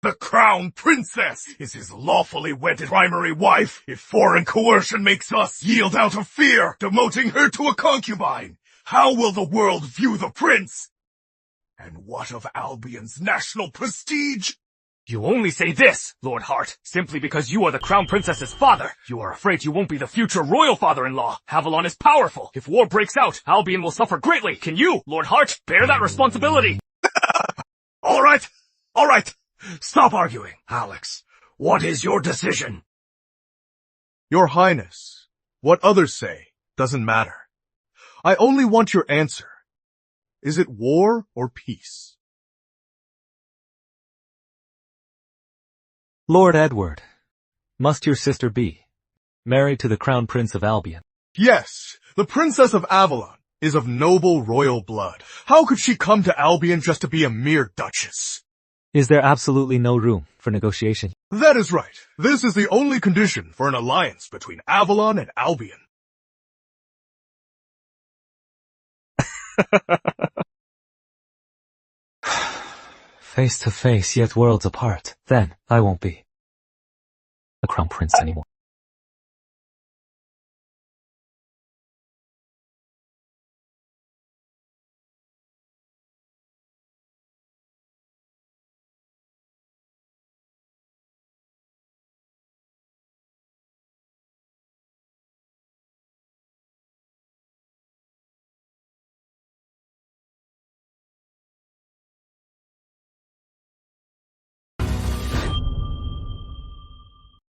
The Crown Princess is his lawfully wedded primary wife. If foreign coercion makes us yield out of fear, demoting her to a concubine, how will the world view the prince? And what of Albion's national prestige? You only say this, Lord Hart, simply because you are the Crown Princess's father. You are afraid you won't be the future royal father-in-law. Avalon is powerful. If war breaks out, Albion will suffer greatly. Can you, Lord Hart, bear that responsibility? All right. Stop arguing. Alex, what is your decision? Your Highness, what others say doesn't matter. I only want your answer. Is it war or peace? Lord Edward, must your sister be married to the Crown Prince of Albion? Yes, the Princess of Avalon is of noble royal blood. How could she come to Albion just to be a mere duchess? Is there absolutely no room for negotiation? That is right. This is the only condition for an alliance between Avalon and Albion. Face to face, yet worlds apart. Then I won't be a Crown Prince anymore.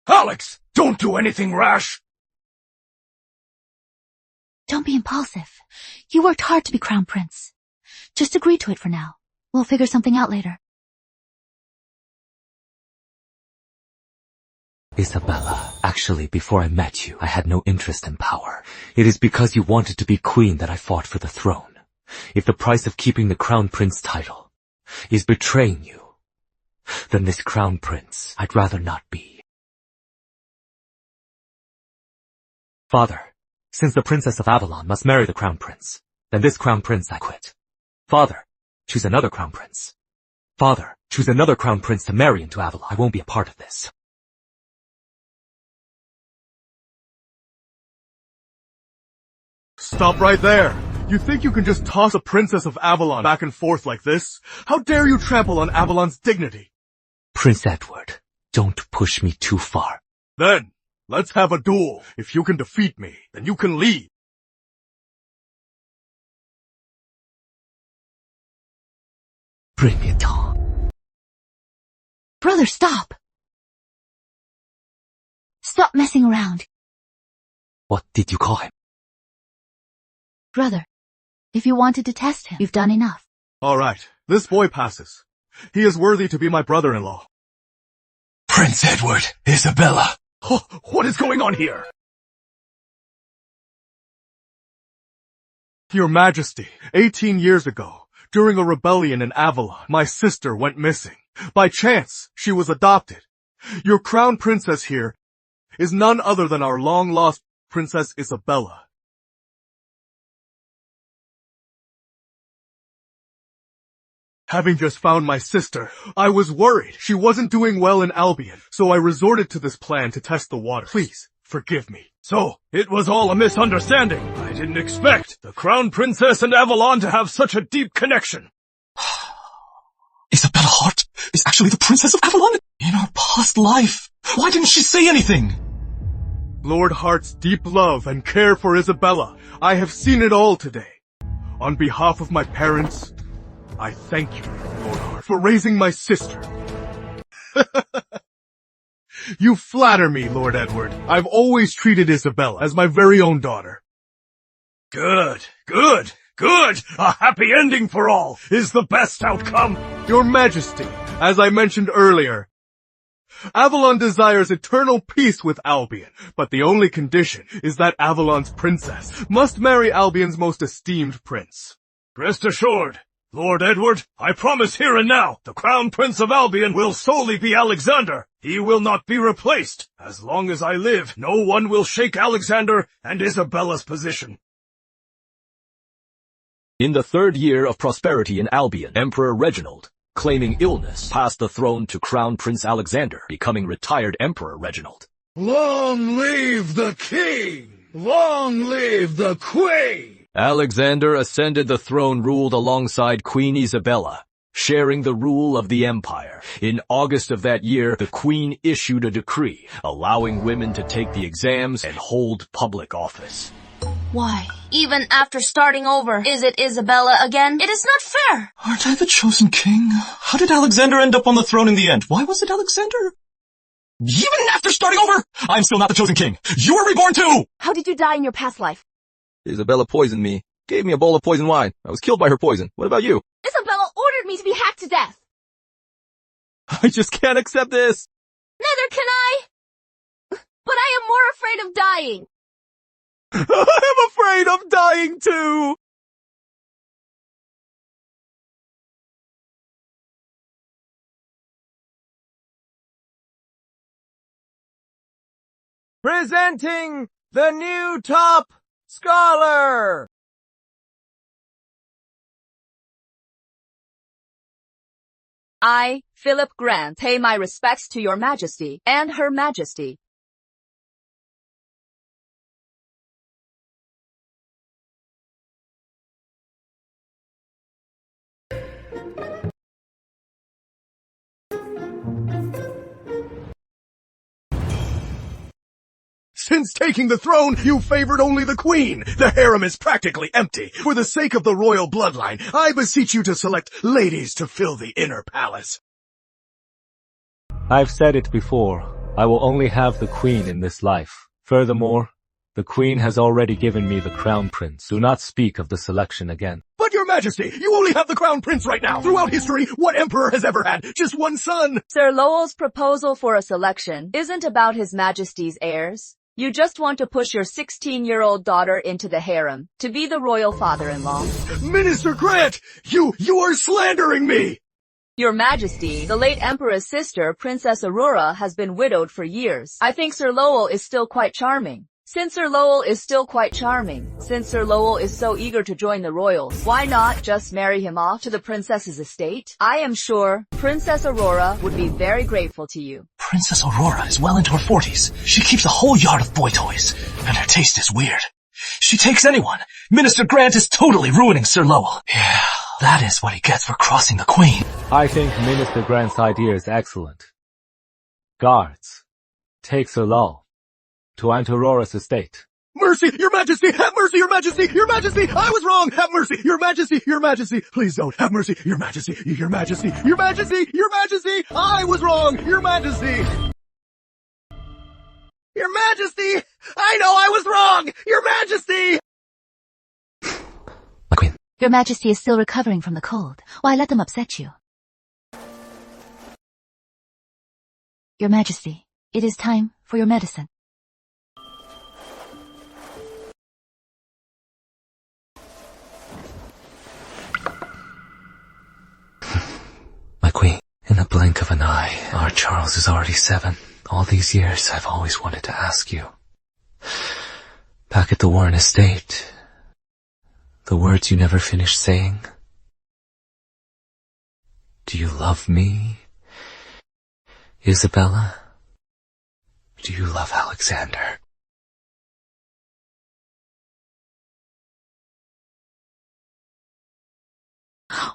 Alex, don't do anything rash! Don't be impulsive. You worked hard to be Crown Prince. Just agree to it for now. We'll figure something out later. Isabella, actually, before I met you, I had no interest in power. It is because you wanted to be queen that I fought for the throne. If the price of keeping the Crown Prince title is betraying you, then this Crown Prince I'd rather not be. Father, since the Princess of Avalon must marry the Crown Prince, then this Crown Prince I quit. Father, choose another Crown Prince. Father, choose another Crown Prince to marry into Avalon. I won't be a part of this. Stop right there. You think you can just toss a Princess of Avalon back and forth like this? How dare you trample on Avalon's dignity? Prince Edward, don't push me too far. Then, let's have a duel. If you can defeat me, then you can leave. Bring it on. Brother, stop! Stop messing around. What did you call him? Brother, if you wanted to test him, you've done enough. All right, this boy passes. He is worthy to be my brother-in-law. Prince Edward, Isabella. Oh, what is going on here? Your Majesty, 18 years ago, during a rebellion in Avalon, my sister went missing. By chance, she was adopted. Your crown princess here is none other than our long-lost Princess Isabella. Having just found my sister, I was worried she wasn't doing well in Albion, so I resorted to this plan to test the water. Please, forgive me. So, it was all a misunderstanding. I didn't expect the Crown Princess and Avalon to have such a deep connection. Isabella Hart is actually the Princess of Avalon in our past life. Why didn't she say anything? Lord Hart's deep love and care for Isabella, I have seen it all today. On behalf of my parents, I thank you, Lord Hart, for raising my sister. You flatter me, Lord Edward. I've always treated Isabella as my very own daughter. Good, good, good! A happy ending for all is the best outcome. Your Majesty, as I mentioned earlier, Avalon desires eternal peace with Albion, but the only condition is that Avalon's princess must marry Albion's most esteemed prince. Rest assured, Lord Edward, I promise here and now, the Crown Prince of Albion will solely be Alexander. He will not be replaced. As long as I live, no one will shake Alexander and Isabella's position. In the 3rd year of prosperity in Albion, Emperor Reginald, claiming illness, passed the throne to Crown Prince Alexander, becoming retired Emperor Reginald. Long live the king! Long live the queen! Alexander ascended the throne, ruled alongside Queen Isabella, sharing the rule of the empire. In August of that year, the queen issued a decree, allowing women to take the exams and hold public office. Why? Even after starting over, is it Isabella again? It is not fair! Aren't I the chosen king? How did Alexander end up on the throne in the end? Why was it Alexander? Even after starting over, I'm still not the chosen king. You were reborn too! How did you die in your past life? Isabella poisoned me. Gave me a bowl of poison wine. I was killed by her poison. What about you? Isabella ordered me to be hacked to death. I just can't accept this. Neither can I. But I am more afraid of dying. I'm afraid of dying too. Presenting the new top scholar. I, Philip Grant, pay my respects to your Majesty and Her Majesty. Since taking the throne, you favored only the queen. The harem is practically empty. For the sake of the royal bloodline, I beseech you to select ladies to fill the inner palace. I've said it before. I will only have the queen in this life. Furthermore, the queen has already given me the crown prince. Do not speak of the selection again. But your Majesty, you only have the crown prince right now. Throughout history, what emperor has ever had just one son? Sir Lowell's proposal for a selection isn't about His Majesty's heirs. You just want to push your 16-year-old daughter into the harem to be the royal father-in-law. Minister Grant, you are slandering me! Your Majesty, the late Emperor's sister, Princess Aurora, has been widowed for years. I think Sir Lowell is still quite charming. Since Sir Lowell is so eager to join the royals, why not just marry him off to the princess's estate? I am sure Princess Aurora would be very grateful to you. Princess Aurora is well into her 40s. She keeps a whole yard of boy toys, and her taste is weird. She takes anyone. Minister Grant is totally ruining Sir Lowell. Yeah, that is what he gets for crossing the queen. I think Minister Grant's idea is excellent. Guards, take Sir Lal to Aunt Aurora's estate. Mercy, your majesty! Have mercy, your majesty! Your majesty! I was wrong! Have mercy, your majesty! Your majesty! Please don't! Have mercy, your majesty! Your majesty! Your majesty! Your majesty! I was wrong! Your majesty! Your majesty! I know I was wrong! Your majesty! My queen. Your majesty is still recovering from the cold. Why let them upset you? Your majesty, it is time for your medicine. My queen, in the blink of an eye, our Charles is already 7. All these years I've always wanted to ask you. Back at the Warren estate, the words you never finished saying. Do you love me, Isabella? Do you love Alexander?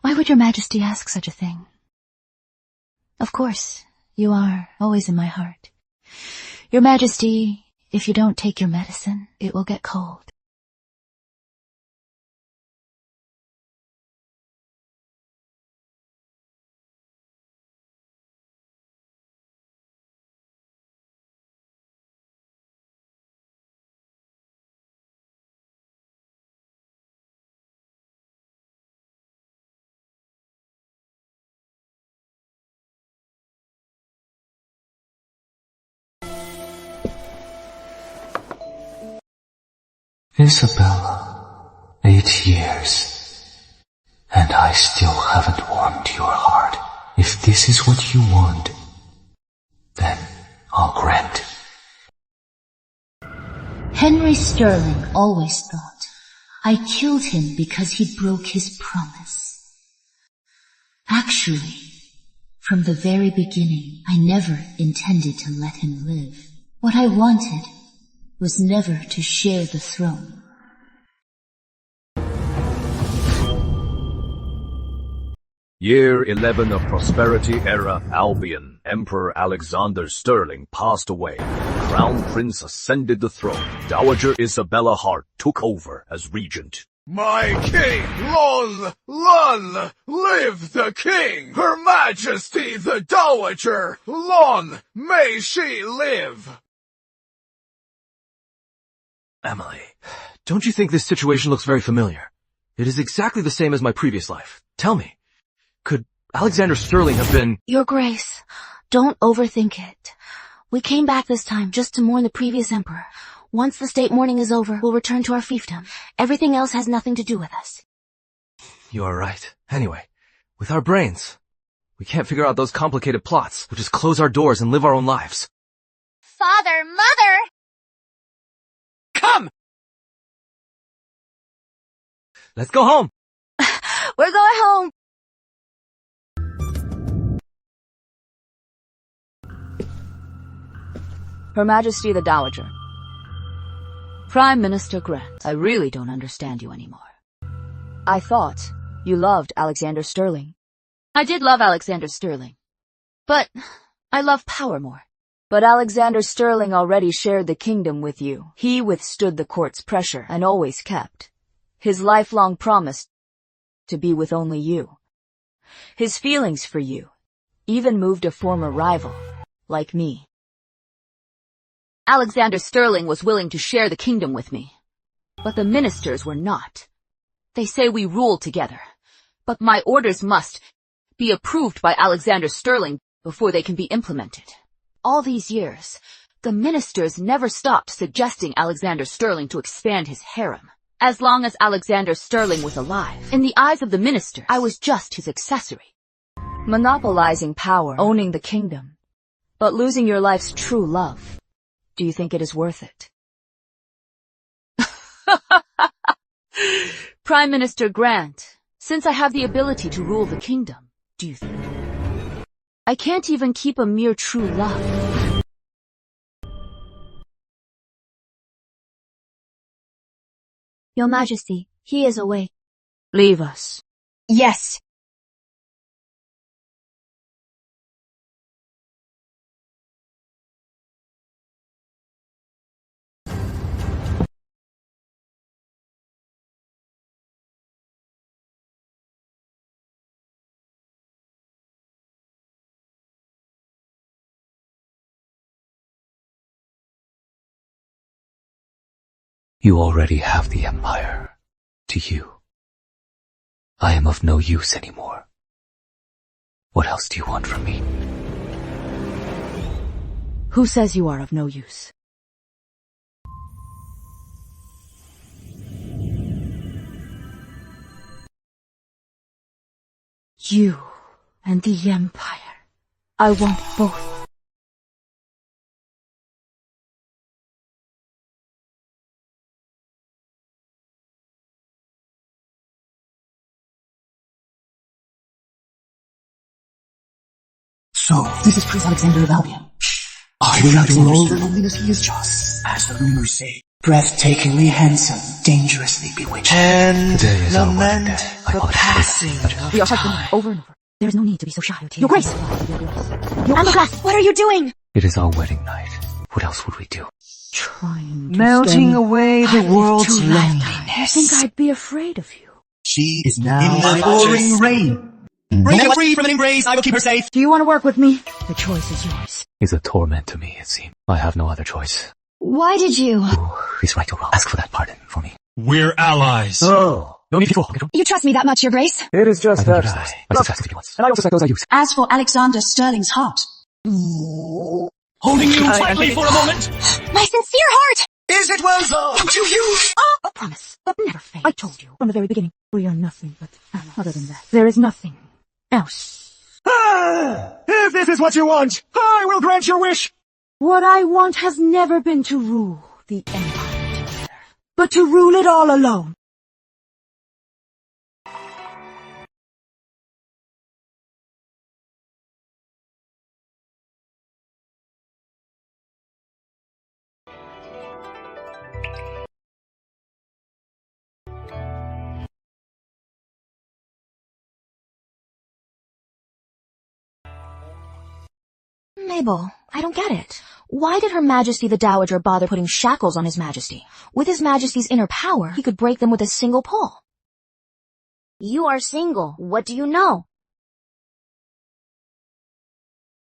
Why would your majesty ask such a thing? Of course, you are always in my heart. Your majesty, if you don't take your medicine, it will get cold. Isabella, 8 years, and I still haven't warmed your heart. If this is what you want, then I'll grant. Henry Sterling always thought I killed him because he broke his promise. Actually, from the very beginning, I never intended to let him live. What I wanted was never to share the throne. Year 11 of Prosperity Era Albion. Emperor Alexander Sterling passed away. Crown Prince ascended the throne. Dowager Isabella Hart took over as regent. My king, long live the king! Her Majesty the Dowager, long may she live! Emily, don't you think this situation looks very familiar? It is exactly the same as my previous life. Tell me, could Alexander Sterling have been— Your Grace, don't overthink it. We came back this time just to mourn the previous emperor. Once the state mourning is over, we'll return to our fiefdom. Everything else has nothing to do with us. You are right. Anyway, with our brains, we can't figure out those complicated plots. We'll just close our doors and live our own lives. Father, Mother! Come! Let's go home! We're going home! Her Majesty the Dowager. Prime Minister Grant, I really don't understand you anymore. I thought you loved Alexander Sterling. I did love Alexander Sterling, but I love power more. But Alexander Sterling already shared the kingdom with you. He withstood the court's pressure and always kept his lifelong promise to be with only you. His feelings for you even moved a former rival like me. Alexander Sterling was willing to share the kingdom with me, but the ministers were not. They say we rule together, but my orders must be approved by Alexander Sterling before they can be implemented. All these years, the ministers never stopped suggesting Alexander Sterling to expand his harem. As long as Alexander Sterling was alive, in the eyes of the ministers, I was just his accessory. Monopolizing power, owning the kingdom, but losing your life's true love. Do you think it is worth it? Prime Minister Grant, since I have the ability to rule the kingdom, do you think I can't even keep a mere true love? Your Majesty, he is awake. Leave us. Yes. You already have the Empire. To you, I am of no use anymore. What else do you want from me? Who says you are of no use? You and the Empire. I want both. So, this is Prince Alexander of Albion. I will outgrow the loneliness he is just, as the rumors say. Breathtakingly handsome, dangerously bewitching. And lament the passing. We are heartbroken over and over. There is no need to be so shy. Your Grace! Amberglass, what are you doing? It is our wedding night. What else would we do? Trying to Melting away the world's I loneliness. think I'd be afraid of you. She is now In the pouring rain. Bring her free from an embrace, I will keep her safe. Do you want to work with me? The choice is yours. It's a torment to me, it seems. I have no other choice. Why did you? He's right or wrong. Ask for that pardon for me. We're allies. Oh, no need to be You trust me that much, Your Grace? It is just that. I just asked if you once. And I also said those I use. As for Alexander Sterling's heart, Holding you tightly for a moment. My sincere heart! Is it well to use? A promise, but never fail. I told you from the very beginning. We are nothing but family. Other than that, there is nothing else. If this is what you want, I will grant your wish. What I want has never been to rule the Empire together, but to rule it all alone. Mabel, I don't get it. Why did Her Majesty the Dowager bother putting shackles on His Majesty? With His Majesty's inner power, he could break them with a single pull. You are single. What do you know?